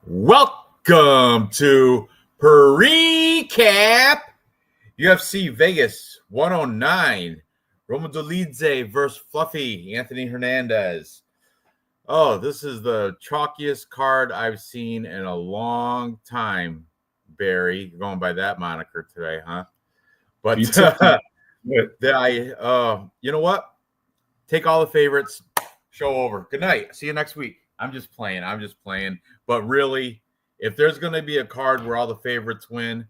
Welcome to Preecaaap UFC Vegas 109. Dolidze versus Fluffy Anthony Hernandez. Oh, this is the chalkiest card I've seen in a long time, Barry. You're going by that moniker today, huh? But you know what? Take all the favorites. Show over. Good night. See you next week. I'm just playing. But really, if there's going to be a card where all the favorites win,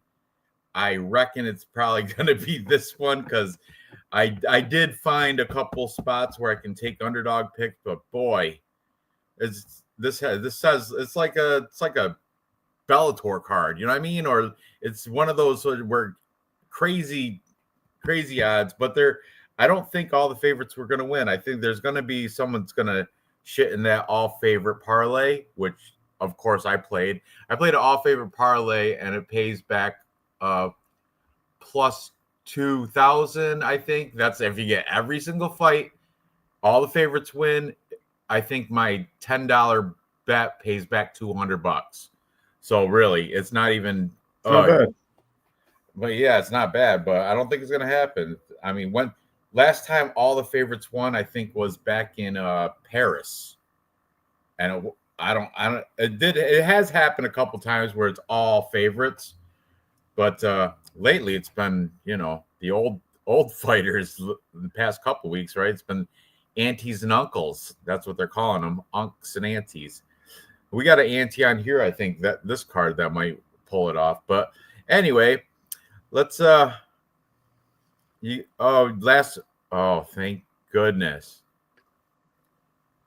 I reckon it's probably going to be this one because I did find a couple spots where I can take underdog picks, but boy, this says it's like a Bellator card, you know what I mean? Or it's one of those where crazy odds, but I don't think all the favorites were going to win. I think there's going to be someone's going to shit in that all favorite parlay, which of course I played an all favorite parlay and it pays back plus 2,000. I think that's if you get every single fight, all the favorites win. I think my $10 bet pays back $200. So really, it's not even not bad. But yeah, it's not bad, but I don't think it's going to happen. I mean, when last time all the favorites won, I think was back in Paris. And it has happened a couple times where it's all favorites, but lately it's been, the old fighters in the past couple weeks, right? It's been aunties and uncles. That's what they're calling them, unks and aunties. We got an auntie on here, I think, that this card that might pull it off. But anyway, let's thank goodness.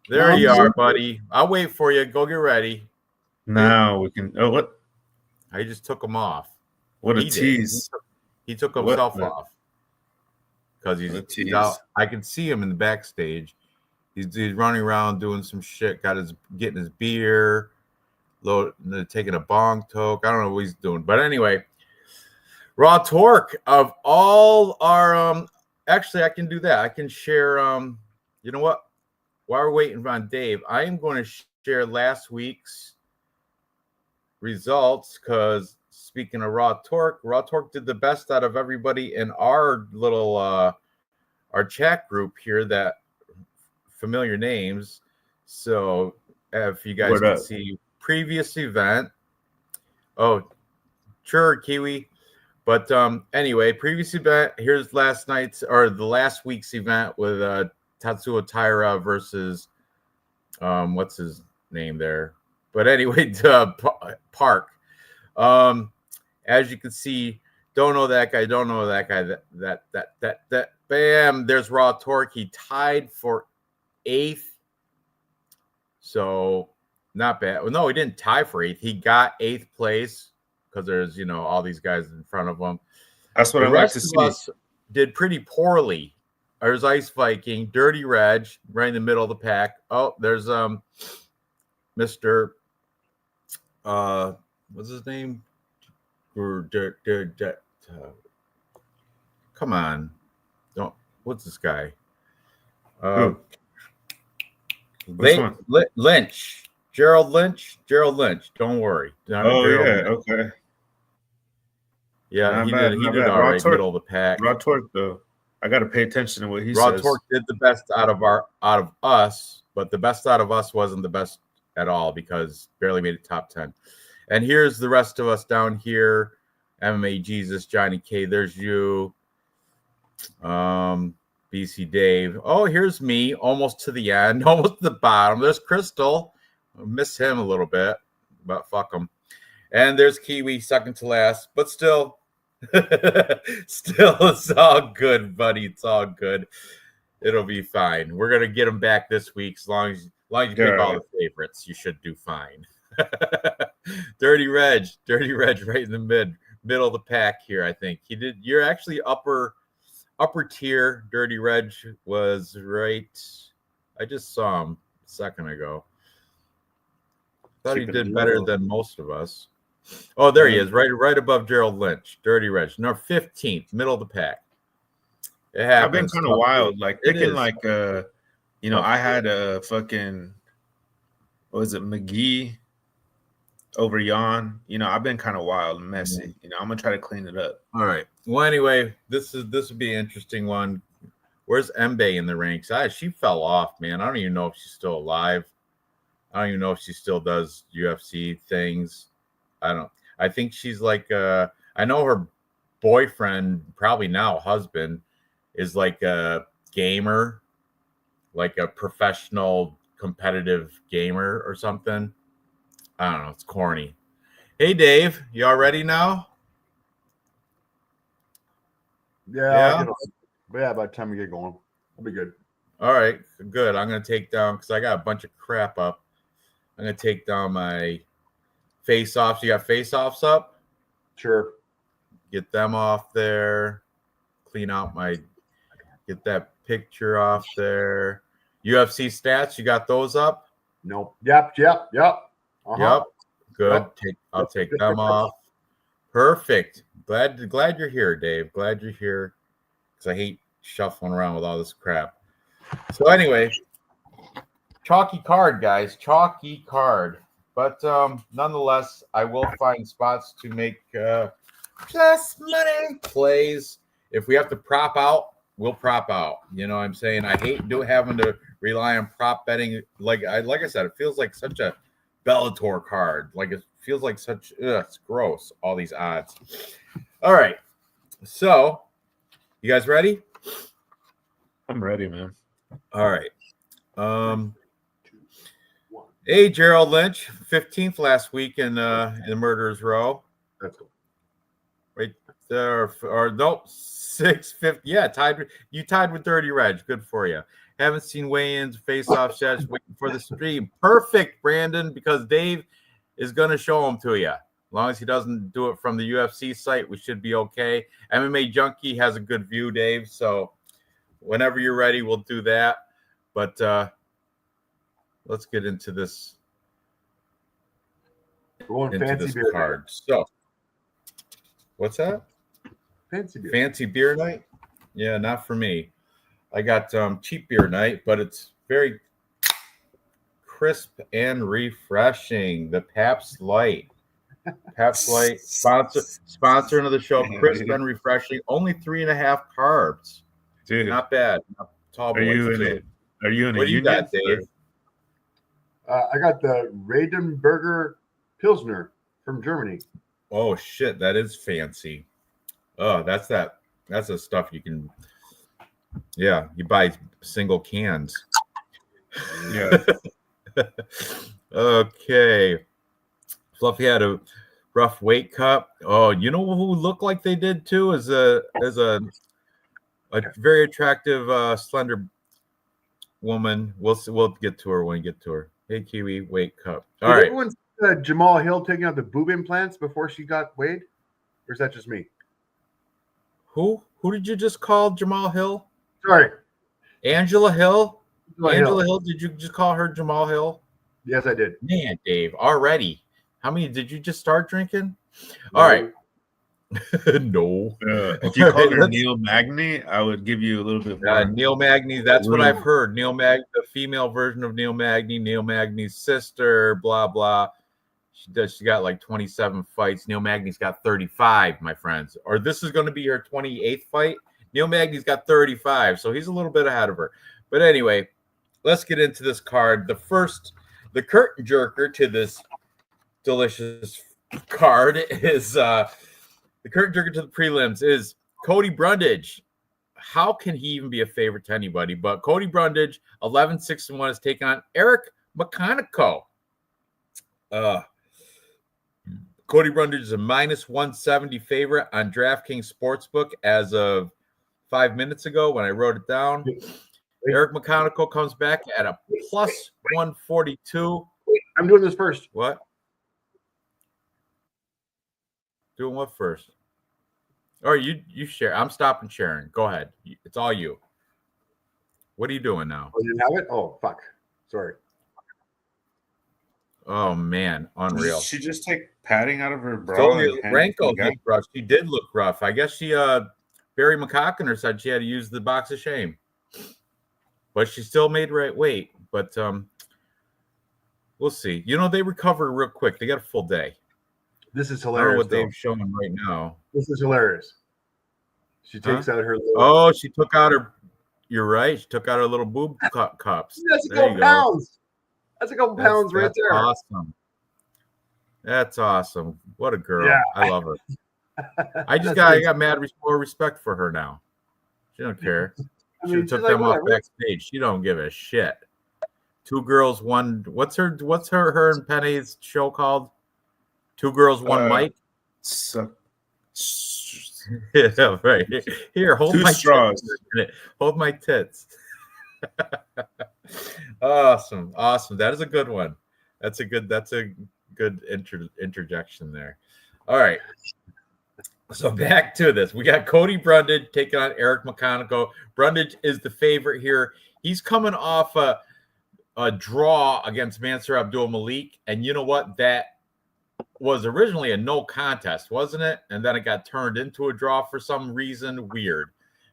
There you are, buddy. I'll wait for you. Go get ready. Now we can. Oh, what? I just took him off. What a tease. He took himself off because he's out. I can see him in the backstage. He's running around doing some shit. Getting his beer, taking a bong toke. I don't know what he's doing, but anyway, Raw Torque of all our actually I can do that. I can share. You know what? While we're waiting on Dave, I am going to share last week's results because speaking of Raw Torque did the best out of everybody in our little our chat group here that familiar names. So if you guys can see previous event. Oh, sure, Kiwi. But anyway, previous event, here's the last week's event with Tatsuo Taira versus what's his name there? But anyway, Park. As you can see, don't know that guy. That bam, there's Raw Torque. He tied for 8th. So not bad. Well, no, he didn't tie for 8th. He got 8th place because there's all these guys in front of him. That's what I like to see. Us did pretty poorly. There's Ice Viking, Dirty Reg, right in the middle of the pack. Oh, there's Mr. What's his name? Come on. Don't. What's this guy? Lynch. Gerald Lynch. Don't worry. Okay. Yeah, he did all right, middle of the pack. Raw Torque, though. I got to pay attention to what he says. Raw Torque did the best out of us, but the best out of us wasn't the best at all because barely made it top 10. And here's the rest of us down here. MMA Jesus, Johnny K. There's you. BC Dave. Oh, here's me, almost to the end, almost to the bottom. There's Crystal. I miss him a little bit, but fuck him. And there's Kiwi, second to last, but still, it's all good, buddy. It's all good. It'll be fine. We're gonna get him back this week. As long as you pick all the favorites, you should do fine. Dirty Reg, right in the middle of the pack here. I think he did. You're actually upper tier. Dirty Reg was right. I just saw him a second ago. Thought he did better than most of us. Oh, there he is, right above Gerald Lynch. Dirty Reg, no 15th, middle of the pack. It happens. I've been kind of wild, like picking I had a fucking, what was it, McGee over Yon. I've been kind of wild and messy. I'm gonna try to clean it up. All right. Well, anyway, this would be an interesting one. Where's Mbe in the ranks? She fell off, man. I don't even know if she's still alive. I don't even know if she still does UFC things. I think she's like I know her boyfriend, probably now husband, is like a gamer, like a professional competitive gamer or something. I don't know. It's corny. Hey, Dave, you all ready now? Yeah. But yeah, by the time we get going, I'll be good. All right, good. I'm going to take down, because I got a bunch of crap up. I'm going to take down my face-offs. You got face-offs up? Sure. Get them off there. Clean out get that picture off there. UFC stats, you got those up? Nope. Yep. Uh-huh. Yep. Good. Yep. I'll take them off. Perfect. Glad you're here, Dave. Glad you're here, because I hate shuffling around with all this crap. So anyway, chalky card, guys. Chalky card. But nonetheless, I will find spots to make plus money plays. If we have to prop out, we'll prop out. You know what I'm saying? I hate having to rely on prop betting. Like I said, it feels like such a Bellator card. Like it feels like such it's gross, all these odds. All right. So, you guys ready? I'm ready, man. All right. Hey, Gerald Lynch, 15th last week in the Murderers Row. That's cool. Right there, or nope, 650. Yeah, you tied with Dirty Reg. Good for you. Haven't seen weigh-ins, face-off sets. Waiting for the stream. Perfect, Brandon, because Dave is going to show them to you. As long as he doesn't do it from the UFC site, we should be okay. MMA Junkie has a good view, Dave. So whenever you're ready, we'll do that. But let's get into this. Card. So, what's that? Fancy beer night? Yeah, not for me. I got cheap beer night, but it's very crisp and refreshing. The Pabst Light. Pabst Light, sponsor of the show, crisp and refreshing. Only 3.5 carbs. Dude, not bad. Tall boys. Are you in a what do you got, Dave? I got the Radenberger Pilsner from Germany. Oh shit, that is fancy. Oh, that's the stuff you can. Yeah, you buy single cans. Yeah. Okay. Fluffy had a rough weight cut. Oh, you know who looked like they did too? Is a very attractive, slender woman. We'll get to her when we get to her. Hey, Kiwi, weight cut. All right. Everyone Jamal Hill taking out the boob implants before she got weighed, or is that just me? Who did you just call Jamal Hill? Sorry, Angela Hill. Angela Hill. Did you just call her Jamal Hill? Yes, I did. Man, Dave, already. How many did you just start drinking? No. All right. No. If you called her Neil Magny, I would give you a little bit more. Neil Magny, that's what I've heard. Neil Magny, the female version of Neil Magny's sister, blah, blah. She got like 27 fights. Neil Magny's got 35, my friends. Or this is going to be her 28th fight. Neil Magny's got 35, so he's a little bit ahead of her. But anyway, let's get into this card. The curtain jerker to this delicious card is the curtain jerker to the prelims is Cody Brundage. How can he even be a favorite to anybody? But Cody Brundage, 11-6-1, is taking on Eric McConaughey. Cody Brundage is a -170 favorite on DraftKings Sportsbook as of 5 minutes ago when I wrote it down. Eric McConaughey comes back at a +142. I'm doing this first. What? Doing what first? Or you share. I'm stopping sharing. Go ahead. It's all you. What are you doing now? Oh, you didn't have it? Oh, fuck. Sorry. Oh, man. Unreal. Did she just take padding out of her bra? Ranko looked rough. She did look rough. I guess Barry McCockiner said she had to use the box of shame. But she still made right weight. But We'll see. They recover real quick. They got a full day. This is I don't know hilarious. what they've shown right now. This is hilarious. She takes out her little. Oh, she took out her. You're right. She took out her little boob cups. That's a There couple you pounds. That's a couple pounds right that's there. Awesome. That's awesome. What a girl. Yeah. I love her. I got mad more respect for her now. She don't care. I She mean, took she's like, them off whatever. backstage. She don't give a shit. Two girls, one. What's her and Penny's show called? Two girls, one mic. Yeah, right. Here, hold Two my straws. tits. Hold my tits. Awesome. That is a good one. That's a good interjection there. All right. So back to this. We got Cody Brundage taking on Eric McConaughey. Brundage is the favorite here. He's coming off a draw against Mansur Abdul Malik. And you know what? That was originally a no contest, wasn't it? And then it got turned into a draw for some reason. Weird.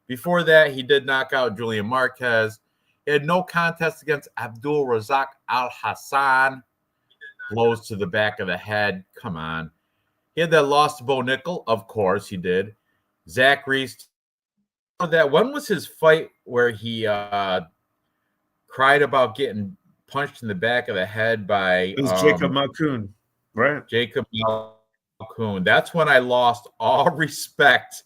Before that, he did knock out Julian Marquez. He had no contest against Abdul Razak Al Hassan. Blows to the back of the head. Come on. He had that loss to Bo Nickel. Of course he did. Zach Reese. When was his fight where he cried about getting punched in the back of the head by It was Jacob Malkoun, right? Jacob Malkoun. That's when I lost all respect.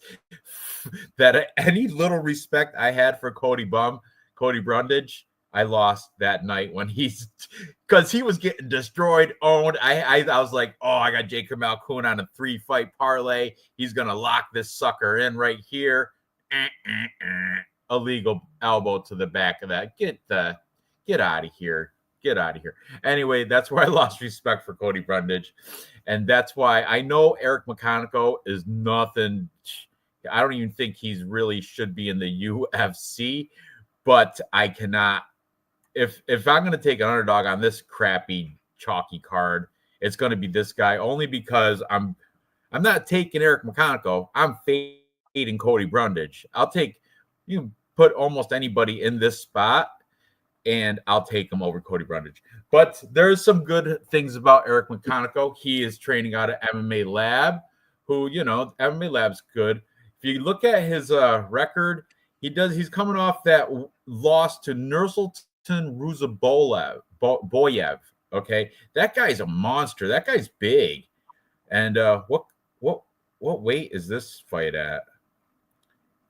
That any little respect I had for Cody Brundage, I lost that night when because he was getting destroyed, owned. I was like, oh, I got Jacob Malkoun on a 3-fight parlay. He's gonna lock this sucker in right here. Illegal elbow to the back of that. Get out of here. Get out of here. Anyway, that's where I lost respect for Cody Brundage. And that's why I know Eric McConaughey is nothing. I don't even think he's really should be in the UFC, but I cannot. If I'm going to take an underdog on this crappy chalky card, it's going to be this guy only because I'm not taking Eric McConaughey. I'm fading Cody Brundage. You can put almost anybody in this spot, and I'll take him over Cody Brundage. But there's some good things about Eric McConaughey. He is training out of MMA Lab, who, MMA Lab's good. If you look at his record, he's coming off that loss to Nursultan Boyev. Okay, that guy's a monster. That guy's big. And what weight is this fight at?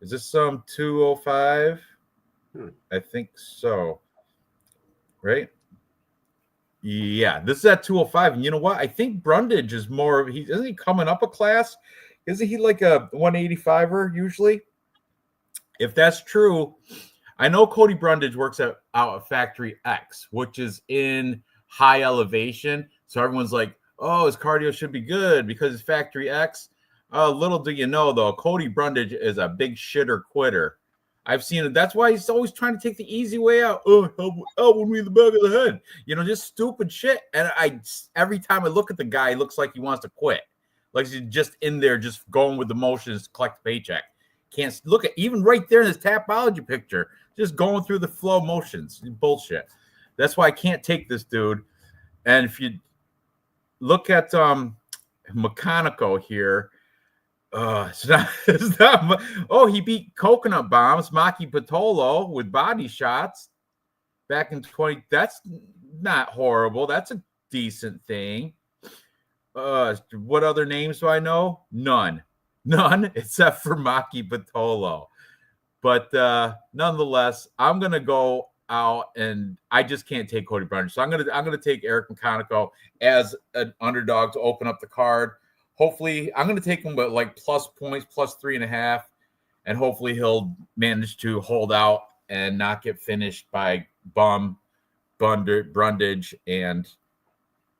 Is this 205? I think so. Right? Yeah, this is at 205. And you know what? I think Brundage is more. Isn't he coming up a class? Isn't he like a 185er usually? If that's true, I know Cody Brundage works out at Factory X, which is in high elevation. So everyone's like, oh, his cardio should be good because it's Factory X. Little do you know, though, Cody Brundage is a big shitter quitter. I've seen it. That's why he's always trying to take the easy way out. Oh, elbow me in the back of the head. Just stupid shit. And every time I look at the guy, he looks like he wants to quit. Like he's just in there, just going with the motions to collect the paycheck. Can't look at even right there in his Tapology picture, just going through the flow motions. Bullshit. That's why I can't take this dude. And if you look at McConaughey here, it's not. Oh, he beat Coconut Bombs, Maki Patolo with body shots back in 20. That's not horrible. That's a decent thing. What other names do I know? None except for Maki Patolo. But nonetheless, I'm gonna go out, and I just can't take Cody Brundage. So I'm gonna take Eric McConaughey as an underdog to open up the card. Hopefully, I'm gonna take him with like plus points, plus 3.5, and hopefully he'll manage to hold out and not get finished by Brundage. And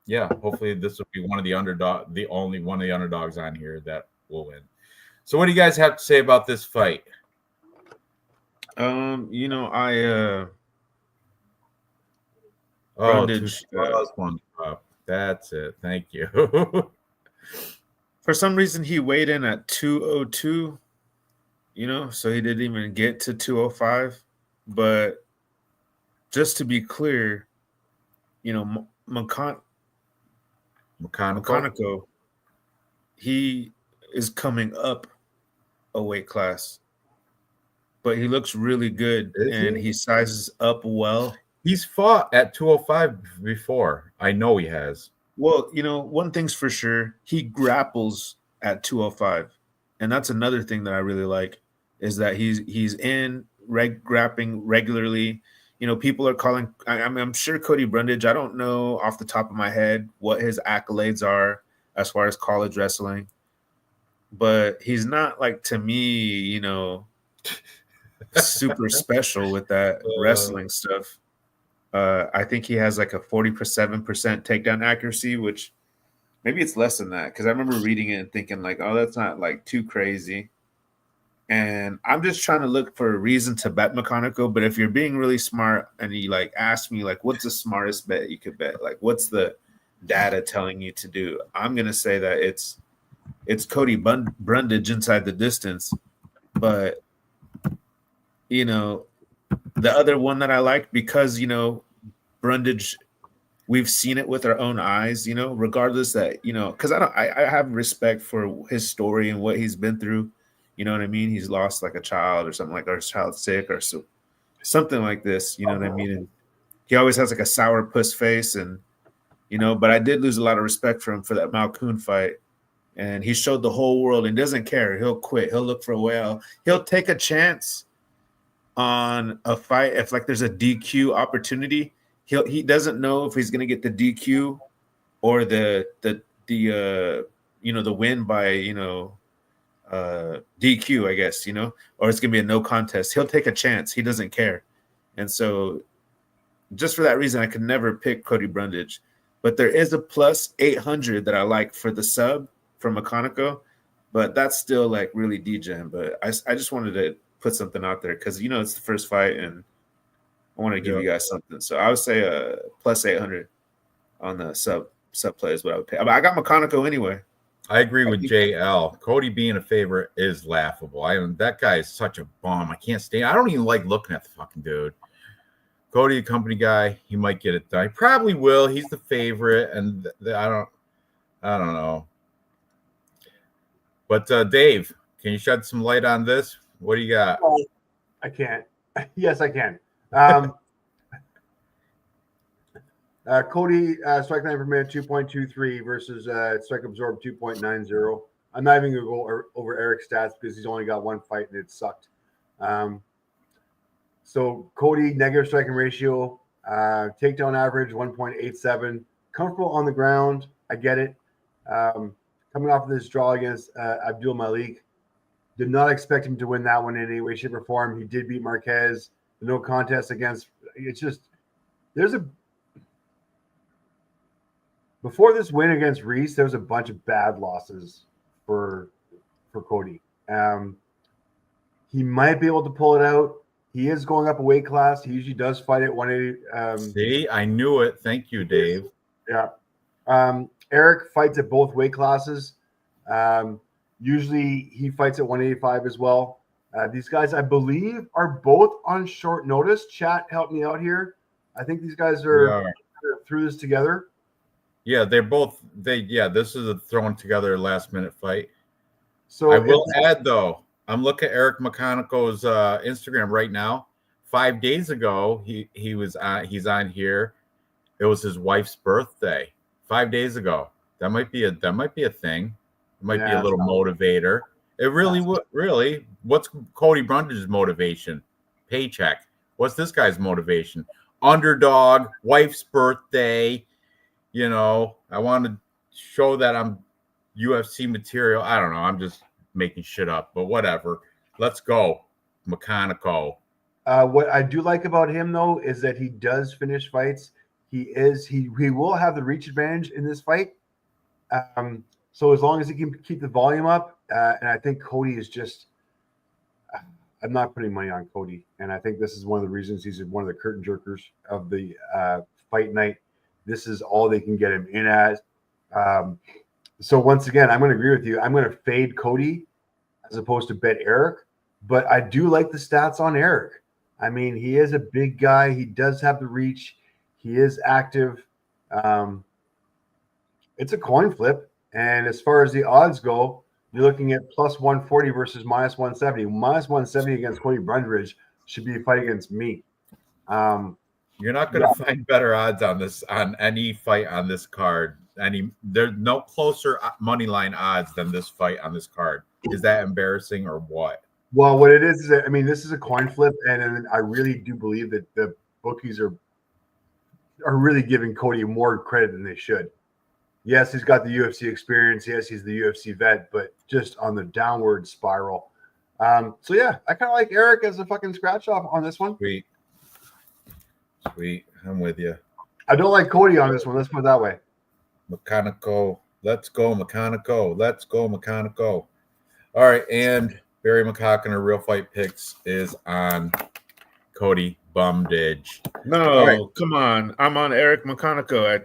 yeah, hopefully this will be the only one of the underdogs on here that will win. So what do you guys have to say about this fight? Brundage, that's it. Thank you. For some reason, he weighed in at 202, so he didn't even get to 205. But just to be clear, McConaughey, he is coming up a weight class, but he looks really good and he sizes up well. He's fought at 205 before. I know he has. Well, one thing's for sure, he grapples at 205. And that's another thing that I really like is that he's in grappling regularly. People are calling. I'm sure Cody Brundage. I don't know off the top of my head what his accolades are as far as college wrestling, but he's not like, to me, super special with that wrestling stuff. I think he has like a 47% takedown accuracy, which maybe it's less than that because I remember reading it and thinking like, oh, that's not like too crazy. And I'm just trying to look for a reason to bet McConaughey. But if you're being really smart and you like ask me like, what's the smartest bet you could bet? Like, what's the data telling you to do? I'm gonna say that it's Cody Brundage inside the distance. But the other one that I like because Brundage, we've seen it with our own eyes. Regardless that because I have respect for his story and what he's been through. You know what I mean? He's lost like a child or something like that, or his child's sick or something like this. You know what I mean? And he always has like a sour puss face and, but I did lose a lot of respect for him for that Malkoon fight. And he showed the whole world and doesn't care. He'll quit. He'll look for a way out. He'll take a chance on a fight. If like there's a DQ opportunity, he doesn't know if he's going to get the DQ or the win by, DQ, I guess, or it's gonna be a no contest. He'll take a chance. He doesn't care. And so just for that reason, I could never pick Cody Brundage. But there is a plus 800 that I like for the sub from McConaughey, but that's still like really degen. But I just wanted to put something out there because it's the first fight and I want to give you guys something. So I would say plus 800 on the sub play is what I would pay. I got McConaughey anyway. I agree with JL. Cody being a favorite is laughable. That guy is such a bum. I can't stand. I don't even like looking at the fucking dude. Cody, a company guy, he might get it done. He probably will. He's the favorite, and I don't know. But Dave, can you shed some light on this? What do you got? Oh, I can't. Yes, I can. Cody strike line per minute 2.23 versus strike absorb 2.90. I'm not even going to go over Eric's stats because he's only got one fight and it sucked. So Cody negative striking ratio, takedown average 1.87. Comfortable on the ground. I get it. Coming off of this draw against Abdul Malik, did not expect him to win that one in any way, shape, or form. He did beat Marquez. The no contest against. It's just before this win against Reese, there was a bunch of bad losses for Cody. He might be able to pull it out. He is going up a weight class. He usually does fight at 180. See, I knew it. Thank you, Dave. Yeah. Eric fights at both weight classes. Usually he fights at 185 as well. These guys, I believe, are both on short notice. Chat, help me out here. I think these guys are through this together. Yeah, they're both. This is a thrown together last minute fight. So I will add though, I'm looking at Eric McConaughey's Instagram right now. 5 days ago, he's on here. It was his wife's birthday. 5 days ago. That might be a thing. It might be a little motivator. It really would. Really, what's Cody Brundage's motivation? Paycheck. What's this guy's motivation? Underdog, wife's birthday. I want to show that I'm UFC material. I don't know. I'm just making shit up, but whatever. Let's go, McConaughey. What I do like about him though is that he does finish fights. He will have the reach advantage in this fight. So as long as he can keep the volume up, and I think Cody is just. I'm not putting money on Cody, and I think this is one of the reasons he's one of the curtain jerkers of the fight night. This is all they can get him in at. So once again, I'm going to agree with you. I'm going to fade Cody as opposed to bet Eric, but I do like the stats on Eric. I mean, he is a big guy. He does have the reach. He is active. It's a coin flip. And as far as the odds go, you're looking at plus 140 versus minus 170. Minus 170 against Cody Brundridge should be a fight against me. You're not going to find better odds on any fight on this card. There's no closer money line odds than this fight on this card. Is that embarrassing or what? Well, what it is that, I mean, this is a coin flip, and I really do believe that the bookies are really giving Cody more credit than they should. Yes, he's got the UFC experience. Yes, he's the UFC vet, but just on the downward spiral. So yeah, I kind of like Eric as a fucking scratch off on this one. Sweet. I'm with you. I don't like Cody on this one. Let's put it that way. Mechanical. Let's go, Mechanical. Let's go, Mechanical. All right, and Barry McCocken, our Real Fight Picks, is on Cody Brundridge. No, come on. I'm on Eric McConico.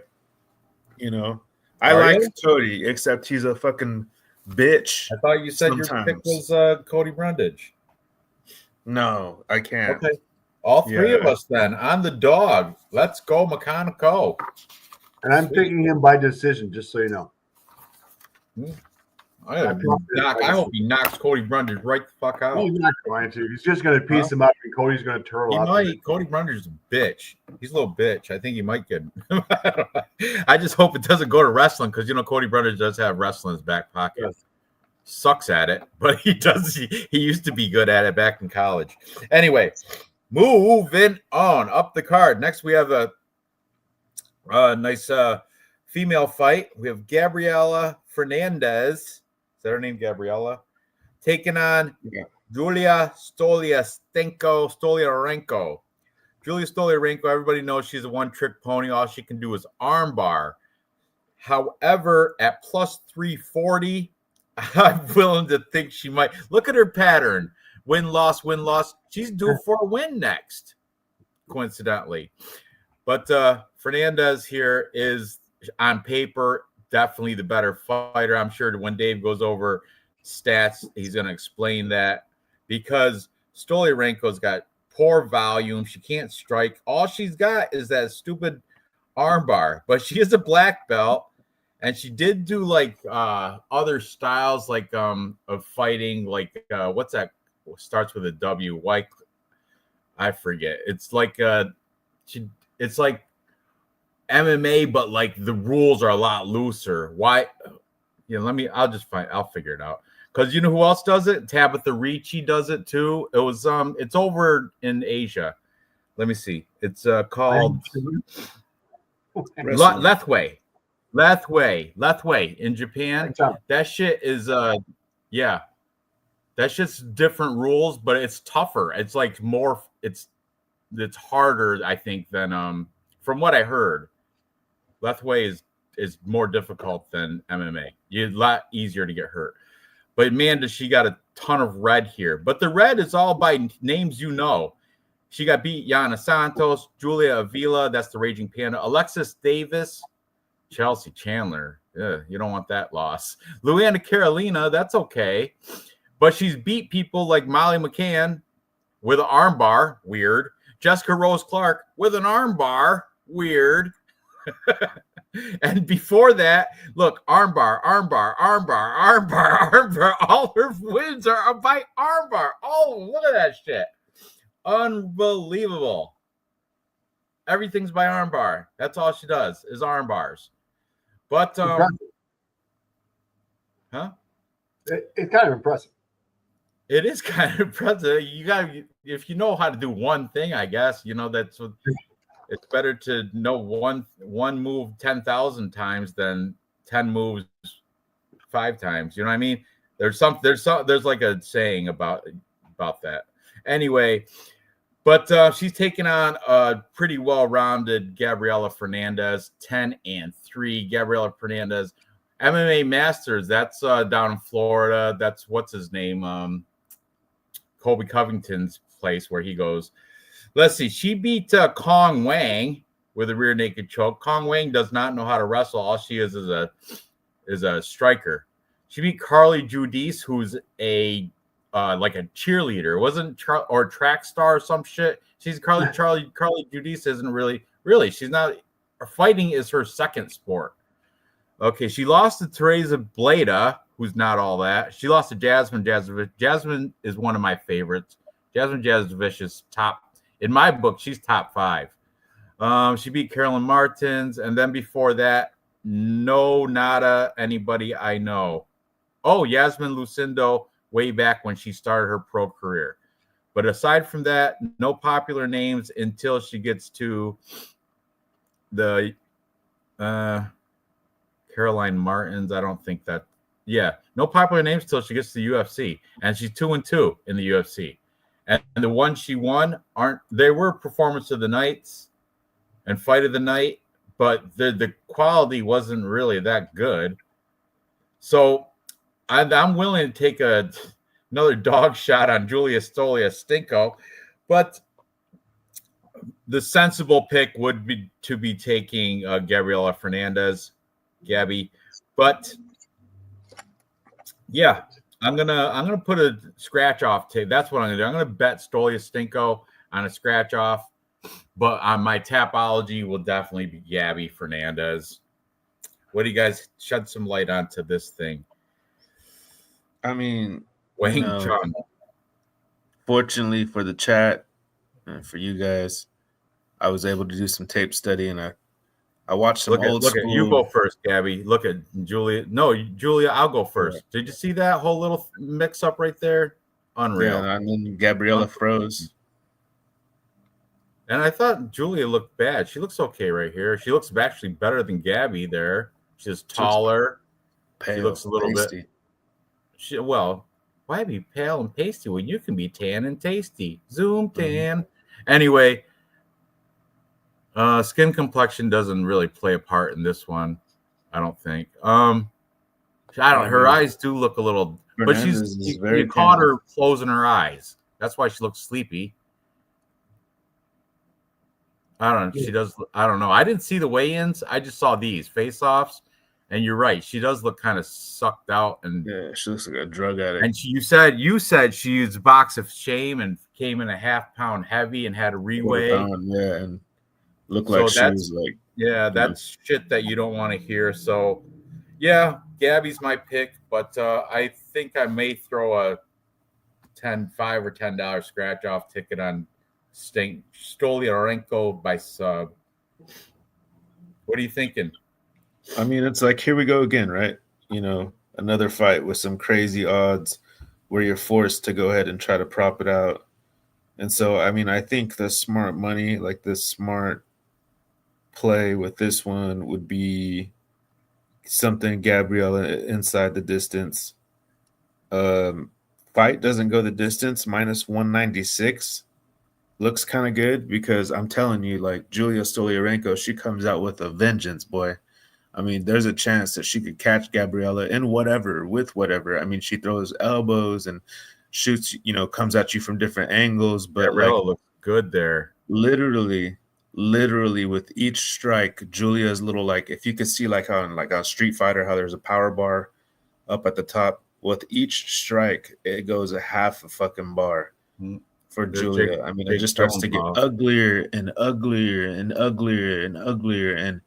I like Cody, except he's a fucking bitch. I thought you said your pick was Cody Brundridge. No, I can't. Okay. All three of us then on the dog. Let's go, Mechanico. And I'm picking him by decision, just so you know. I hope he knocks Cody Brundridge right the fuck out. He's not going to. He's just going to piece him up, and Cody's going to turtle up. Cody Brundridge is a bitch. He's a little bitch. I think he might get. I just hope it doesn't go to wrestling because Cody Brundridge does have wrestling in his back pocket. Yes. Sucks at it, but he does. He used to be good at it back in college. Anyway, moving on up the card. Next, we have a nice female fight. We have Gabriela Hernandez. Is that her name, Gabriela? Taking on Julia Stoliarenko. Julia Stoliarenko, everybody knows she's a one-trick pony. All she can do is armbar. However, at plus 340, I'm willing to think she might. Look at her pattern. Win-loss, win-loss. She's due for a win next, coincidentally. But Hernandez here is, on paper, definitely the better fighter. I'm sure when Dave goes over stats, he's going to explain that because Stoliarenko's got poor volume. She can't strike. All she's got is that stupid armbar, but she is a black belt, and she did do like other styles like of fighting, like what's that? Starts with a W. Why? I forget. It's like it's like MMA, but like the rules are a lot looser. Why? I'll figure it out. Because you know who else does it? Tabitha Ricci does it too. It was it's over in Asia. Let me see. It's called Lethwei in Japan. That shit is that shit's different rules, but it's tougher. It's like more. It's harder, I think, than from what I heard. Lethwei is more difficult than MMA. You're a lot easier to get hurt. But man, does she got a ton of red here. But the red is all by names you know. She got beat Yana Santos, Julia Avila, that's the Raging Panda, Alexis Davis, Chelsea Chandler. You don't want that loss. Luana Carolina, that's okay. But she's beat people like Molly McCann with an armbar, weird. Jessica Rose Clark with an armbar, weird. And before that, look, armbar. All her wins are by armbar. Oh, look at that shit. Unbelievable. Everything's by armbar. That's all she does is armbars. But it's kind of impressive. It is kind of impressive. You got, if you know how to do one thing, I guess, that's what. It's better to know one move 10,000 times than 10 moves 5 times. You know what I mean? There's like a saying about that. Anyway, but she's taking on a pretty well-rounded Gabriela Hernandez, 10-3. Gabriela Hernandez, MMA Masters. That's down in Florida. That's what's his name? Colby Covington's place where he goes. Let's see. She beat Kong Wang with a rear naked choke. Kong Wang does not know how to wrestle. All she is a striker. She beat Carly Judice, who's a like a cheerleader. Wasn't or track star or some shit. She's Carly Judice isn't really. She's not. fighting is her second sport. Okay, she lost to Teresa Bleda, who's not all that. She lost to Jasmine Jasovich. Jasmine is one of my favorites. Jasmine Jasovich is top, in my book, she's top 5. She beat Carolyn Martins, and then before that, nada, anybody I know. Oh, Yasmin Lucindo, way back when she started her pro career. But aside from that, no popular names until she gets to the Caroline Martins. I don't think that. Yeah, no popular names until she gets to the UFC, and she's 2-2 in the UFC. And the ones she won they were performance of the nights and fight of the night, but the quality wasn't really that good. So I'm willing to take another dog shot on Julia Stoliarenko, but the sensible pick would be to be taking Gabriela Hernandez, Gabby. But yeah, I'm gonna put a scratch off tape. That's what I'm gonna do. I'm gonna bet Stoliarenko on a scratch off, but on my tapology will definitely be Gabby Hernandez. What do you guys shed some light onto this thing? I mean, Wayne Chung. Fortunately for the chat and for you guys, I was able to do some tape study, and I watched some old school. You go first, Gabby. Look at Julia. No, Julia, I'll go first. Yeah. Did you see that whole little mix up right there? Unreal. Yeah, and then Gabriela froze. And I thought Julia looked bad. She looks okay right here. She looks actually better than Gabby there. She's taller. Pale, she looks a little pasty. Why be pale and pasty when you can be tan and tasty? Zoom tan. Mm-hmm. Anyway, skin complexion doesn't really play a part in this one, I don't think. Her eyes do look a little, but you caught her closing her eyes. That's why she looks sleepy. I don't know. She does. I don't know. I didn't see the weigh-ins. I just saw these face-offs, and you're right. She does look kind of sucked out, and yeah, she looks like a drug addict. And you said she used a box of shame and came in a half pound heavy and had a reweigh. Yeah, and looked like she was like. Yeah, that's shit that you don't want to hear. So, yeah, Gabby's my pick, but I think I may throw a $5 or $10 scratch off ticket on Stoliarenko by sub. What are you thinking? I mean, it's like, here we go again, right? Another fight with some crazy odds where you're forced to go ahead and try to prop it out. And so, I mean, I think the smart money, like the smart play with this one would be something Gabriela inside the distance. Fight doesn't go the distance, minus 196. Looks kind of good because I'm telling you, like Julia Stoliarenko, she comes out with a vengeance, boy. I mean, there's a chance that she could catch Gabriela in with whatever. I mean, she throws elbows and shoots, comes at you from different angles. But Gabriela looks good there. Literally with each strike, Julia's little, like, if you could see like on Street Fighter, how there's a power bar up at the top. With each strike, it goes a half a fucking bar. Mm-hmm. For Julia. I mean, it just starts to get uglier and uglier and uglier and uglier. And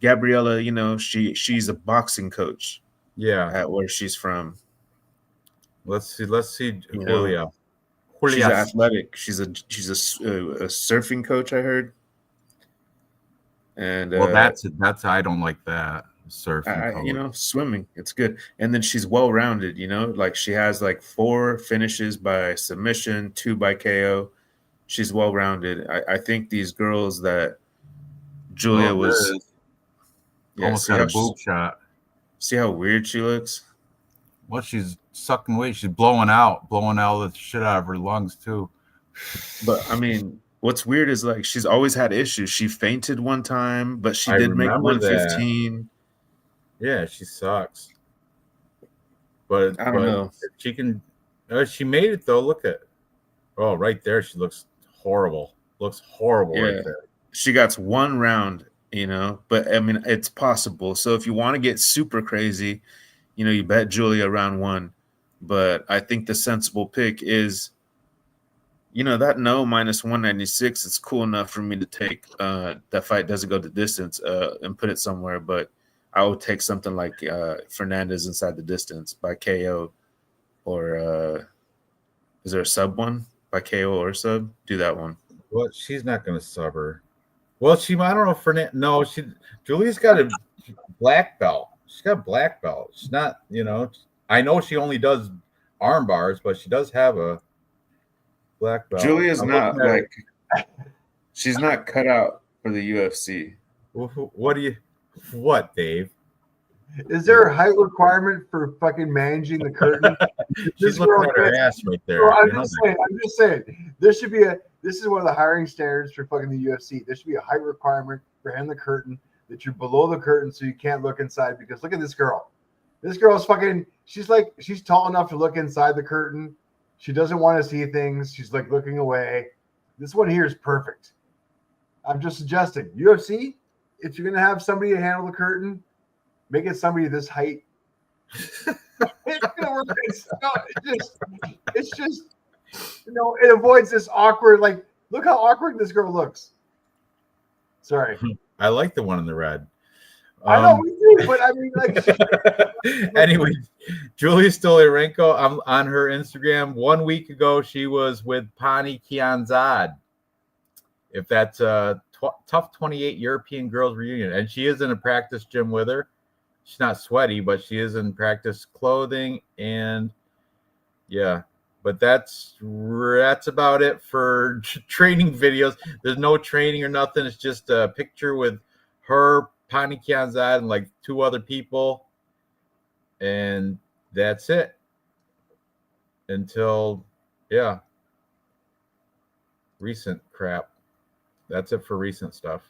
Gabriela, she's a boxing coach. Yeah, at where she's from. Let's see, Julia. She's athletic. She's a surfing coach, I heard. And that's I don't like that. Surfing, swimming, it's good. And then she's well-rounded, like she has like 4 finishes by submission, 2 by KO. She's well-rounded. I think these girls that Julia was almost got a boob shot. See how weird she looks? Well, she's sucking weight. She's blowing out the shit out of her lungs too. But I mean, what's weird is like she's always had issues. She fainted one time, but she did make 115. Yeah, she sucks. But I don't know. She can. She made it though. Look at. Oh, right there, she looks horrible. Looks horrible right there. She got 1 round, But I mean, it's possible. So if you want to get super crazy, you bet Julia round 1. But I think the sensible pick is, that minus 196 is cool enough for me to take. That fight doesn't go the distance and put it somewhere, but I would take something like Fernandez inside the distance by KO, or is there a sub one by KO or sub? Do that one. Well, she's not going to sub her. Well, I don't know. No, Julie's got a black belt. She's got a black belt. She's not, I know she only does arm bars, but she does have a black belt. Julia's not she's not cut out for the UFC. What, Dave? Is there a height requirement for fucking managing the curtain? She's looking at her ass right there. I'm just saying. This is one of the hiring standards for fucking the UFC. There should be a height requirement for hand the curtain, that you're below the curtain so you can't look inside, because look at this girl. This girl's fucking, she's tall enough to look inside the curtain. She doesn't want to see things. She's like looking away. This one here is perfect. I'm just suggesting, UFC, if you're going to have somebody to handle the curtain, make it somebody this height. It's going to work. It's just, it avoids this awkward, look how awkward this girl looks. Sorry. I like the one in the red. I know we do, but I mean, anyway, Julia Stoliarenko, I'm on her Instagram. 1 week ago, she was with Pani Kianzad. If that's a tough 28 European girls reunion, and she is in a practice gym with her. She's not sweaty, but she is in practice clothing, and yeah. But that's about it for training videos. There's no training or nothing. It's just a picture with her, Pani Kianzad, and like 2 other people. And that's it. Until, recent crap. That's it for recent stuff.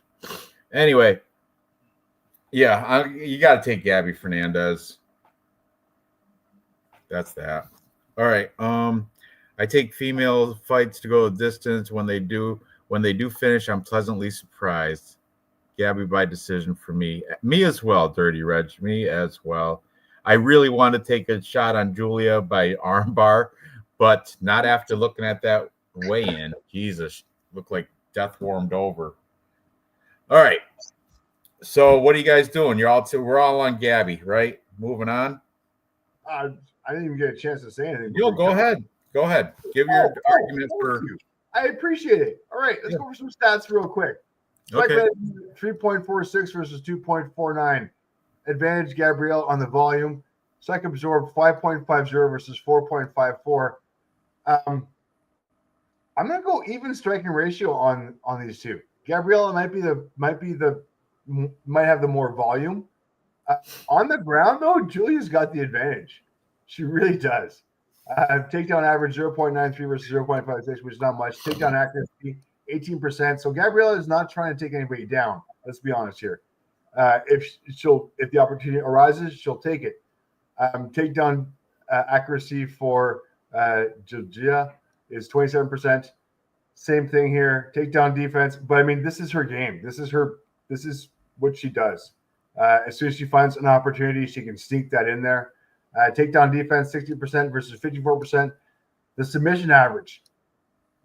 Anyway, you got to take Gabby Fernandez. That's that. All right. I take female fights to go the distance. When they do finish, I'm pleasantly surprised. Gabby by decision for me. Me as well, Dirty Reg. Me as well. I really want to take a shot on Julia by armbar, but not after looking at that weigh-in. Jesus, looked like death warmed over. All right. So what are you guys doing? We're all on Gabby, right? Moving on. I didn't even get a chance to say anything. Go ahead. Go ahead. Give your argument for. I appreciate it. All right, let's go over some stats real quick. Okay. 3.46 versus 2.49. Advantage Gabrielle on the volume. Psych absorbed 5.50 versus 4.54. I'm gonna go even striking ratio on these two. Gabriella might have the more volume. On the ground though, Julia's got the advantage. She really does. Takedown average 0.93 versus 0.56, which is not much. Takedown accuracy 18%. So Gabriella is not trying to take anybody down. Let's be honest here. If the opportunity arises, she'll take it. Takedown accuracy for Julia is 27%. Same thing here. Takedown defense, but I mean, this is her game. This is what she does. As soon as she finds an opportunity, she can sneak that in there. Takedown defense 60% versus 54%. The submission average.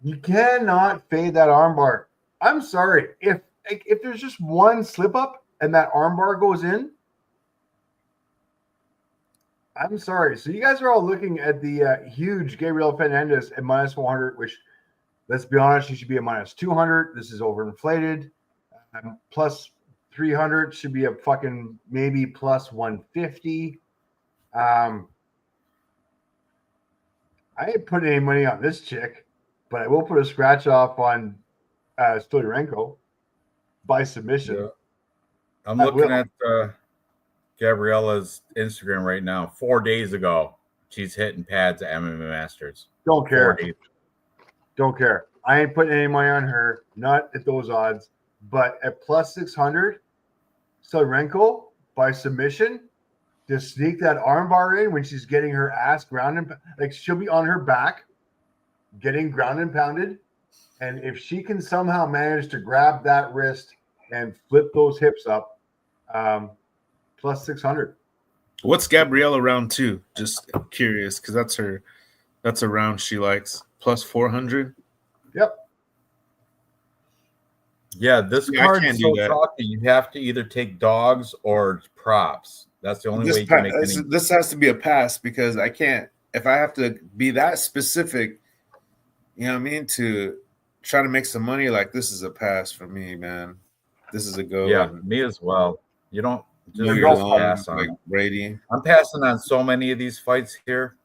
You cannot fade that armbar. I'm sorry. If there's just one slip up and that armbar goes in, I'm sorry. So you guys are all looking at the huge Gabriel Fernandez at minus 100, which, let's be honest, she should be a minus 200. This is overinflated. Plus 300 should be a fucking maybe plus 150. I ain't putting any money on this chick, but I will put a scratch off on Stoliarenko by submission. Yeah. I'm looking at Gabriella's Instagram right now. 4 days ago, she's hitting pads at MMA Masters. Don't care. Don't care. I ain't putting any money on her, not at those odds. But at plus 600, Stoliarenko by submission, to sneak that armbar in when she's getting her ass ground and like she'll be on her back, getting ground and pounded, and if she can somehow manage to grab that wrist and flip those hips up, plus 600. What's Gabriella round 2? Just curious, because that's a round she likes. Plus 400. Yep. Yeah, this Yeah, I card can't is do so that. chalky. You have to either take dogs or props. That's the only way you can make any. This has to be a pass because I can't. If I have to be that specific, you know what I mean, to try to make some money, like this is a pass for me, man. This is a go. Yeah, And me as well. You don't know just you're don't alone, pass on like it. Brady. I'm passing on so many of these fights here,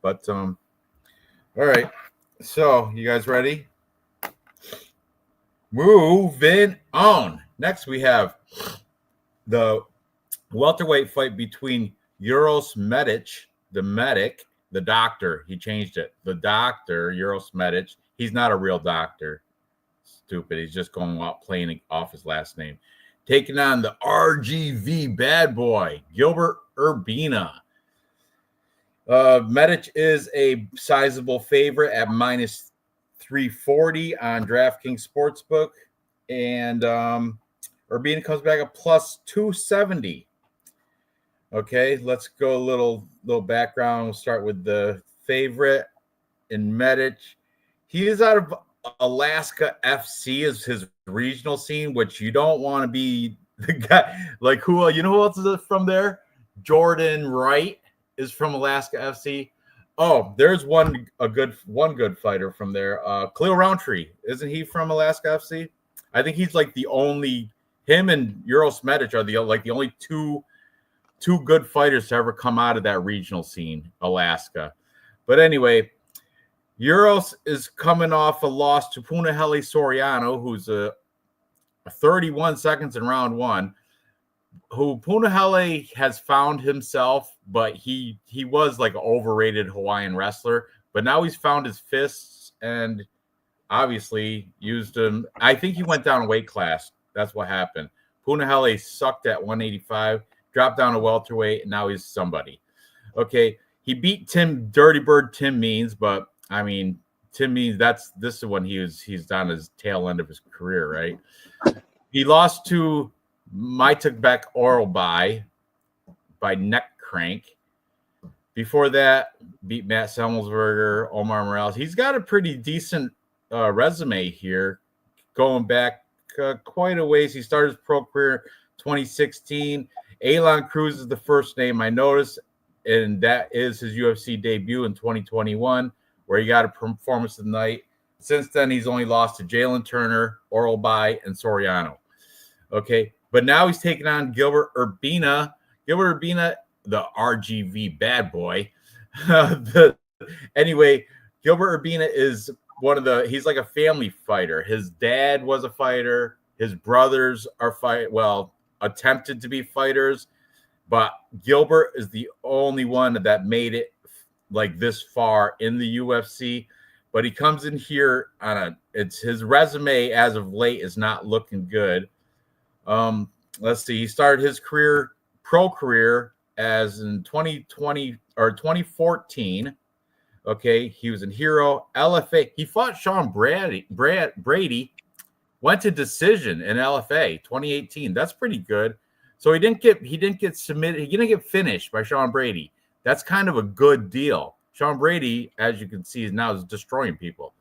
but all right. So you guys ready? Moving on. Next we have the welterweight fight between Uros Medic, the doctor. He changed it. The doctor, Uros Medic. He's not a real doctor. Stupid. He's just going out playing off his last name. Taking on the RGV bad boy, Gilbert Urbina. Medic is a sizable favorite at minus 340 on DraftKings Sportsbook. And Urbina comes back at plus 270. Okay, let's go a little background. We'll start with the favorite in Medic. He is out of Alaska FC is his regional scene, which you don't want to be the guy like who you know who else is from there? Jordan Wright is from Alaska FC. Oh, there's one good fighter from there. Khalil Roundtree, isn't he from Alaska FC? I think he's like the only him and Uros Medic are the only two good fighters to ever come out of that regional scene, Alaska. But anyway, Uros is coming off a loss to Punahele Soriano, who's a 31 seconds in round one, who Punahele has found himself, but he was like an overrated Hawaiian wrestler. But now he's found his fists and obviously used them. I think he went down a weight class. That's what happened. Punahele sucked at 185, dropped down to welterweight, and now he's somebody. Okay, he beat Dirty Bird Tim Means, but I mean, Tim Means this is when he's on his tail end of his career, right? He lost to Maitakbek Oral by neck crank. Before that, beat Matt Semmelsberger, Omar Morales. He's got a pretty decent resume here, going back quite a ways. He started his pro career 2016. Elon Cruz is the first name I noticed, and that is his UFC debut in 2021, where he got a performance of the night. Since then, he's only lost to Jalen Turner, Oral By, and Soriano. Okay, but now he's taking on Gilbert Urbina. Gilbert Urbina, the RGV bad boy. Anyway, Gilbert Urbina is he's like a family fighter. His dad was a fighter. His brothers are attempted to be fighters, but Gilbert is the only one that made it like this far in the UFC. But he comes in here his resume as of late is not looking good. Let's see. He started his pro career as in 2020 or 2014. Okay, he was in Hero LFA. He fought Sean Brady, went to decision in LFA 2018. That's pretty good. So he didn't get submitted. He didn't get finished by Sean Brady. That's kind of a good deal. Sean Brady, as you can see, is destroying people.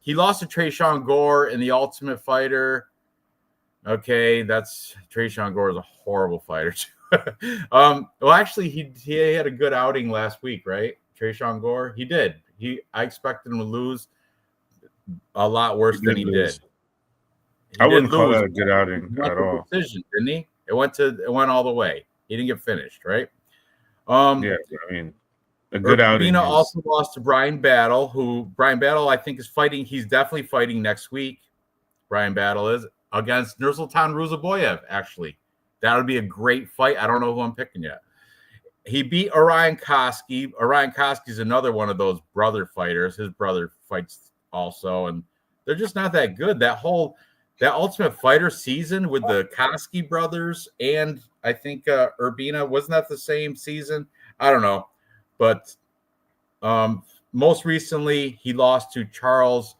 He lost to Trayshawn Gore in the Ultimate Fighter. Okay, Trayshawn Gore is a horrible fighter. Well, actually, he had a good outing last week, right? Trayshawn Gore, he did. I expected him to lose a lot worse than he did. I wouldn't call that a good outing at all. Decision, didn't he? It went all the way. He didn't get finished, right? Yeah, I mean, a good outing. Urbina also lost to Brian Battle, I think is fighting. He's definitely fighting next week. Brian Battle is against Nursultan Ruzaboyev, actually. That would be a great fight. I don't know who I'm picking yet. He beat Orion Koski. Orion Koski is another one of those brother fighters. His brother fights also, and they're just not that good. That Ultimate Fighter season with the Koski brothers and I think Urbina, wasn't that the same season? I don't know. But most recently, he lost to Charles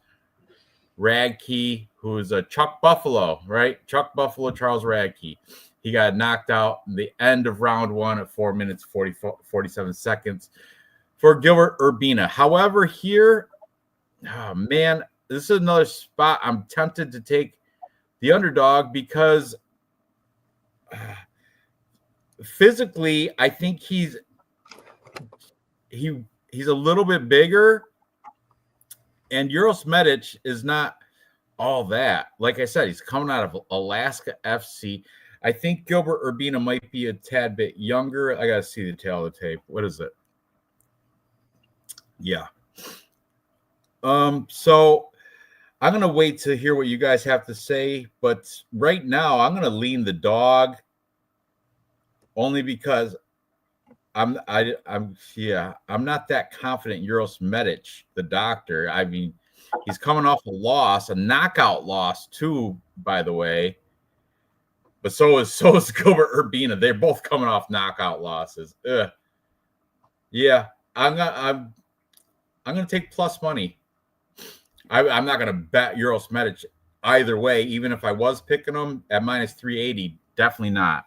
Radke, who is a Chuck Buffalo, right? Chuck Buffalo, Charles Radke. He got knocked out in the end of round one at 4 minutes, 47 seconds for Gilbert Urbina. However, here, oh man, this is another spot I'm tempted to take the underdog because physically, I think he's a little bit bigger, and Uros Medic is not all that. Like I said, he's coming out of Alaska FC. I think Gilbert Urbina might be a tad bit younger. I gotta see the tail of the tape. What is it? Yeah. So I'm gonna wait to hear what you guys have to say, but right now I'm gonna lean the dog only because I'm not that confident in Uros Medic, the doctor. I mean, he's coming off a knockout loss too, by the way. But so is Gilbert Urbina. They're both coming off knockout losses. Ugh. Yeah, I'm gonna take plus money. I'm not gonna bet Uros Medic either way, even if I was picking them at minus 380. Definitely not.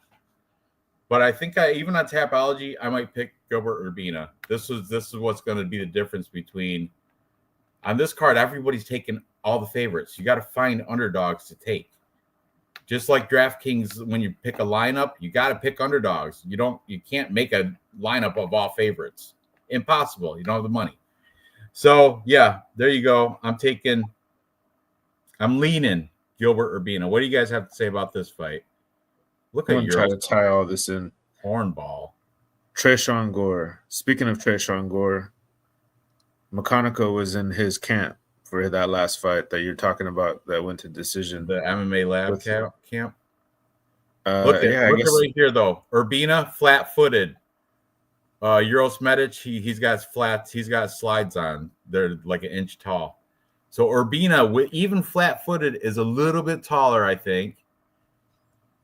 But I think even on Tapology, I might pick Gilbert Urbina. This is what's going to be the difference between on this card. Everybody's taking all the favorites. You got to find underdogs to take. Just like DraftKings, when you pick a lineup, you got to pick underdogs. You can't make a lineup of all favorites. Impossible. You don't have the money. So yeah, there you go. I'm leaning Gilbert Urbina. What do you guys have to say about this fight? Look I'm at trying to tie all this in. Hornball. Tresean Gore. Speaking of Tresean Gore, McConaughey was in his camp for that last fight that you're talking about that went to decision. The MMA lab camp. Look at right here though. Urbina flat-footed. Uros Medic, he's got flats. He's got slides on. They're like an inch tall. So Urbina, even flat-footed, is a little bit taller, I think.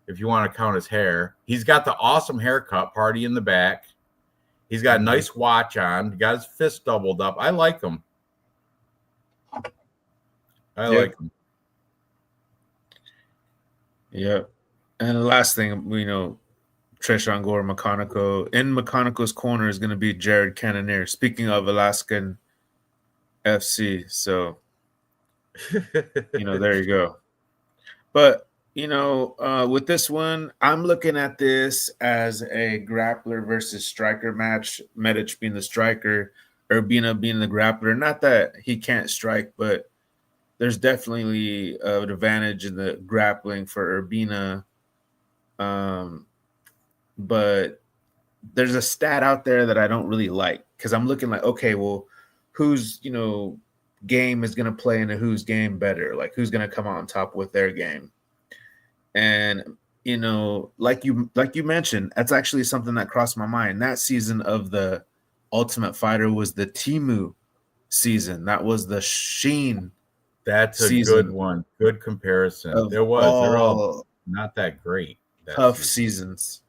If you want to count his hair, he's got the awesome haircut, party in the back. He's got a nice watch on. He got his fist doubled up. I like him. Like him. Yep. And the last thing, Tresean Gore, McConaughey. In McConaughey's corner is going to be Jared Cannonier. Speaking of Alaskan FC. So, there you go. But, with this one, I'm looking at this as a grappler versus striker match. Medic being the striker, Urbina being the grappler. Not that he can't strike, but there's definitely an advantage in the grappling for Urbina. But there's a stat out there that I don't really like because I'm looking like, okay, well, whose game is going to play into whose game better? Like who's going to come out on top with their game? And like you mentioned, that's actually something that crossed my mind. That season of the Ultimate Fighter was the Temu season. That was the Sheen. That's a good one. Good comparison. They're all not that great. Tough seasons.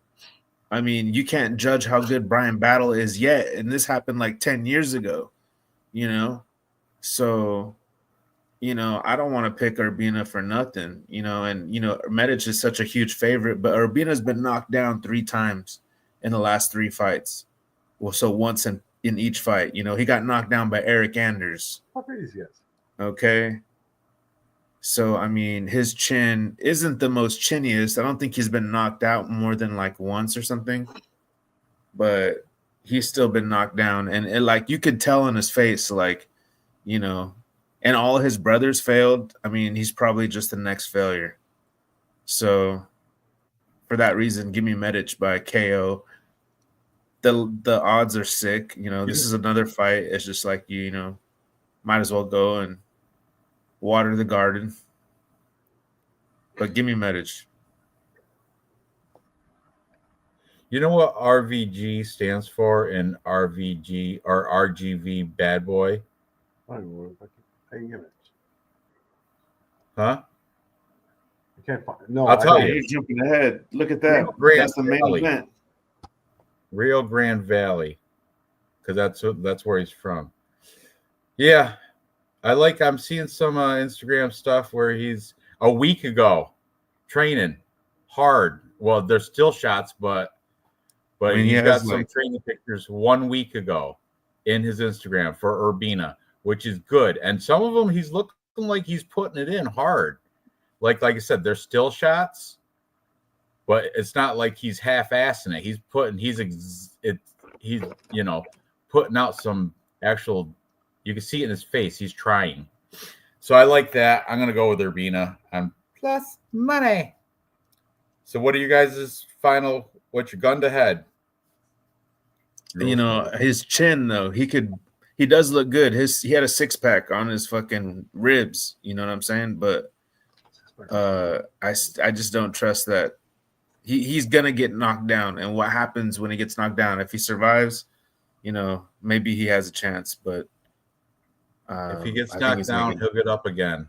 I mean, you can't judge how good Brian Battle is yet, and this happened like 10 years ago. So. I don't want to pick Urbina for nothing, and Medic is such a huge favorite, but Urbina's been knocked down 3 times in the last 3 fights. Well, so once in each fight, he got knocked down by Eric Anders. Okay. So, I mean, his chin isn't the most chinniest. I don't think he's been knocked out more than like once or something, but he's still been knocked down. And you could tell in his face, and all his brothers failed. I mean, he's probably just the next failure. So, for that reason, give me Medic by KO. The odds are sick. This is another fight. It's just like might as well go and water the garden. But give me Medic. You know what RVG stands for in RVG or RGV Bad Boy? I don't know if I can give it. Huh? I can't find. No, I'll tell you. You're jumping ahead. Look at that. That's the main event. Rio Grande Valley, because that's where he's from. Yeah, I'm seeing some Instagram stuff where he's a week ago training hard. Well, there's still shots, but he's got some training pictures 1 week ago in his Instagram for Urbina, which is good. And some of them he's looked looking like he's putting it in hard. Like I said, there's still shots, but it's not like he's half-assing it. He's putting out some actual. You can see it in his face. He's trying. So I like that. I'm gonna go with Urbina on plus money. So what are you guys' final? What's your gun to head? His chin though, he does look good. He had a 6-pack on his fucking ribs. You know what I'm saying? But I just don't trust that. He's gonna get knocked down, and what happens when he gets knocked down? If he survives, maybe he has a chance. But if he gets knocked down, he'll get up again.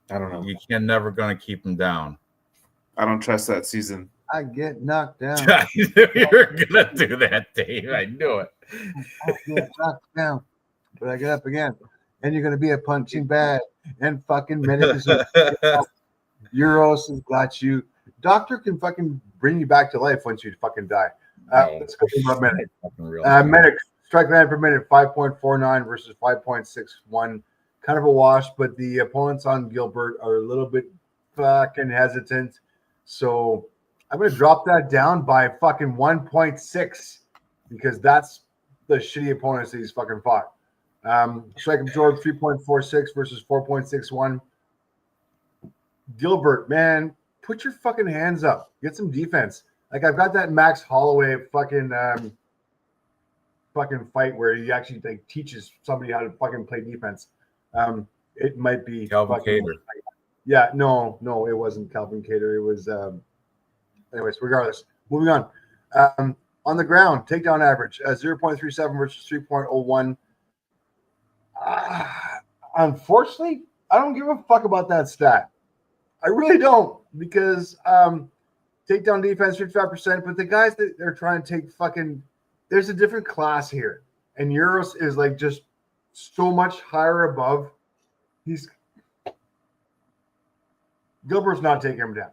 I don't know. You're never gonna keep him down. I don't trust that season. I get knocked down. You were gonna do that, Dave. I knew it. I get knocked down, but I get up again. And you're gonna be a punching bag and fucking medic. Euros has got you. Doctor can fucking bring you back to life once you fucking die. Let's go about medic. Medic strike land per minute 5.49 versus 5.61. Kind of a wash, but the opponents on Gilbert are a little bit fucking hesitant. So I'm going to drop that down by fucking 1.6 because that's the shitty opponents that he's fucking fought. Strike absorb 3.46 versus 4.61. Gilbert, man, put your fucking hands up. Get some defense. Like I've got that Max Holloway fucking fight where he actually teaches somebody how to fucking play defense. It might be Calvin Kattar. Yeah, no, it wasn't Calvin Kattar. It was anyways, regardless. Moving on. On the ground, takedown average 0.37 versus 3.01. Unfortunately, I don't give a fuck about that stat. I really don't, because takedown defense 55%, but the guys that they're trying to take there's a different class here. And Euros is like just so much higher above. Gilbert's not taking him down.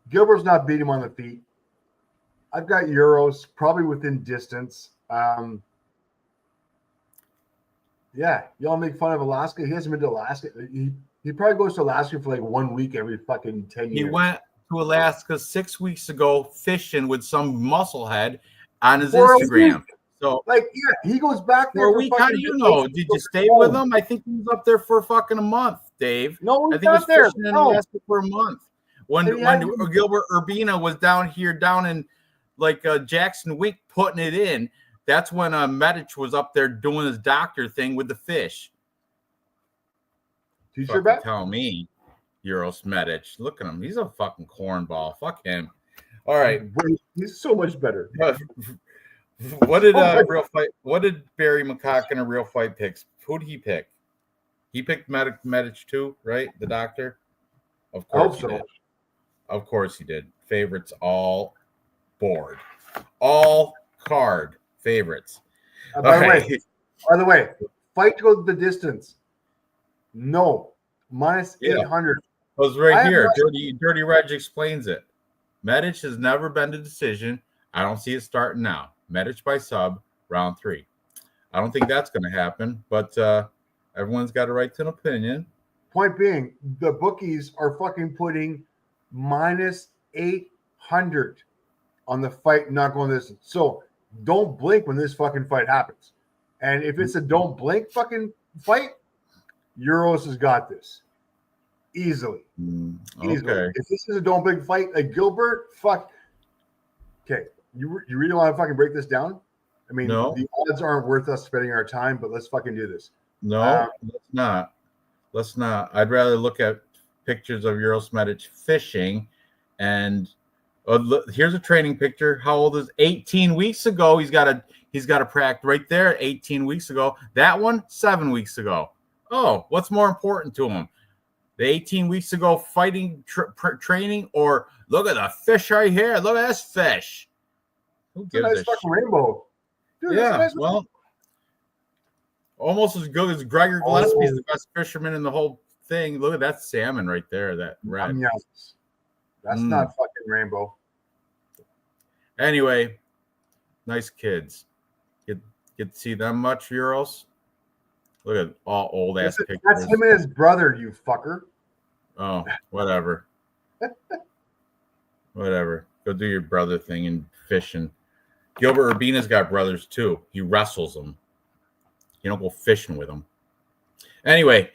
Gilbert's not beating him on the feet. I've got Euros probably within distance. Yeah, y'all make fun of Alaska. He hasn't been to Alaska. He probably goes to Alaska for like 1 week every fucking 10 years. He went to Alaska 6 weeks ago fishing with some musclehead on his Instagram. So, he goes back there. For a week. How do you know? Did you stay with him? I think he was up there for fucking a month, Dave. No, I think he was fishing in Alaska for a month. When Gilbert Urbina was down in Jackson Wink putting it in, that's when Medic was up there doing his doctor thing with the fish. T-shirt back? Tell me, Euros Medic. Look at him. He's a fucking cornball. Fuck him. All right. He's so much better. What did Real Fight? What did Barry McCock in a Real Fight picks? Who did he pick? He picked Medic too, right? The doctor. Of course he did. Of course he did. Favorites all board, all card favorites. By the way, fight to go the distance. No, minus 800. It was right here. Dirty Reg explains it. Medic has never been to decision. I don't see it starting now. Medic by sub, round 3. I don't think that's going to happen, but everyone's got a right to an opinion. Point being, the bookies are fucking putting minus 800 on the fight not going this. So don't blink when this fucking fight happens. And if it's a don't blink fucking fight, Euros has got this easily. Okay. If this is a don't blink fight, like Gilbert, fuck. Okay. You really want to fucking break this down? I mean, no. The odds aren't worth us spending our time, but let's fucking do this. No, let's not. Let's not. I'd rather look at pictures of Euros Medic fishing. And here's a training picture. How old is 18 weeks ago? He's got a practice right there 18 weeks ago. That one, 7 weeks ago. Oh, what's more important to him? The 18 weeks ago fighting training, or look at the fish right here. Look at this fish. Who gives a nice fucking rainbow. Dude, yeah, well, almost as good as Gregor Gillespie's the best fisherman in the whole thing. Look at that salmon right there, that red. Yes. That's not fucking rainbow. Anyway, nice kids. Get to see them much, Euros? Look at all old ass pictures. That's him and his brother, you fucker. Oh, whatever. Whatever. Go do your brother thing and fishing. Gilbert Urbina's got brothers too. He wrestles them. You don't go fishing with them. Anyway,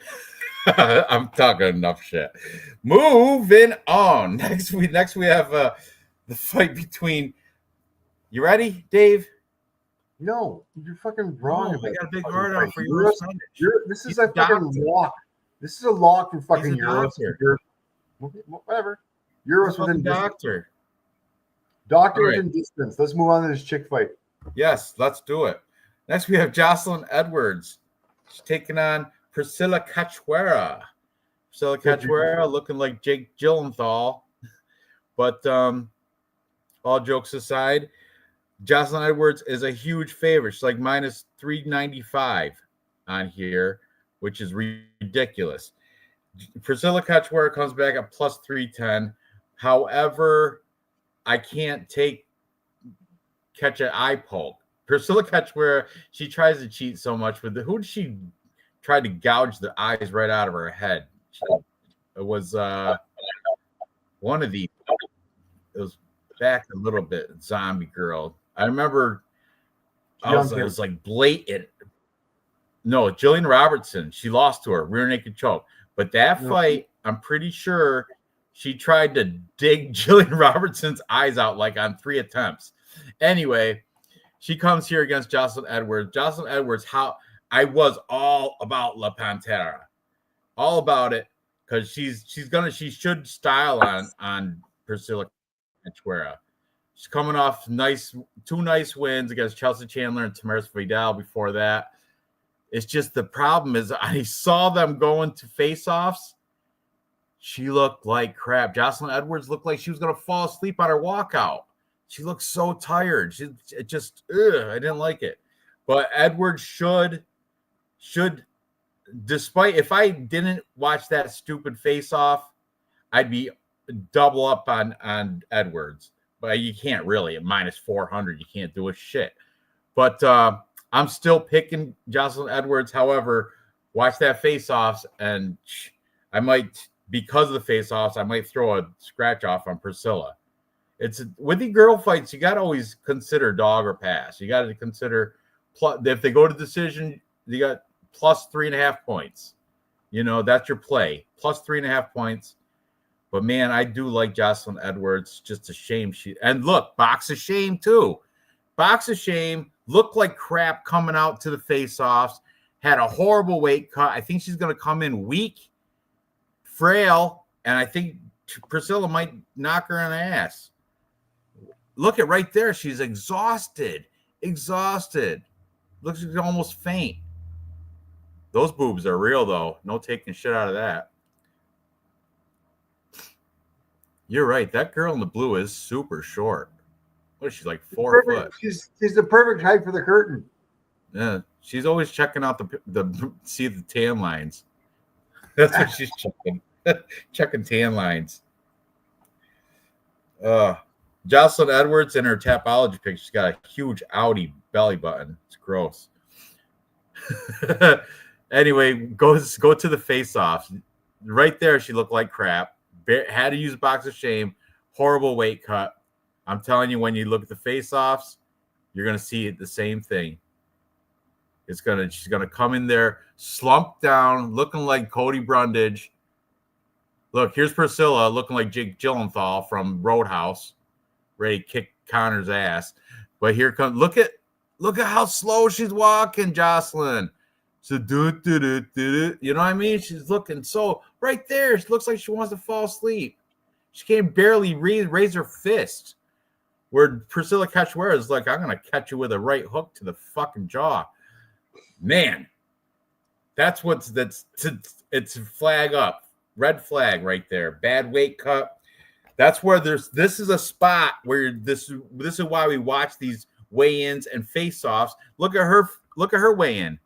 I'm talking enough shit. Moving on. Next we have the fight between. You ready, Dave? No, you're fucking wrong. I got a big heart on for Euros. This is a fucking lock. This is a lock for fucking Euros. Whatever. Euros within doctor. Doctor within distance. Let's move on to this chick fight. Yes, let's do it. Next, we have Jocelyn Edwards. She's taking on Priscilla Cachoeira. Priscilla Cachoeira looking like Jake Gyllenhaal. But all jokes aside, Jocelyn Edwards is a huge favorite. She's like minus 395 on here, which is ridiculous. Priscilla Cachoeira comes back at plus 310. However, I can't catch an eye poke. Priscilla Cachoeira, she tries to cheat so much with who did she try to gouge the eyes right out of her head? It was one of the. It was back a little bit. Zombie girl. I remember. It was like blatant. No, Jillian Robertson. She lost to her rear naked choke. But that fight, I'm pretty sure she tried to dig Jillian Robertson's eyes out like on 3 attempts. Anyway, she comes here against Jocelyn Edwards. Jocelyn Edwards, how I was all about La Pantera, all about it, because she should style on Priscilla Cachoeira. She's coming off two nice wins against Chelsea Chandler and Tamaris Vidal before that. It's just the problem is I saw them going to face-offs. She looked like crap. Jocelyn Edwards looked like she was going to fall asleep on her walkout. She looked so tired. I didn't like it. But Edwards should, despite if I didn't watch that stupid face-off, I'd be double up on Edwards. But you can't really at minus 400. You can't do a shit. But I'm still picking Jocelyn Edwards. However, watch that face-offs, and I might, because of the face-offs, I might throw a scratch off on Priscilla. It's with the girl fights, you got to always consider dog or pass. You got to consider if they go to decision, you got plus 3.5 points. You know, that's your play, plus 3.5 points. But man, I do like Jocelyn Edwards. Just a shame and look, box of shame too. Box of shame looked like crap coming out to the face-offs. Had a horrible weight cut. I think she's going to come in weak, frail, and I think Priscilla might knock her in the ass. Look at right there. She's exhausted. Looks like she's almost faint. Those boobs are real, though. No taking shit out of that. You're right. That girl in the blue is super short. What is she, like 4 foot? She's the perfect height for the curtain. Yeah, she's always checking out the see the tan lines. That's what she's checking. Checking tan lines. Jocelyn Edwards in her Tapology picture, she's got a huge Audi belly button. It's gross. Anyway, go to the face-offs. Right there, she looked like crap. Had to use a box of shame. Horrible weight cut. I'm telling you, when you look at the face-offs, you're gonna see the same thing. She's gonna come in there, slump down, looking like Cody Brundage. Look, here's Priscilla looking like Jake Gyllenhaal from Roadhouse, ready to kick Connor's ass. But here comes look at how slow she's walking, Jocelyn. So you know what I mean? She's looking so right there. She looks like she wants to fall asleep. She can barely raise her fist. Where Priscilla Cachoeira is like, I'm gonna catch you with a right hook to the fucking jaw. Man, it's flag up. Red flag right there. Bad weight cut. That's where this is a spot where this is why we watch these weigh-ins and face-offs. Look at her weigh-in.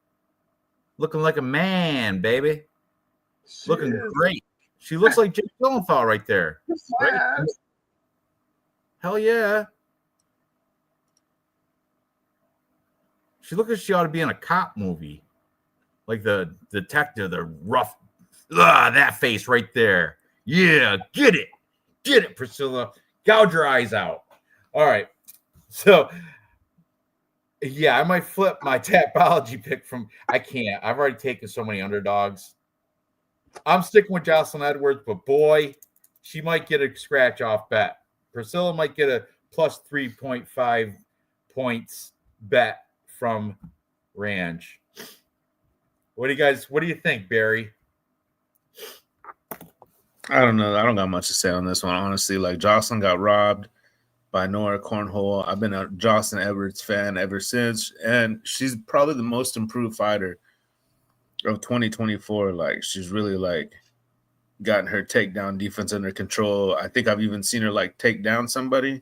Looking like a man, baby. Looking great. She looks like Jake Gyllenhaal right there. Right? Hell yeah. She looks like she ought to be in a cop movie. like the detective, the rough, that face right there. Yeah, get it, Priscilla. Gouge your eyes out. All right, so yeah, I might flip my Tapology pick from. I can't. I've already taken so many underdogs. I'm sticking with Jocelyn Edwards, but boy, she might get a scratch off bet. Priscilla might get a plus 3.5 points bet from Ranj. What do you think, Barry? I don't know. I don't got much to say on this one, honestly. Like, Jocelyn got robbed by Nora Cornhole. I've been a Jocelyn Edwards fan ever since, and she's probably the most improved fighter of 2024. Like, she's really like gotten her takedown defense under control. I think I've even seen her like take down somebody.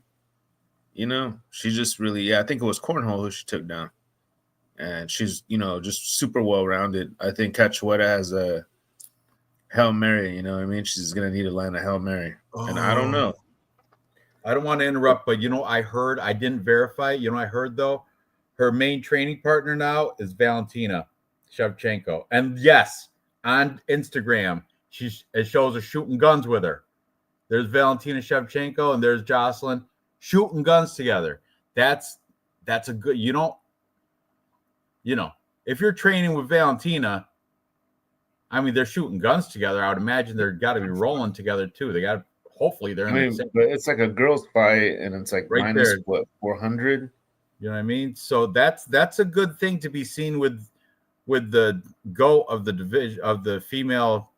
You know, she just really, I think it was Cornhole who she took down, and she's, just super well rounded. I think Cachueta has a Hail Mary. You know what I mean? She's gonna need to land a Hail Mary, and I don't know. I don't want to interrupt, but I didn't verify. I heard though, her main training partner now is Valentina Shevchenko. And yes, on Instagram, it shows her shooting guns with her. There's Valentina Shevchenko and there's Jocelyn shooting guns together. That's a good, if you're training with Valentina, I mean, they're shooting guns together. I would imagine they're got to be rolling together too. Hopefully they're in the same. But it's like a girls' fight, and it's like right minus there. what, 400? You know what I mean? So that's a good thing to be seen with the GOAT of the division of the female,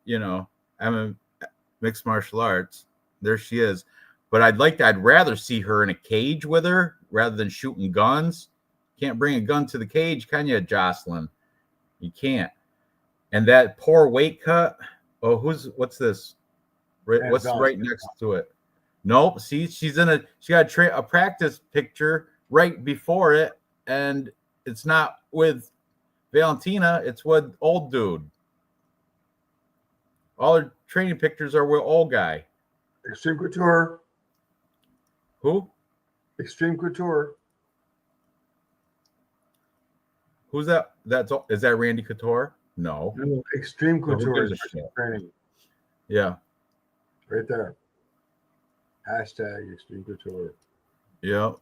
mixed martial arts. There she is. But I'd rather see her in a cage with her rather than shooting guns. Can't bring a gun to the cage, can you, Jocelyn? You can't. And that poor weight cut. Oh, what's this? What's right next to it? Nope. See, she got a practice picture right before it, and it's not with Valentina, it's with old dude. All her training pictures are with old guy. Extreme Couture. Who? Extreme Couture. Who's that? Is that Randy Couture? No. Extreme Couture is training. Yeah. Right there. Hashtag Extreme Couture. Yeah.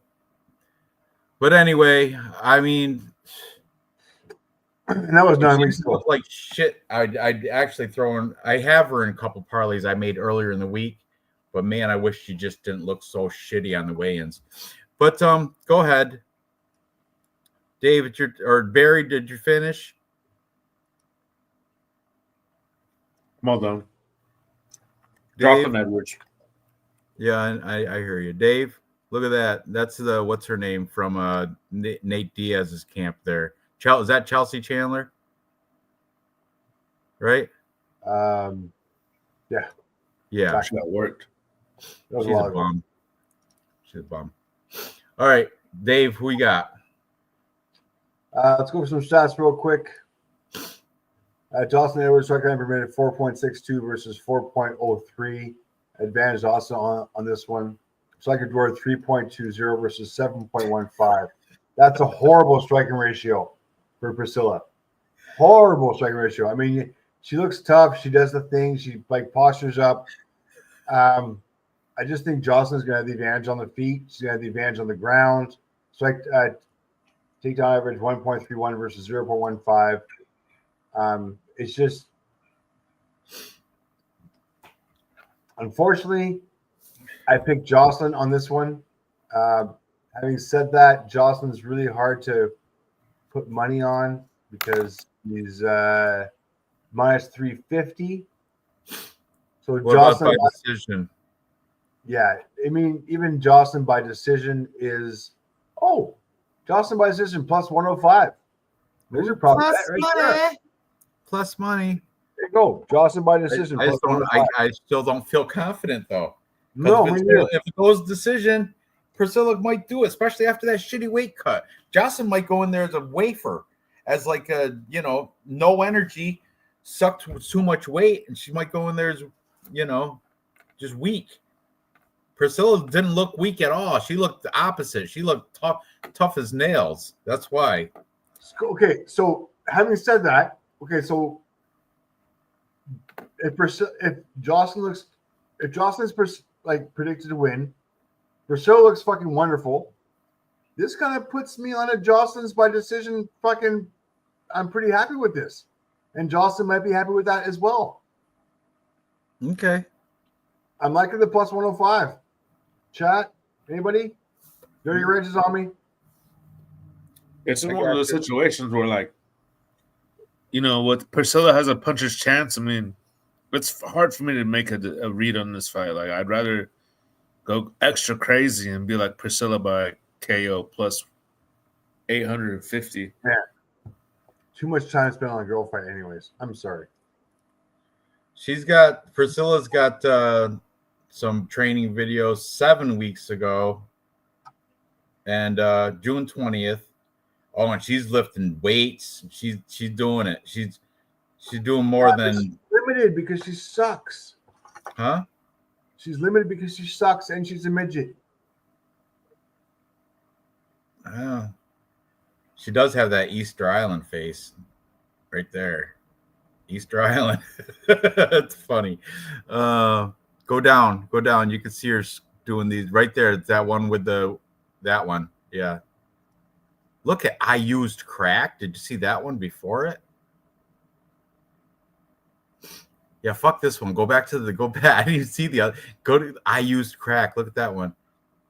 But anyway, I mean, and that was 9 weeks ago. Like shit. I'd actually I have her in a couple parlays I made earlier in the week, but man, I wish she just didn't look so shitty on the weigh-ins. But go ahead, Dave. Or Barry, did you finish? Well done. Jocelyn Edwards. Yeah, I hear you, Dave. Look at that. That's the what's her name from Nate Diaz's camp there. Is that Chelsea Chandler? Right? Yeah. Yeah. Actually, that worked. That She's a bum. She's a bum. All right, Dave, who we got? Let's go for some stats real quick. Jocelyn Edwards strike rate per minute 4.62 versus 4.03. Advantage also on this one. Striker draw 3.20 versus 7.15. That's a horrible striking ratio for Priscilla. Horrible striking ratio. I mean, she looks tough. She does the thing. She postures up. I just think Jocelyn's going to have the advantage on the feet. She's going to have the advantage on the ground. Strike takedown average 1.31 versus 0.15. It's just, unfortunately, I picked Jocelyn on this one. Having said that, Jocelyn's really hard to put money on because he's minus 350. So what Jocelyn about by decision? Yeah, I mean, even Jocelyn by decision is Jocelyn by decision plus 105. There's your problem right there. Plus money. There you go. Jocelyn by decision. I still don't feel confident though. No, if it goes decision, Priscilla might do it, especially after that shitty weight cut. Jocelyn might go in there as a wafer, as like a no energy, sucked too much weight, and she might go in there as just weak. Priscilla didn't look weak at all. She looked the opposite. She looked tough as nails. That's why. Okay, so having said that, okay, so if Jocelyn is like predicted to win, Priscilla looks fucking wonderful. This kind of puts me on a Jocelyn's by decision. Fucking, I'm pretty happy with this, and Jocelyn might be happy with that as well. Okay. I'm liking the plus 105. Chat, anybody? Dirty Ranch is on me. It's one of those situations where, like, you know, with Priscilla has a puncher's chance. I mean, it's hard for me to make a read on this fight. Like, I'd rather go extra crazy and be like Priscilla by KO plus 850. Yeah. Too much time spent on a girl fight anyways. I'm sorry. Priscilla's got some training videos 7 weeks ago. And June 20th. Oh, and she's lifting weights. She's doing it. She's doing more than she's limited because she sucks. Huh? She's limited because she sucks and she's a midget. She does have that Easter Island face right there. Easter Island. It's funny. Go down. You can see her doing these right there. It's that one with that one. Yeah. Look at I used crack. Did you see that one before it? Yeah, fuck this one. Go back. I didn't even see the other. Go to I used crack. Look at that one.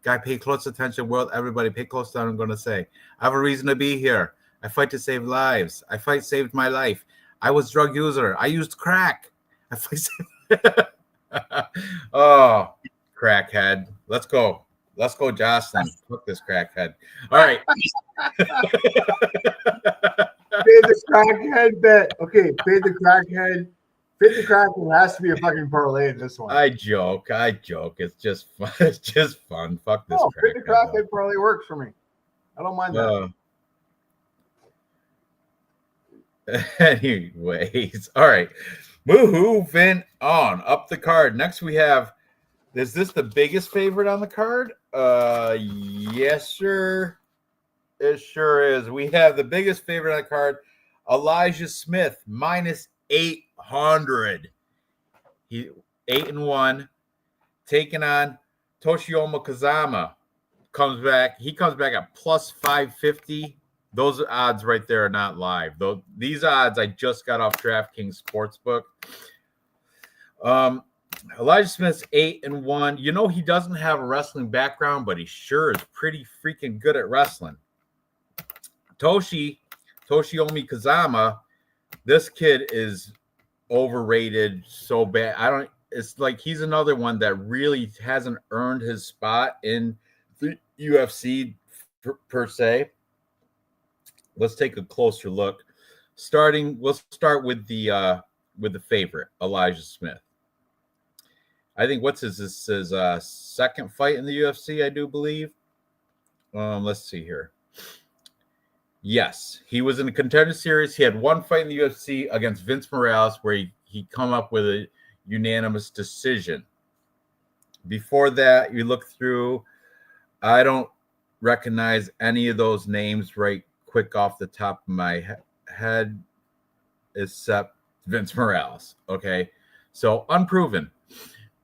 Guy, pay close attention. World, everybody, pay close attention. I'm going to say, I have a reason to be here. I fight to save lives. Saved my life. I was drug user. I used crack. Oh, crackhead. Let's go, Jocelyn. Fuck this crackhead. All right. Pay the crackhead bet. Okay, pay the crackhead. Pay the crackhead has to be a fucking parlay in this one. I joke. It's just fun. It's just fun. Fuck this. No, pay the crackhead parlay works for me. I don't mind that. Anyways, all right. Moving on up the card. Next we have. Is this the biggest favorite on the card? Yes, sir. It sure is. We have the biggest favorite on the card, Elijah Smith, minus 800. He 8-1, taking on Toshiyama Kazama. He comes back at plus 550. Those odds right there are not live. Though these odds I just got off DraftKings Sportsbook. Elijah Smith's 8-1. You know, he doesn't have a wrestling background, but he sure is pretty freaking good at wrestling. Toshiomi Kazama, this kid is overrated so bad. It's like he's another one that really hasn't earned his spot in the UFC per se. Let's take a closer look. We'll start with the favorite, Elijah Smith. I think this is his second fight in the UFC, I do believe. Let's see here. Yes, he was in the Contender Series. He had one fight in the UFC against Vince Morales where he come up with a unanimous decision. Before that, you look through, I don't recognize any of those names right quick off the top of my head except Vince Morales. Okay, so unproven.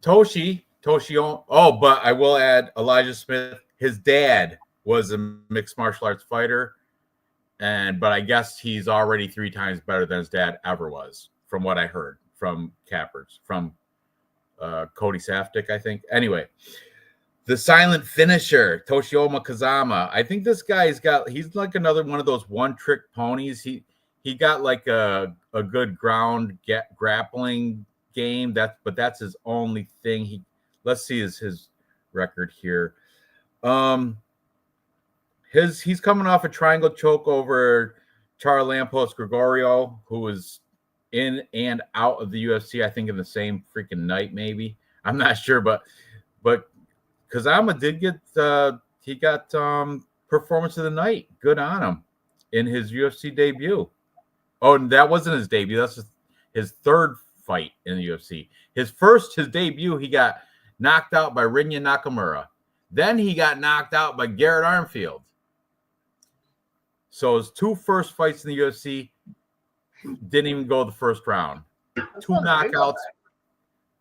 Toshio. Oh, but I will add Elijah Smith. His dad was a mixed martial arts fighter, but I guess he's already 3 times better than his dad ever was, from what I heard from Cappers, from Cody Safdie, I think. Anyway, the silent finisher, Toshiyama Kazama. I think this guy's he's like another one of those one-trick ponies. He got like a good ground grappling game. But that's his only thing. Let's see his record here. He's coming off a triangle choke over Charlampos Gregorio, who was in and out of the UFC, I think in the same freaking night, maybe. I'm not sure, but Kazama did get he got performance of the night. Good on him in his UFC debut. Oh, and that wasn't his debut. That's his third fight in the UFC. His debut, he got knocked out by Rinya Nakamura. Then he got knocked out by Garrett Armfield. So his 2 first fights in the UFC, Didn't even go the first round. That's Two not knockouts.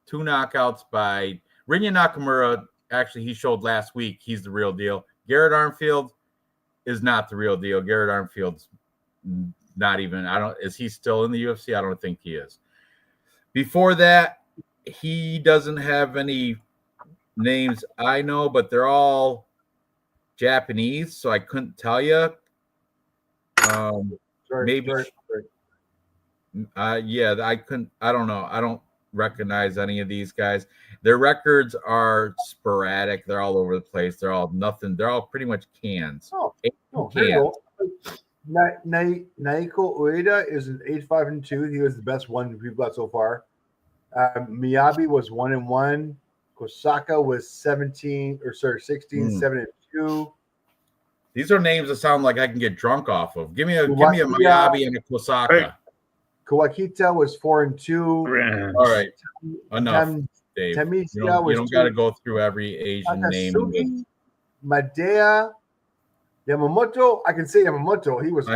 Two knockouts by Rinya Nakamura. Actually, he showed last week he's the real deal. Garrett Armfield is not the real deal. Garrett Armfield's not even. Is he still in the UFC? I don't think he is. Before that, he doesn't have any names I know, but they're all Japanese, so I couldn't tell you. Maybe. Yeah, I couldn't. I don't know. I don't recognize any of these guys. Their records are sporadic. They're all over the place. They're all nothing. They're all pretty much cans. Oh, here you go. Naiko Ueda is an 8-5-2. He was the best one we've got so far. Miyabi was 1-1. Kosaka was 16, 7-2. These are names that sound like I can get drunk off of. Give me a Miyabi and a Kosaka. Kawakita was 4-2. All right, enough, Dave. Temisia You don't got to go through every Asian Takasugi, name. Madea, Yamamoto. I can say Yamamoto. He was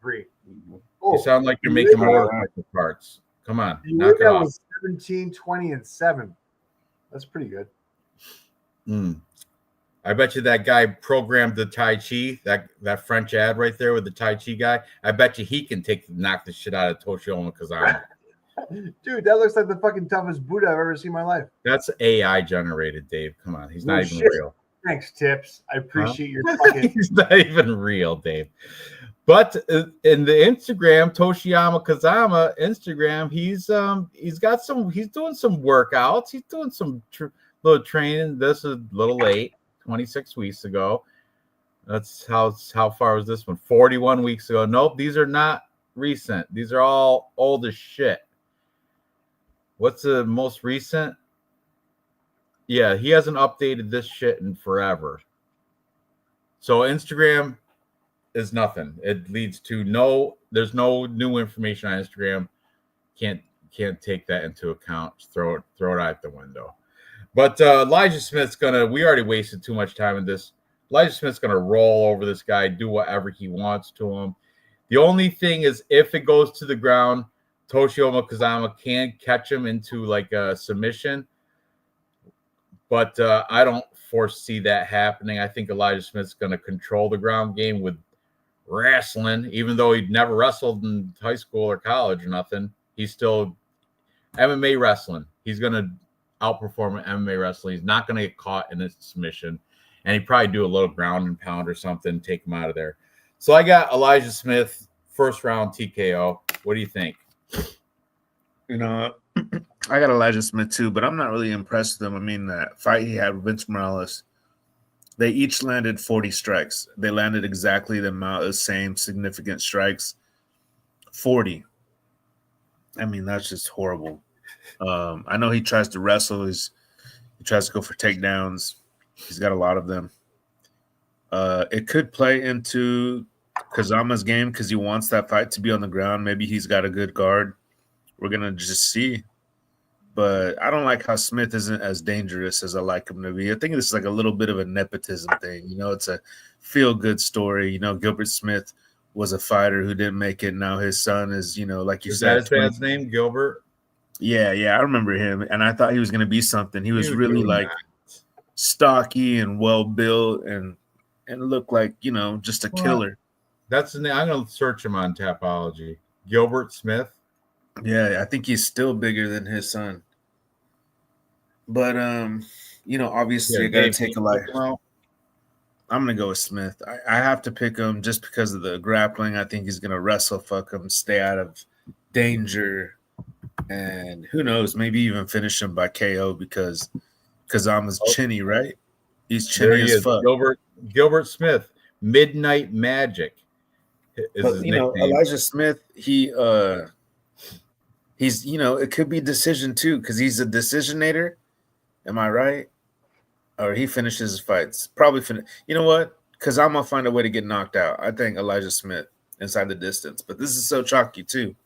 3. You sound like you're making motorcycle parts. Come on, knock it off. Was 17, 20, and 7. That's pretty good. I bet you that guy programmed the Tai Chi, that French ad right there with the Tai Chi guy. I bet you he can knock the shit out of Toshiyama Kazama. Dude, that looks like the fucking toughest Buddha I've ever seen in my life. That's AI generated, Dave. Come on, he's not even real. Thanks, Tips. I appreciate your fucking. He's not even real, Dave. But in the Instagram, Toshiyama Kazama Instagram, he's doing some workouts. He's doing some little training. This is a little late, 26 weeks ago. That's how far was this one? 41 weeks ago. Nope, these are not recent. These are all old as shit. What's the most recent? Yeah, he hasn't updated this shit in forever. So Instagram is nothing. It leads to there's no new information on Instagram. Can't take that into account. Just throw it out the window. But Elijah Smith's we already wasted too much time in this. Elijah Smith's gonna roll over this guy, do whatever he wants to him. The only thing is, if it goes to the ground, Toshiyama Kazama can catch him into like a submission. But I don't foresee that happening. I think Elijah Smith's going to control the ground game with wrestling, even though he'd never wrestled in high school or college or nothing. He's still MMA wrestling. He's going to outperform MMA wrestling. He's not going to get caught in a submission. And he'd probably do a little ground and pound or something, take him out of there. So I got Elijah Smith, first round TKO. What do you think? I got Elijah Smith too, but I'm not really impressed with him. I mean, that fight he had with Vince Morales, they each landed 40 strikes. They landed exactly the amount of same significant strikes. 40. I mean, that's just horrible. I know he tries to wrestle. He tries to go for takedowns. He's got a lot of them. It could play into Kazama's game because he wants that fight to be on the ground. Maybe he's got a good guard. We're going to just see. But I don't like how Smith isn't as dangerous as I like him to be. I think this is like a little bit of a nepotism thing. It's a feel-good story. Gilbert Smith was a fighter who didn't make it. Now his son is, like you said. Is that his name, Gilbert? Yeah, I remember him. And I thought he was going to be something. He was really like stocky and well-built and looked like, just a killer. That's the name. I'm going to search him on Tapology. Gilbert Smith. Yeah, I think he's still bigger than his son. But obviously I gotta take a life. Well, I'm gonna go with Smith. I have to pick him just because of the grappling. I think he's gonna wrestle fuck him, stay out of danger, and who knows, maybe even finish him by KO because Kazama's chinny, right? He's chinny as fuck. Gilbert Smith, Midnight Magic. But Elijah Smith, he's it could be decision too because he's a decisionator. Am I right? Or he finishes his fights. Probably finish. You know what? Because I'm gonna find a way to get knocked out. I think Elijah Smith inside the distance, but this is so chalky too.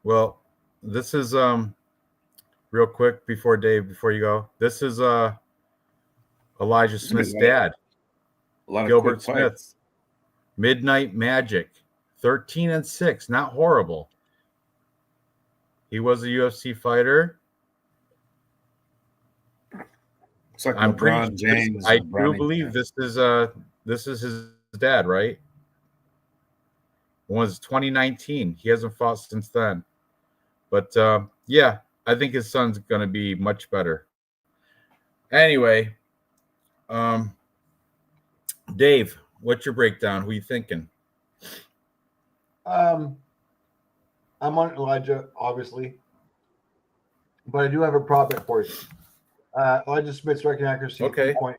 Well, this is real quick before you go. This is Elijah Smith's dad. A lot of Gilbert quick Smith, fights. Midnight Magic, 13-6, not horrible. He was a UFC fighter. It's like I'm pretty LeBron James. I and do Bronny believe James. this is his dad, right? It was 2019. He hasn't fought since then. But yeah, I think his son's going to be much better. Anyway, Dave, what's your breakdown? Who are you thinking? I'm on Elijah, obviously, but I do have a prop bet for you. Elijah Smith striking accuracy, Okay. 2 point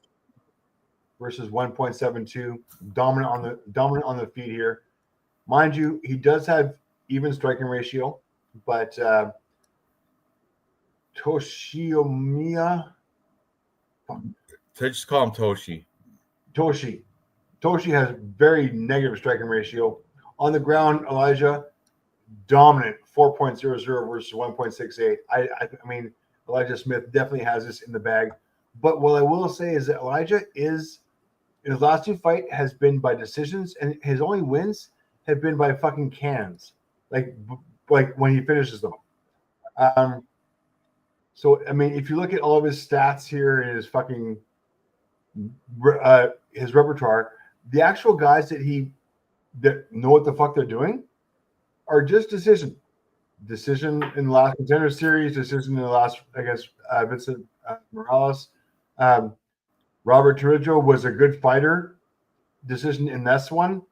versus 1.72, dominant on the feet here. Mind you, he does have even striking ratio, but Toshiomiya, Just call him Toshi. Toshi has very negative striking ratio. On the ground, Elijah, dominant, 4.00 versus 1.68. I mean, Elijah Smith definitely has this in the bag. But what I will say is that Elijah is, in his last two fights, has been by decisions, and his only wins have been by fucking cans, like when he finishes them. So I mean, if you look at all of his stats here in his fucking his repertoire, the actual guys that know what the fuck they're doing are just decision in the last contender series, decision in the last against Vincent Morales. Robert Torrijos was a good fighter, decision in this one.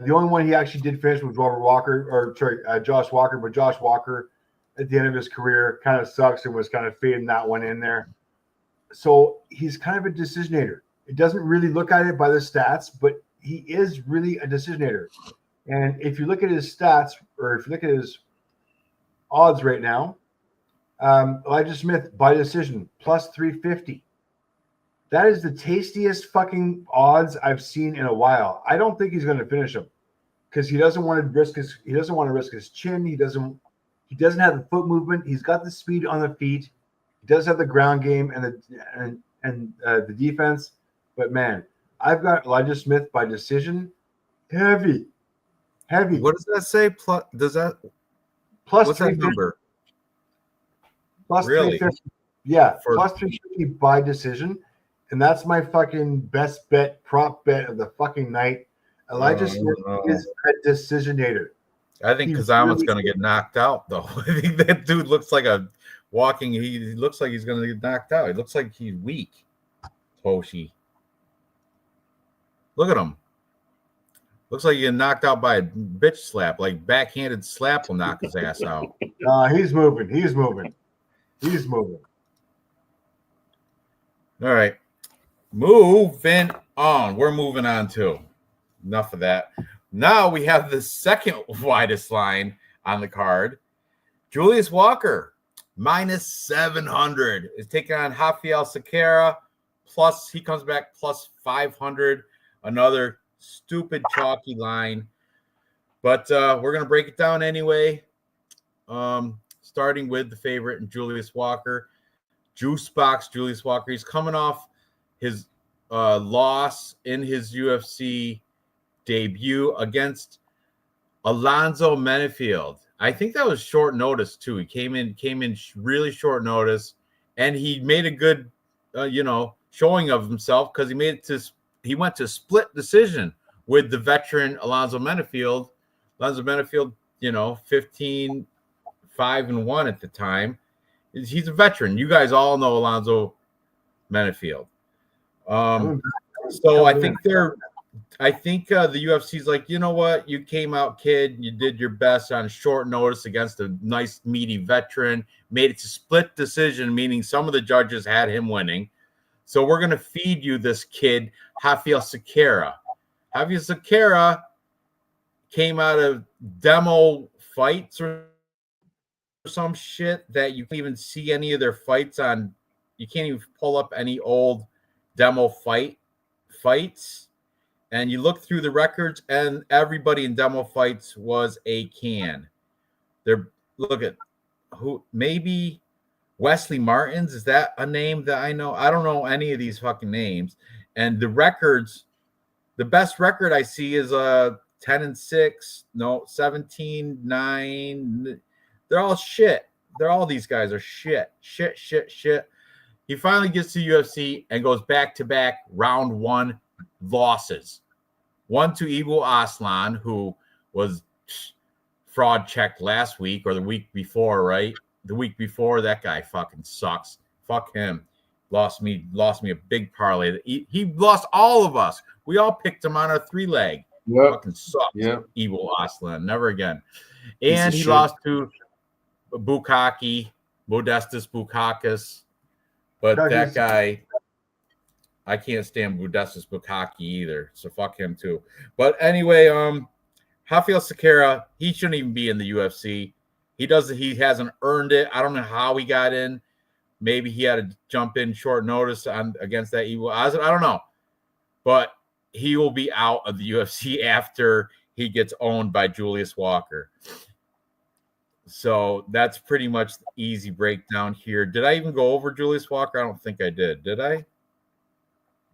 The only one he actually did finish was Josh Walker, but Josh Walker at the end of his career kind of sucks and was kind of fading that one in there. So he's kind of a decisionator. It doesn't really look at it by the stats, but he is really a decisionator. And if you look at his stats, or if you look at his odds right now, Elijah Smith by decision plus 350. That is the tastiest fucking odds I've seen in a while. I don't think he's going to finish him because he doesn't want to risk his chin. He doesn't have the foot movement. He's got the speed on the feet. He does have the ground game and the defense. But man, I've got Elijah Smith by decision. Heavy. What does that say? Plus, what's that number? Plus Really? 350. Yeah, plus 350 by decision. And that's my fucking best bet, prop bet of the fucking night. Elijah Smith is a decisionator. I think Kazama's going to get knocked out, though. I think that dude looks like he looks like he's going to get knocked out. He looks like he's weak. Toshi. Look at him. Looks like he get knocked out by a bitch slap, like backhanded slap will knock his ass out. He's moving. All right. Moving on. We're moving on too. Enough of that. Now we have the second widest line on the card. Julius Walker, minus 700, is taking on Rafael Sequeira. Plus, he comes back plus 500. Another stupid chalky line. But we're going to break it down anyway. Starting with the favorite, Julius Walker. Juice box Julius Walker. He's coming off his loss in his UFC debut against Alonzo Menifield. I think that was short notice too. He came in really short notice, and he made a good, showing of himself because he went to split decision with the veteran Alonzo Menifield. Alonzo Menifield, 15-5-1 at the time. He's a veteran. You guys all know Alonzo Menifield. So I think the UFC's like, you know what? You came out, kid. You did your best on short notice against a nice, meaty veteran. Made it to split decision, meaning some of the judges had him winning. So we're going to feed you this kid, Rafael Sequeira. Rafael Sequeira came out of demo fights or some shit that you can't even see any of their fights on. You can't even pull up any old demo fights. And you look through the records, and everybody in demo fights was a can. Look at who, maybe Wesley Martins. Is that a name that I know? I don't know any of these fucking names. And the records The best record I see is 10-6, no 17-9. They're all shit. These guys are shit. He finally gets to UFC and goes back-to-back round 1 losses. One to Ibu Aslan, who was fraud checked last week or the week before, right? The week before, that guy fucking sucks. Fuck him. Lost me a big parlay. He lost all of us. We all picked him on our 3-leg. Yep. Fucking sucks. Yep. Ibu Aslan. Never again. Piece And of he shit. lost to Modestas Bukakas. But that guy, I can't stand Modestas Bukkake either. So fuck him too. But anyway, Rafael Sequeira, he shouldn't even be in the UFC. He hasn't earned it. I don't know how he got in. Maybe he had to jump in short notice against that Ibu Aslan. I don't know. But he will be out of the UFC after he gets owned by Julius Walker. So that's pretty much the easy breakdown here. Did I even go over Julius Walker? I don't think I did. Did I?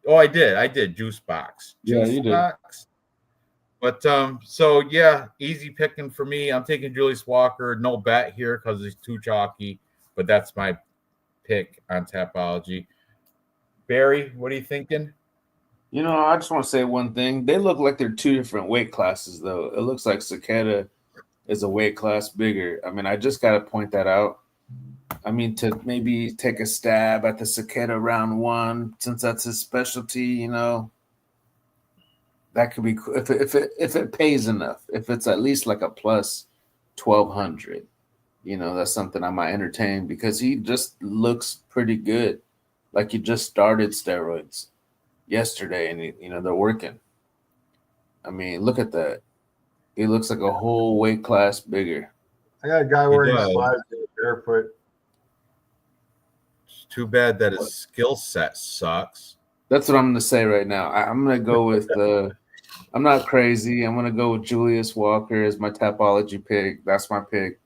Oh, I did. Juice box. Yeah, you did. But so yeah, easy picking for me. I'm taking Julius Walker. No bet here because he's too chalky. But that's my pick on Tapology. Barry, what are you thinking? You know, I just want to say one thing. They look like they're 2 different weight classes, though. It looks like Sequeira is a weight class bigger. I mean, I just got to point that out. I mean, to maybe take a stab at the Sequeira round 1, since that's his specialty, you know, that could be cool. If it pays enough, if it's at least like a plus 1,200, you know, that's something I might entertain because he just looks pretty good. Like he just started steroids yesterday and, you know, they're working. I mean, look at that. He looks like a whole weight class bigger. I got a guy wearing slides barefoot. It's too bad that his skill set sucks. That's what I'm going to say right now. I'm going to go with I'm not crazy. I'm going to go with Julius Walker as my Tapology pick. That's my pick.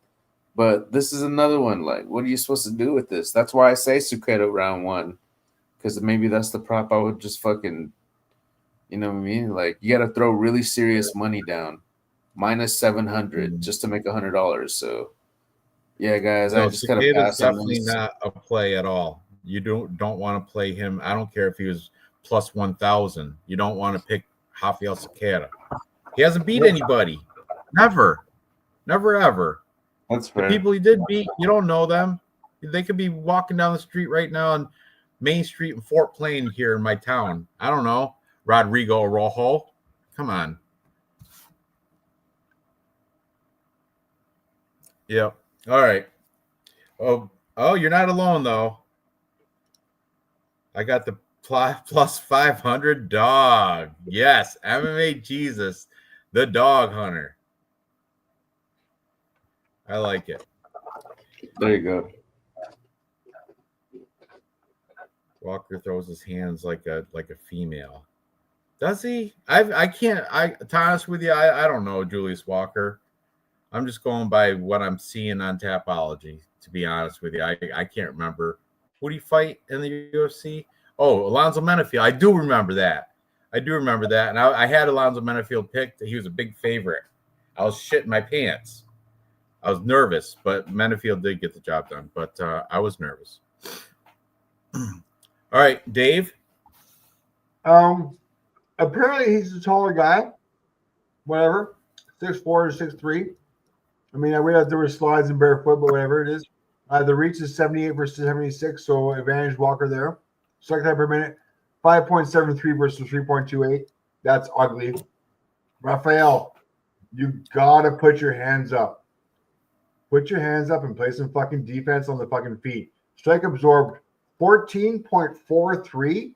But this is another one. Like, what are you supposed to do with this? That's why I say Sequeira round 1. Because maybe that's the prop I would just fucking, you know what I mean? Like, you got to throw really serious money down. Minus 700 just to make $100. So, yeah, guys, I just got to pass on definitely not a play at all. You don't want to play him. I don't care if he was plus 1,000. You don't want to pick Rafael Sequeira. He hasn't beat anybody. Never, ever. That's fair. The people he did beat, you don't know them. They could be walking down the street right now on Main Street in Fort Plain here in my town. I don't know. Rodrigo Rojo. Come on. Yep. All right. Oh, you're not alone though. I got the plus 500 dog. Yes, MMA Jesus, the dog hunter. I like it. There you go. Walker throws his hands like a female. Does he? To be honest with you, I don't know Julius Walker. I'm just going by what I'm seeing on Tapology, to be honest with you. I can't remember. Who did he fight in the UFC? Oh, Alonzo Menefield. I do remember that. And I had Alonzo Menefield picked. He was a big favorite. I was shitting my pants. I was nervous, but Menefield did get the job done. But I was nervous. All right, Dave. Apparently he's a taller guy. Whatever. 6'4" or 6'3". I mean, I realized there were slides and barefoot, but whatever it is. The reach is 78 versus 76, so advantage Walker there. Strike time per minute, 5.73 versus 3.28. That's ugly. Rafael, you gotta put your hands up. Put your hands up and play some fucking defense on the fucking feet. Strike absorbed 14.43.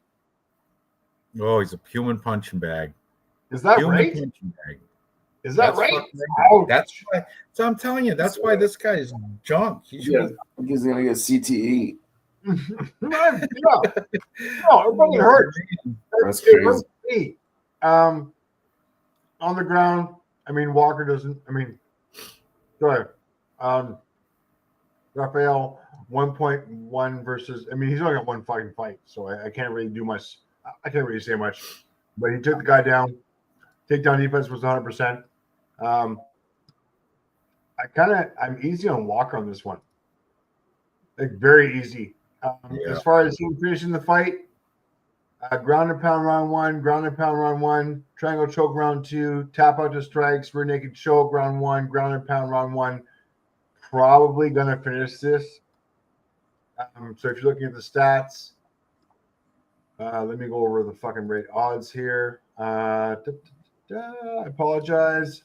Oh, he's a human punching bag. Is that right? Punching bag. Is that right? That's why. So I'm telling you, that's why this guy is junk. He's gonna get CTE. No, it fucking hurts. That's crazy. On the ground, I mean, Walker doesn't. I mean, go ahead. Rafael 1.1 versus. I mean, he's only got one fucking fight, so I can't really do much. I can't really say much. but he took the guy down. Takedown defense was 100%. I'm easy on Walker on this one. Like very easy. As far as him finishing the fight, ground and pound round 1, ground and pound round 1, triangle choke round 2, tap out to strikes, rear naked choke round 1, ground and pound round 1. Probably gonna finish this. So if you're looking at the stats, let me go over the fucking rate odds here. I apologize.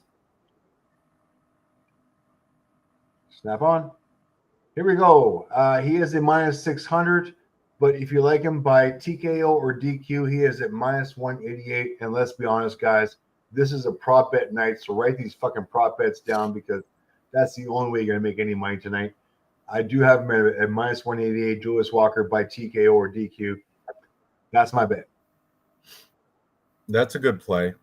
Snap on. Here we go. He is a minus 600, but if you like him by TKO or DQ, he is at minus 188. And let's be honest, guys, this is a prop bet night, so write these fucking prop bets down because that's the only way you're going to make any money tonight. I do have him at minus 188, Julius Walker by TKO or DQ. That's my bet. That's a good play.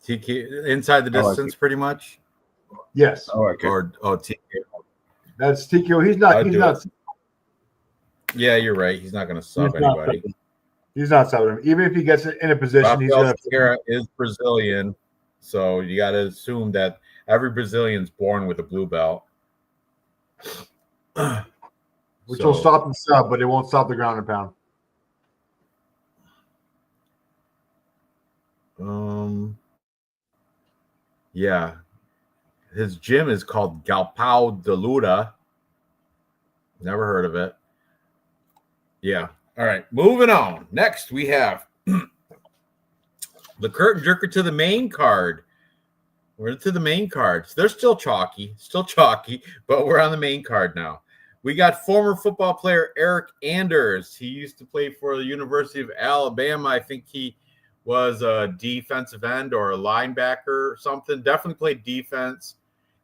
TK inside the distance, pretty much. Yes. Okay. Or TKO. That's TKO. He's not. Yeah, you're right. He's not going to sub anybody. He's not subbing him. Even if he gets in a position, he's going to. Is Brazilian, so you got to assume that every Brazilian's born with a blue belt. Which will stop the sub, but it won't stop the ground and pound. Yeah. His gym is called Galpão de Luta. Never heard of it. Yeah. All right. Moving on. Next, we have the curtain jerker to the main card. We're into the main card. They're still chalky, but we're on the main card now. We got former football player Eric Anders. He used to play for the University of Alabama. I think he was a defensive end or a linebacker or something. Definitely played defense.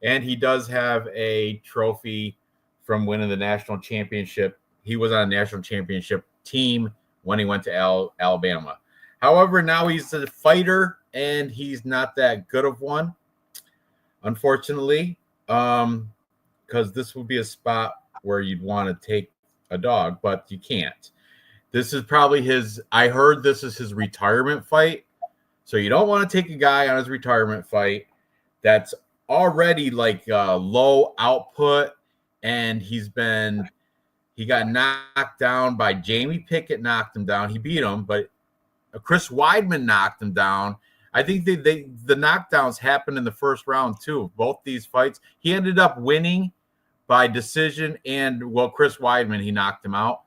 And he does have a trophy from winning the national championship. He was on a national championship team when he went to Alabama. However, now he's a fighter, and he's not that good of one, unfortunately, because this would be a spot where you'd want to take a dog, but you can't. This is probably I heard this is his retirement fight. So you don't want to take a guy on his retirement fight that's already like low output, and he got knocked down by Jamie Pickett, knocked him down. He beat him, but Chris Weidman knocked him down. I think the knockdowns happened in the first round too. Both these fights, he ended up winning by decision, and Chris Weidman, he knocked him out,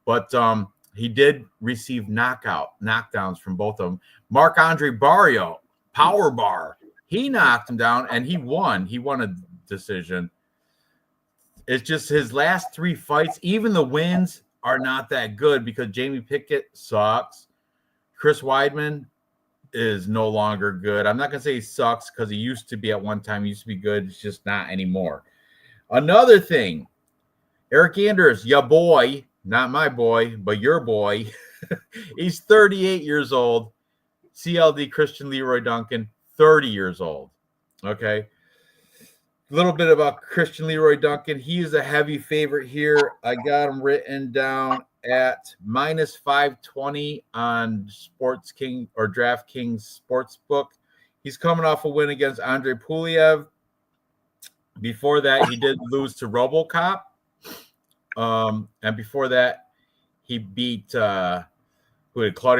but he did receive knockdowns from both of them. Marc-Andre Barrio, power bar, he knocked him down, and he won. He won a decision. It's just his last 3 fights, even the wins are not that good because Jamie Pickett sucks. Chris Weidman is no longer good. I'm not going to say he sucks because he used to be at one time. He used to be good. It's just not anymore. Another thing, Eric Anders, ya boy, not my boy, but your boy. He's 38 years old. CLD Christian Leroy Duncan, 30 years old. Okay. A little bit about Christian Leroy Duncan. He is a heavy favorite here. I got him written down at minus 520 on Sports King or DraftKings Sportsbook. He's coming off a win against Andre Puliev. Before that, he did lose to RoboCop. And before that, he beat Claudio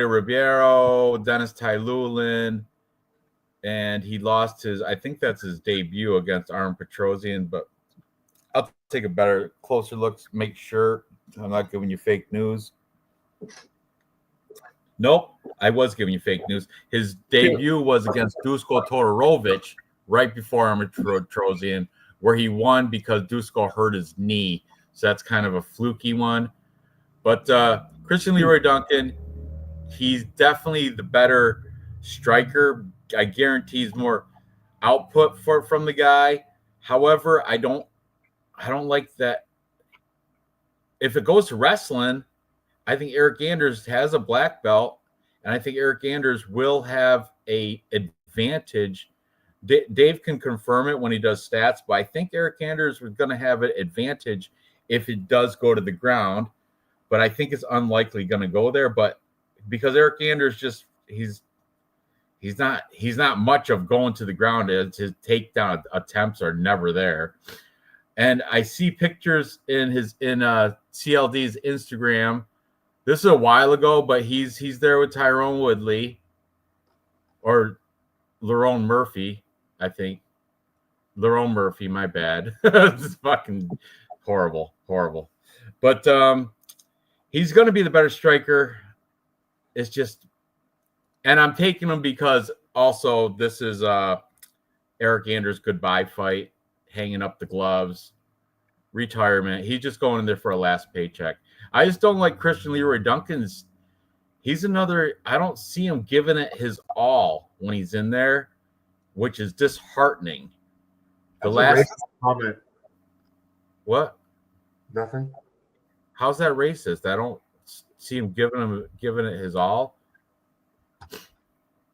Ribeiro, Dennis Tylulin, and he lost I think that's his debut against Arm Petrosian, but I'll take a closer look, make sure I'm not giving you fake news. Nope, I was giving you fake news. His debut was against Dusko Todorovic right before Arm Petrosian, where he won because Dusko hurt his knee. So that's kind of a fluky one. But Christian Leroy Duncan, he's definitely the better striker. I guarantee he's more output from the guy. However, I don't like that. If it goes to wrestling, I think Eric Anders has a black belt, and I think Eric Anders will have a advantage. Dave can confirm it when he does stats, but I think Eric Anders is going to have an advantage if it does go to the ground. But I think it's unlikely going to go there. But because Eric Anders just he's not much of going to the ground. His takedown attempts are never there. And I see pictures in CLD's Instagram. This is a while ago, but he's there with Tyrone Woodley or Lerone Murphy, I think. Lerone Murphy, my bad. It's fucking horrible. But he's going to be the better striker. It's just, and I'm taking him because also this is Eric Anders' goodbye fight, hanging up the gloves, retirement. He's just going in there for a last paycheck. I just don't like Christian Leroy Duncan's. He's another, I don't see him giving it his all when he's in there, which is disheartening. That's a racist comment. What? Nothing. How's that racist? I don't see him giving it his all.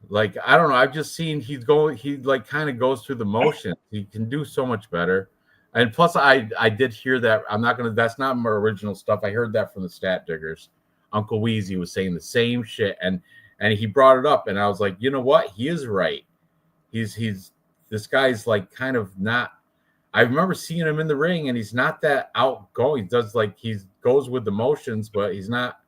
Like, I don't know. I've just seen he like kind of goes through the motions. He can do so much better. And plus I did hear that. That's not my original stuff. I heard that from the Stat Diggers. Uncle Weezy was saying the same shit, and he brought it up, and I was like, you know what? He is right. He's this guy's like kind of not. I remember seeing him in the ring, and he's not that outgoing. He does like he goes with the motions, but he's not.